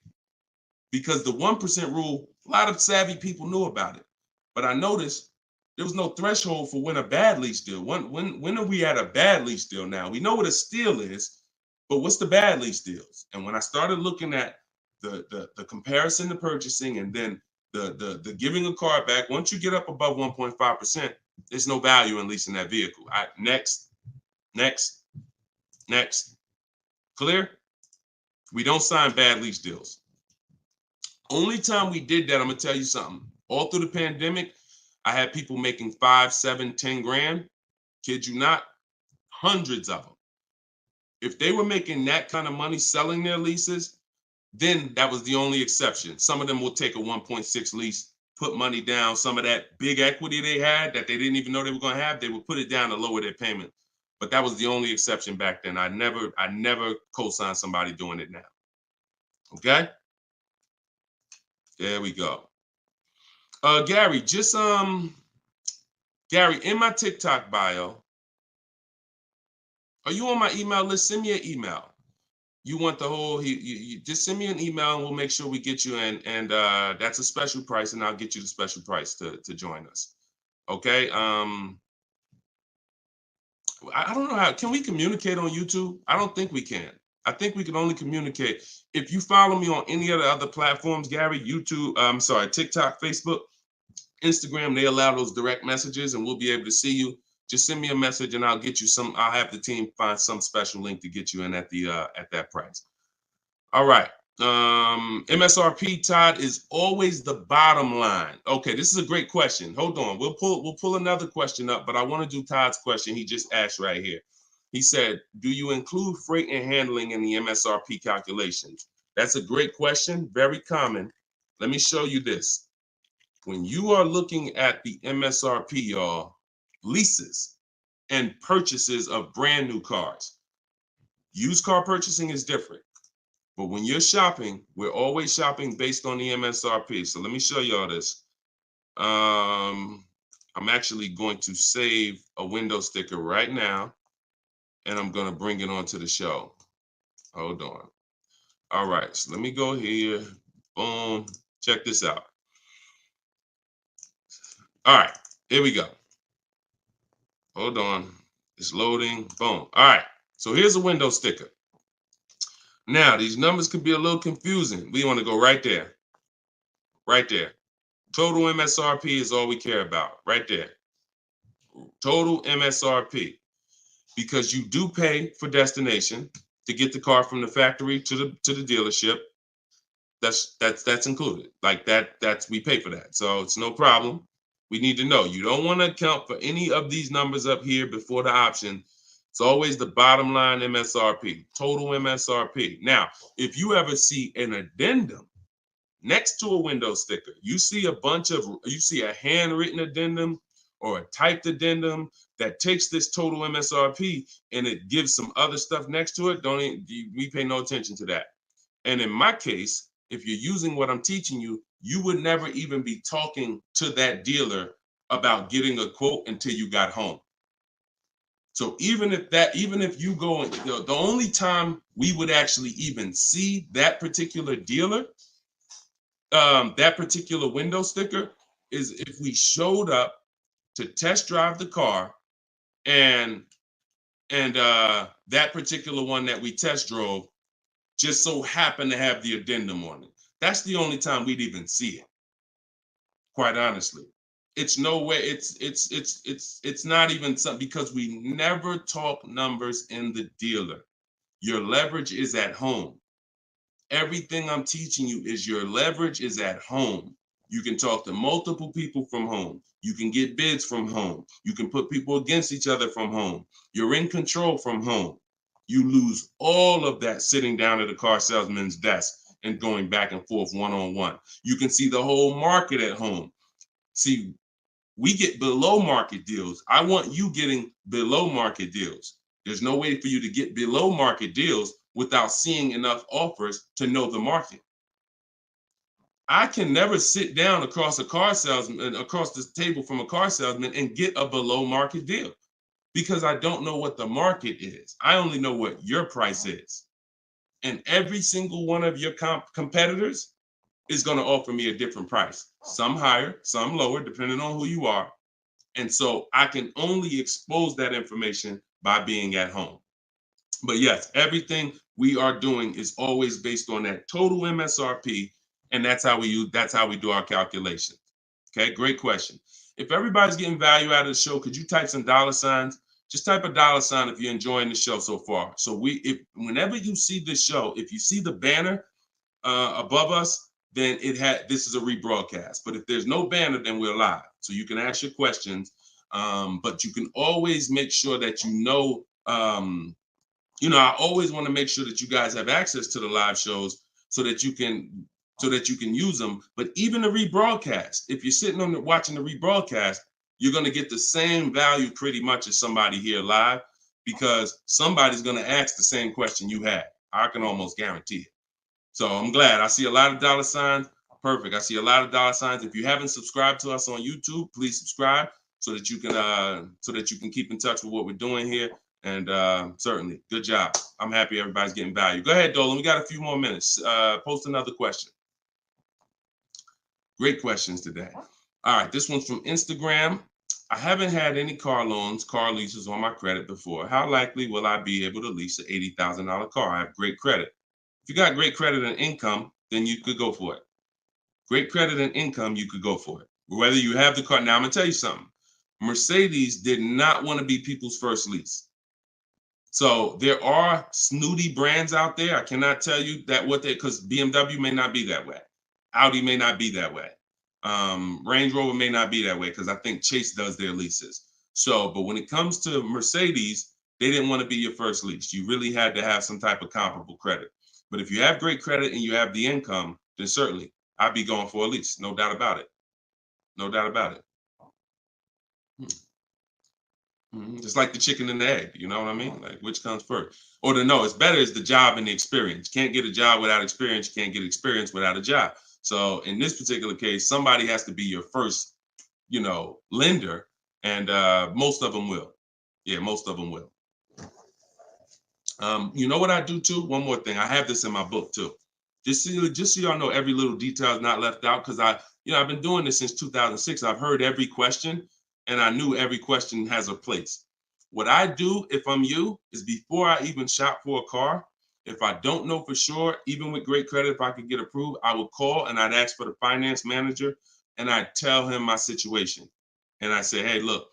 because the 1% rule, a lot of savvy people knew about it. But I noticed There was no threshold for when a bad lease deal. When are we at a bad lease deal now? We know what a steal is, but what's the bad lease deals? And when I started looking at the comparison to purchasing and then the giving a car back, once you get up above 1.5%, there's no value in leasing that vehicle. Next. Clear? We don't sign bad lease deals. Only time we did that, I'm gonna tell you something. All through the pandemic, I had people making 5, 7, 10 grand. Kid you not, hundreds of them. If they were making that kind of money selling their leases, then that was the only exception. Some of them will take a 1.6 lease, put money down. Some of that big equity they had that they didn't even know they were going to have, they would put it down to lower their payment. But that was the only exception back then. I never co-signed somebody doing it now. Okay? There we go. Gary, Gary, in my TikTok bio, are you on my email list? Send me an email. You want the whole, you just send me an email and we'll make sure we get you in. And that's a special price, and I'll get you the special price to join us. Okay. I don't know how, can we communicate on YouTube? I don't think we can. I think we can only communicate. If you follow me on any of the other platforms, Gary, YouTube, TikTok, Facebook, Instagram, they allow those direct messages and we'll be able to see you. Just send me a message and I'll get you I'll have the team find some special link to get you in at that price. All right. MSRP, Todd, is always the bottom line. Okay, this is a great question. Hold on. We'll pull another question up, but I want to do Todd's question he just asked right here. He said, do you include freight and handling in the MSRP calculations? That's a great question. Very common. Let me show you this. When you are looking at the MSRP, y'all, leases and purchases of brand new cars, used car purchasing is different. But when you're shopping, we're always shopping based on the MSRP. So let me show y'all this. I'm actually going to save a window sticker right now, and I'm going to bring it onto the show. Hold on. All right, so let me go here. Boom. Check this out. All right, here we go. Hold on. It's loading. Boom. All right, so here's a window sticker. Now, these numbers can be a little confusing. We want to go right there. Right there. Total MSRP is all we care about. Right there. Total MSRP. Because you do pay for destination to get the car from the factory to the dealership. That's included. Like that's we pay for that. So it's no problem. We need to know. You don't want to account for any of these numbers up here before the option. It's always the bottom line MSRP, total MSRP. Now, if you ever see an addendum next to a window sticker, you see a handwritten addendum or a typed addendum that takes this total MSRP and it gives some other stuff next to it, we pay no attention to that. And in my case, if you're using what I'm teaching you, you would never even be talking to that dealer about getting a quote until you got home. So even if you go, the only time we would actually even see that particular dealer, that particular window sticker, is if we showed up to test drive the car and that particular one that we test drove just so happened to have the addendum on it. That's the only time we'd even see it. Quite honestly. It's no way, it's not even something, because we never talk numbers in the dealer. Your leverage is at home. Everything I'm teaching you is your leverage is at home. You can talk to multiple people from home. You can get bids from home. You can put people against each other from home. You're in control from home. You lose all of that sitting down at a car salesman's desk and going back and forth one-on-one. You can see the whole market at home. See, we get below market deals. I want you getting below market deals. There's no way for you to get below market deals without seeing enough offers to know the market. I can never sit down across the table from a car salesman and get a below market deal because I don't know what the market is. I only know what your price is. And every single one of your competitors is going to offer me a different price. Some higher, some lower, depending on who you are. And so I can only expose that information by being at home. But yes, everything we are doing is always based on that total MSRP, and that's how we do our calculations. Okay, great question. If everybody's getting value out of the show, could you type some dollar signs? Just type a dollar sign if you're enjoying the show so far. So if whenever you see this show, if you see the banner above us, then this is a rebroadcast. But if there's no banner, then we're live. So you can ask your questions, but you can always make sure that I always want to make sure that you guys have access to the live shows so that you can use them. But even the rebroadcast, if you're sitting watching the rebroadcast, you're going to get the same value pretty much as somebody here live, because somebody's going to ask the same question you had. I can almost guarantee it. So I'm glad. I see a lot of dollar signs. Perfect. I see a lot of dollar signs. If you haven't subscribed to us on YouTube, please subscribe so that you can keep in touch with what we're doing here. And certainly, good job. I'm happy everybody's getting value. Go ahead, Dolan. We got a few more minutes. Post another question. Great questions today. All right, this one's from Instagram. I haven't had any car leases on my credit before. How likely will I be able to lease an $80,000 car? I have great credit. If you got great credit and income, then you could go for it. Great credit and income, you could go for it. Whether you have the car. Now, I'm going to tell you something. Mercedes did not want to be people's first lease. So there are snooty brands out there. I cannot tell you that because BMW may not be that way. Audi may not be that way. Range Rover may not be that way, because I think Chase does their leases. So, but when it comes to Mercedes, they didn't want to be your first lease. You really had to have some type of comparable credit. But if you have great credit and you have the income, then certainly I'd be going for a lease. No doubt about it. No doubt about it. Just like the chicken and the egg, you know what I mean? Like, which comes first? Or it's better is the job and the experience. You can't get a job without experience. You can't get experience without a job. So in this particular case, somebody has to be your first, lender, and most of them will. Yeah, most of them will. You know what I do too? One more thing. I have this in my book too. Just so y'all know, every little detail is not left out, because I've been doing this since 2006. I've heard every question, and I knew every question has a place. What I do, if I'm you, is before I even shop for a car, if I don't know for sure, even with great credit, if I could get approved, I would call and I'd ask for the finance manager, and I'd tell him my situation. And I say, hey, look,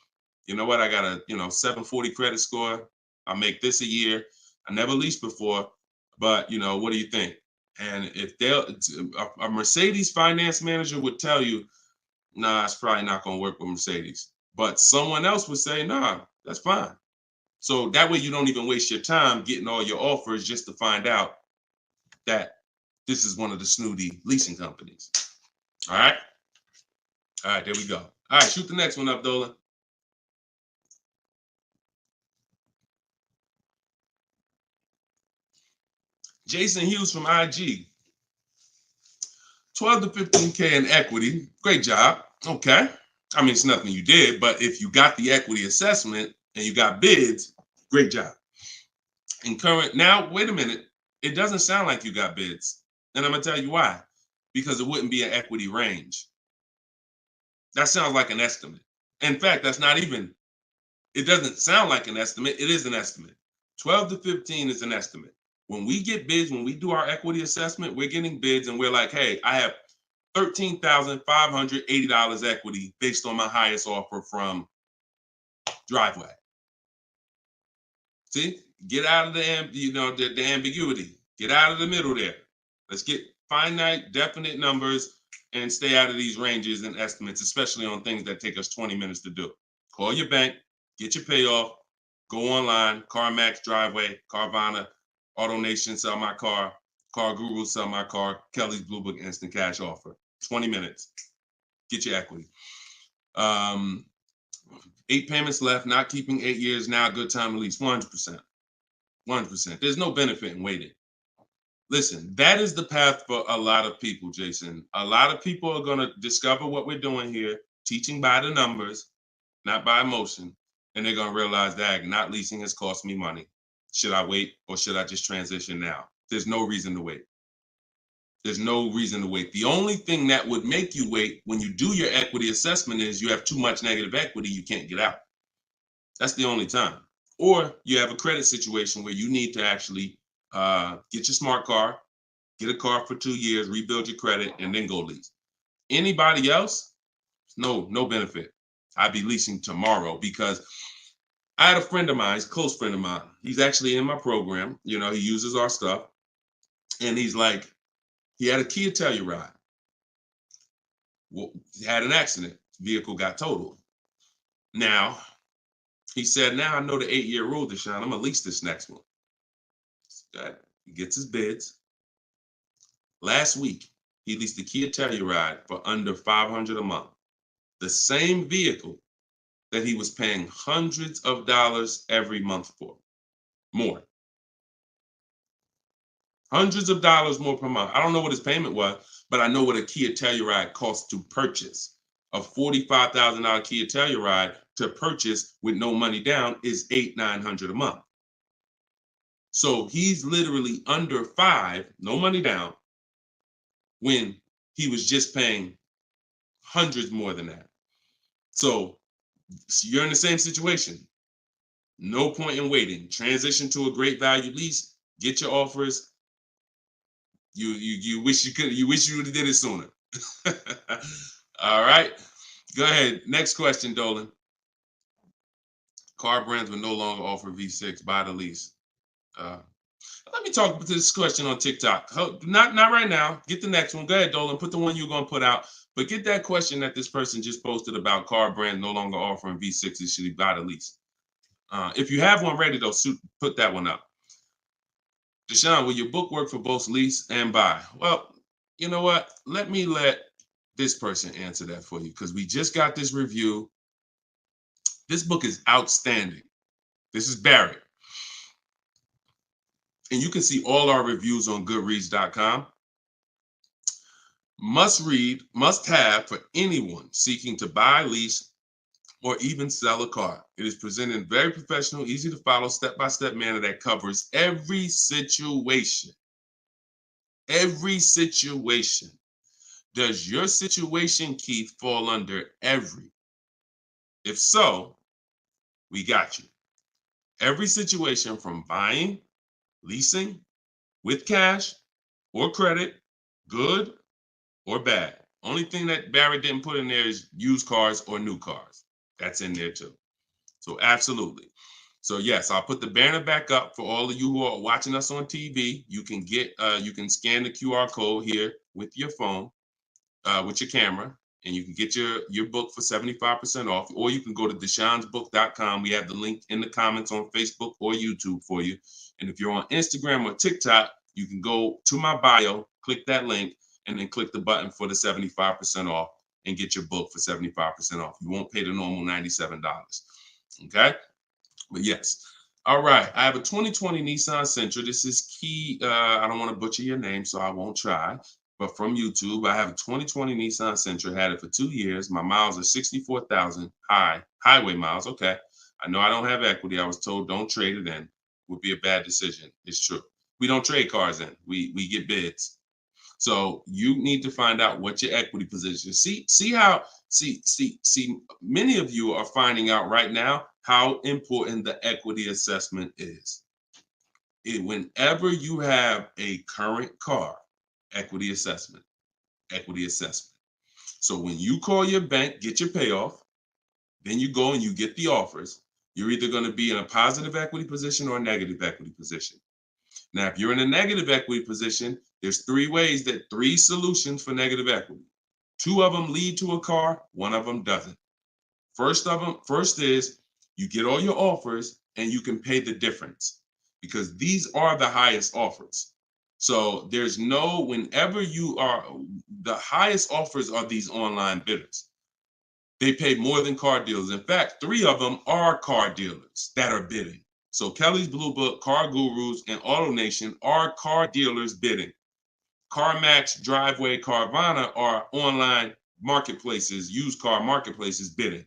you know what? I got a 740 credit score. I make this a year. I never leased before, but what do you think? And if a Mercedes finance manager would tell you, nah, it's probably not going to work with Mercedes. But someone else would say, nah, that's fine. So that way you don't even waste your time getting all your offers just to find out that this is one of the snooty leasing companies. All right. All right, there we go. All right, shoot the next one up, Dolan. Jason Hughes from IG. 12 to 15K in equity. Great job. Okay. I mean, it's nothing you did, but if you got the equity assessment and you got bids, great job. Now, wait a minute. It doesn't sound like you got bids. And I'm going to tell you why. Because it wouldn't be an equity range. That sounds like an estimate. In fact, it doesn't sound like an estimate. It is an estimate. 12 to 15 is an estimate. When we get bids, when we do our equity assessment, we're getting bids and we're like, hey, I have $13,580 equity based on my highest offer from Driveway. See, get out of the ambiguity. Get out of the middle there. Let's get finite, definite numbers and stay out of these ranges and estimates, especially on things that take us 20 minutes to do. Call your bank, get your payoff, go online, CarMax, Driveway, Carvana, AutoNation, sell my car, Car Guru, sell my car, Kelly's Blue Book, instant cash offer. 20 minutes. Get your equity. 8 payments left, not keeping 8 years, now a good time to lease. 100%. 100%. There's no benefit in waiting. Listen, that is the path for a lot of people, Jason. A lot of people are going to discover what we're doing here, teaching by the numbers, not by emotion. And they're going to realize that not leasing has cost me money. Should I wait or should I just transition now? There's no reason to wait. There's no reason to wait. The only thing that would make you wait when you do your equity assessment is you have too much negative equity, you can't get out. That's the only time. Or you have a credit situation where you need to actually get your smart car, get a car for 2 years, rebuild your credit, and then go lease. Anybody else, no benefit. I'd be leasing tomorrow because I had a friend of mine, he's a close friend of mine. He's actually in my program. You know, he uses our stuff. And he's like, he had a Kia Telluride. Well, he had an accident. Vehicle got totaled. Now, he said, now I know the 8-year rule, Deshone. I'm going to lease this next one. He gets his bids. Last week, he leased the Kia Telluride for under $500 a month. The same vehicle that he was paying hundreds of dollars every month for. More. Hundreds of dollars more per month. I don't know what his payment was, but I know what a Kia Telluride costs to purchase. A $45,000 Kia Telluride to purchase with no money down is $800-900 a month. So he's literally under $5, no money down, when he was just paying hundreds more than that. So you're in the same situation. No point in waiting. Transition to a great value lease. Get your offers. You wish you could. You wish you would have did it sooner. All right. Go ahead. Next question, Dolan. Car brands will no longer offer V6. Buy the lease. Let me talk to this question on TikTok. Not right now. Get the next one. Go ahead, Dolan. Put the one you're going to put out. But get that question that this person just posted about car brands no longer offering V6s. Should he buy the lease? If you have one ready, though, put that one up. Deshone, will your book work for both lease and buy? Well, you know what? Let this person answer that for you because we just got this review. This book is outstanding. This is Barrett. And you can see all our reviews on goodreads.com. Must read, must have for anyone seeking to buy, lease, or even sell a car. It is presented in very professional, easy to follow, step-by-step manner that covers every situation. Every situation. Does your situation, Keith, fall under every? If so, we got you. Every situation from buying, leasing, with cash or credit, good or bad. Only thing that Barrett didn't put in there is used cars or new cars. That's in there too. So absolutely. So yes, I'll put the banner back up for all of you who are watching us on TV. You can you can scan the QR code here with your phone, with your camera, and you can get your book for 75% off, or you can go to deshonesbook.com. We have the link in the comments on Facebook or YouTube for you. And if you're on Instagram or TikTok, you can go to my bio, click that link, and then click the button for the 75% off and get your book for 75% off. You won't pay the normal $97. Okay? But yes. All right. I have a 2020 Nissan Sentra. This is Key. I don't want to butcher your name, so I won't try. But from YouTube, I have a 2020 Nissan Sentra. Had it for 2 years. My miles are 64,000 highway miles. Okay. I know I don't have equity. I was told don't trade it in. Would be a bad decision. It's true. We don't trade cars in. We get bids. So you need to find out what your equity position. See many of you are finding out right now how important the equity assessment is. Whenever you have a current car, equity assessment. So when you call your bank, get your payoff, then you go and you get the offers, you're either going to be in a positive equity position or a negative equity position. Now, if you're in a negative equity position, there's three solutions for negative equity. 2 of them lead to a car, 1 of them doesn't. First is you get all your offers and you can pay the difference because these are the highest offers. So whenever you are, the highest offers are these online bidders. They pay more than car dealers. In fact, 3 of them are car dealers that are bidding. So Kelly's Blue Book, Car Gurus, and AutoNation are car dealers bidding. CarMax, Driveway, Carvana are online marketplaces, used car marketplaces bidding.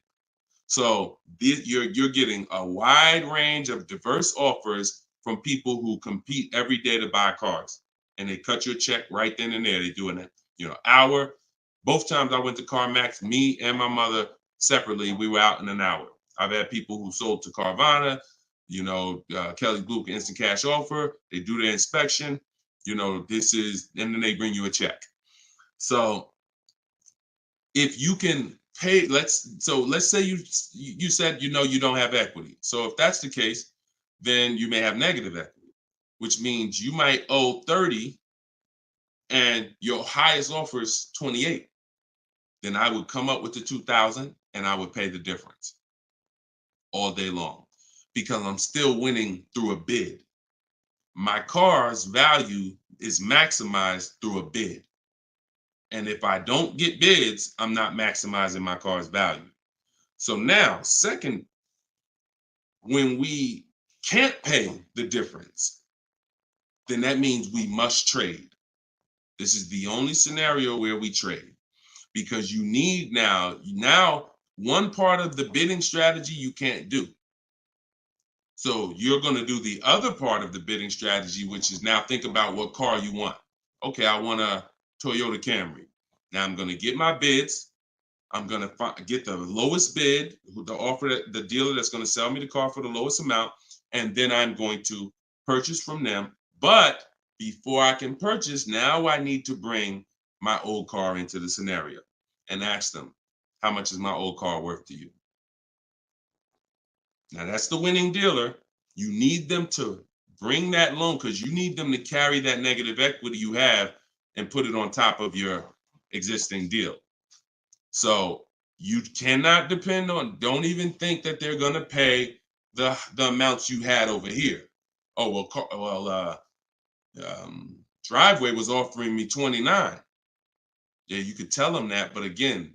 So you're getting a wide range of diverse offers from people who compete every day to buy cars. and they cut you a check right then and there. They do an hour. Both times I went to CarMax, me and my mother separately, we were out in an hour. I've had people who sold to Carvana, Kelly Blue Instant Cash Offer. They do their inspection. And then they bring you a check. So if you can pay, let's say you said you don't have equity. So if that's the case, then you may have negative equity, which means you might owe 30 and your highest offer is 28. Then I would come up with the 2,000 and I would pay the difference all day long because I'm still winning through a bid. My car's value is maximized through a bid. And if I don't get bids, I'm not maximizing my car's value. So now, second, when we can't pay the difference, then that means we must trade. This is the only scenario where we trade. Because you need now one part of the bidding strategy you can't do. So you're going to do the other part of the bidding strategy, which is now think about what car you want. Okay, I want a Toyota Camry. Now I'm going to get my bids. I'm going to get the lowest bid, the dealer that's going to sell me the car for the lowest amount, and then I'm going to purchase from them. But before I can purchase, now I need to bring my old car into the scenario and ask them, how much is my old car worth to you? Now that's the winning dealer. You need them to bring that loan because you need them to carry that negative equity you have and put it on top of your existing deal. So you cannot depend on, don't even think that they're going to pay the amounts you had over here. Oh, Driveway was offering me 29. Yeah, you could tell them that, but again,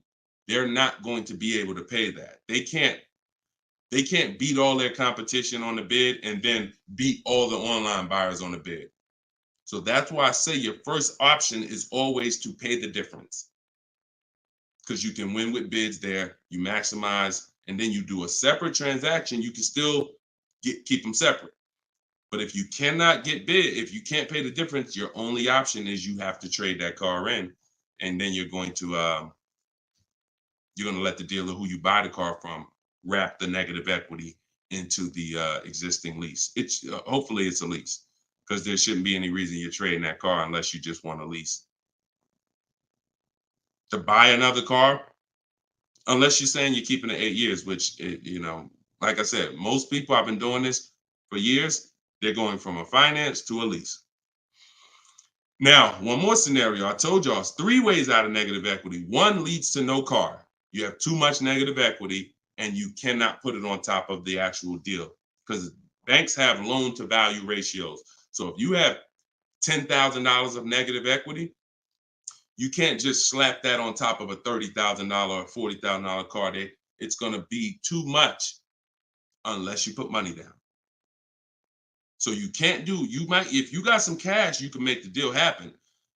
they're not going to be able to pay that. They can't beat all their competition on the bid and then beat all the online buyers on the bid. So that's why I say your first option is always to pay the difference. Because you can win with bids there, you maximize, and then you do a separate transaction, you can still keep them separate. But if you cannot get bid, if you can't pay the difference, your only option is you have to trade that car in, and then you're going to let the dealer who you buy the car from wrap the negative equity into the existing lease. It's hopefully it's a lease because there shouldn't be any reason you're trading that car unless you just want a lease. To buy another car, unless you're saying you're keeping it 8 years, which, like I said, most people, I've been doing this for years, they're going from a finance to a lease. Now, one more scenario. I told y'all it's 3 ways out of negative equity. One leads to no car. You have too much negative equity and you cannot put it on top of the actual deal because banks have loan to value ratios. So if you have $10,000 of negative equity, you can't just slap that on top of a $30,000 or $40,000 car. It's going to be too much unless you put money down. So you can't if you got some cash, you can make the deal happen,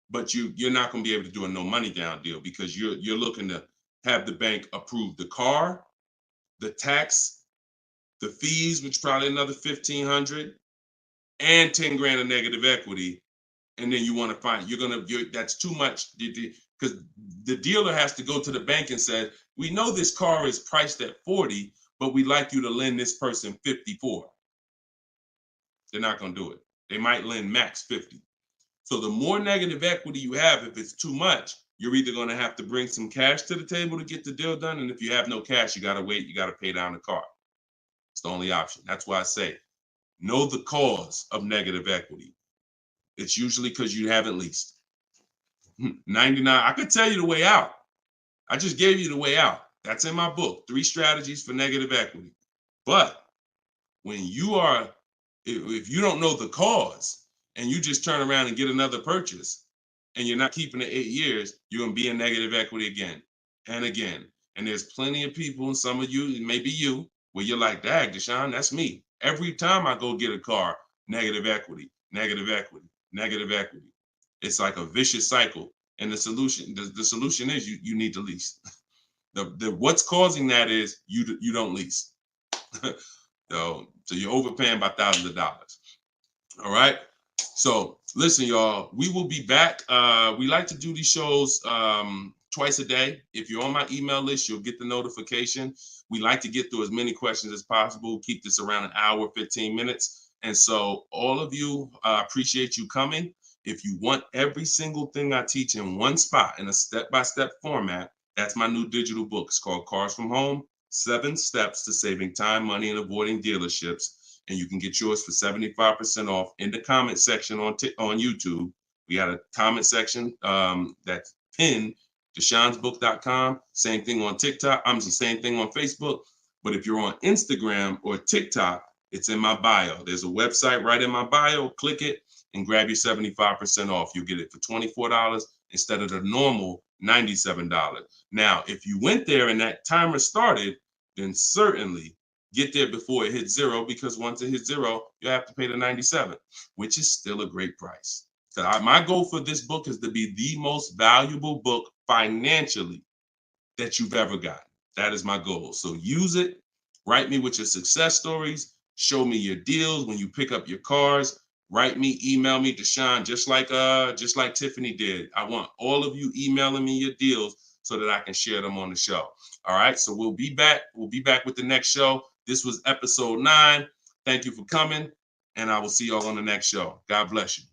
but you're not going to be able to do a no money down deal because you're looking to have the bank approve the car, the tax, the fees, which probably another $1,500, and 10 grand of negative equity. And then you want to find that's too much because the dealer has to go to the bank and say, we know this car is priced at 40, but we'd like you to lend this person 54. They're not going to do it. They might lend max 50. So the more negative equity you have, if it's too much, you're either going to have to bring some cash to the table to get the deal done. And if you have no cash, you got to wait. You got to pay down the car. It's the only option. That's why I say, know the cause of negative equity. It's usually because you haven't leased. 99, I could tell you the way out. I just gave you the way out. That's in my book, 3 strategies for negative equity. But when if you don't know the cause and you just turn around and get another purchase and you're not keeping it 8 years, you're going to be in negative equity again and again. And there's plenty of people, and some of you, it may be you, where you're like, dag, Deshone, that's me. Every time I go get a car, negative equity, negative equity, negative equity. It's like a vicious cycle. And the solution is you need to lease. What's causing that is you don't lease. So you're overpaying by thousands of dollars. All right. So listen, y'all, we will be back. We like to do these shows twice a day. If you're on my email list, you'll get the notification. We like to get through as many questions as possible, keep this around an hour, 15 minutes. And so all of you, appreciate you coming. If you want every single thing I teach in one spot in a step-by-step format, that's my new digital book. It's called Cars from Home, 7 Steps to Saving Time, Money, and Avoiding Dealerships. And you can get yours for 75% off in the comment section on YouTube. We got a comment section that's pinned, deshonsbook.com. Same thing on TikTok. I'm the same thing on Facebook. But if you're on Instagram or TikTok, it's in my bio. There's a website right in my bio. Click it and grab your 75% off. You'll get it for $24 instead of the normal $97. Now, if you went there and that timer started, then certainly get there before it hits zero, because once it hits zero, you have to pay the $97, which is still a great price. So my goal for this book is to be the most valuable book financially that you've ever gotten. That is my goal. So use it. Write me with your success stories. Show me your deals when you pick up your cars. Write me, email me, Deshone, just like Tiffany did. I want all of you emailing me your deals so that I can share them on the show. All right. So we'll be back. We'll be back with the next show. This was episode 9. Thank you for coming, and I will see y'all on the next show. God bless you.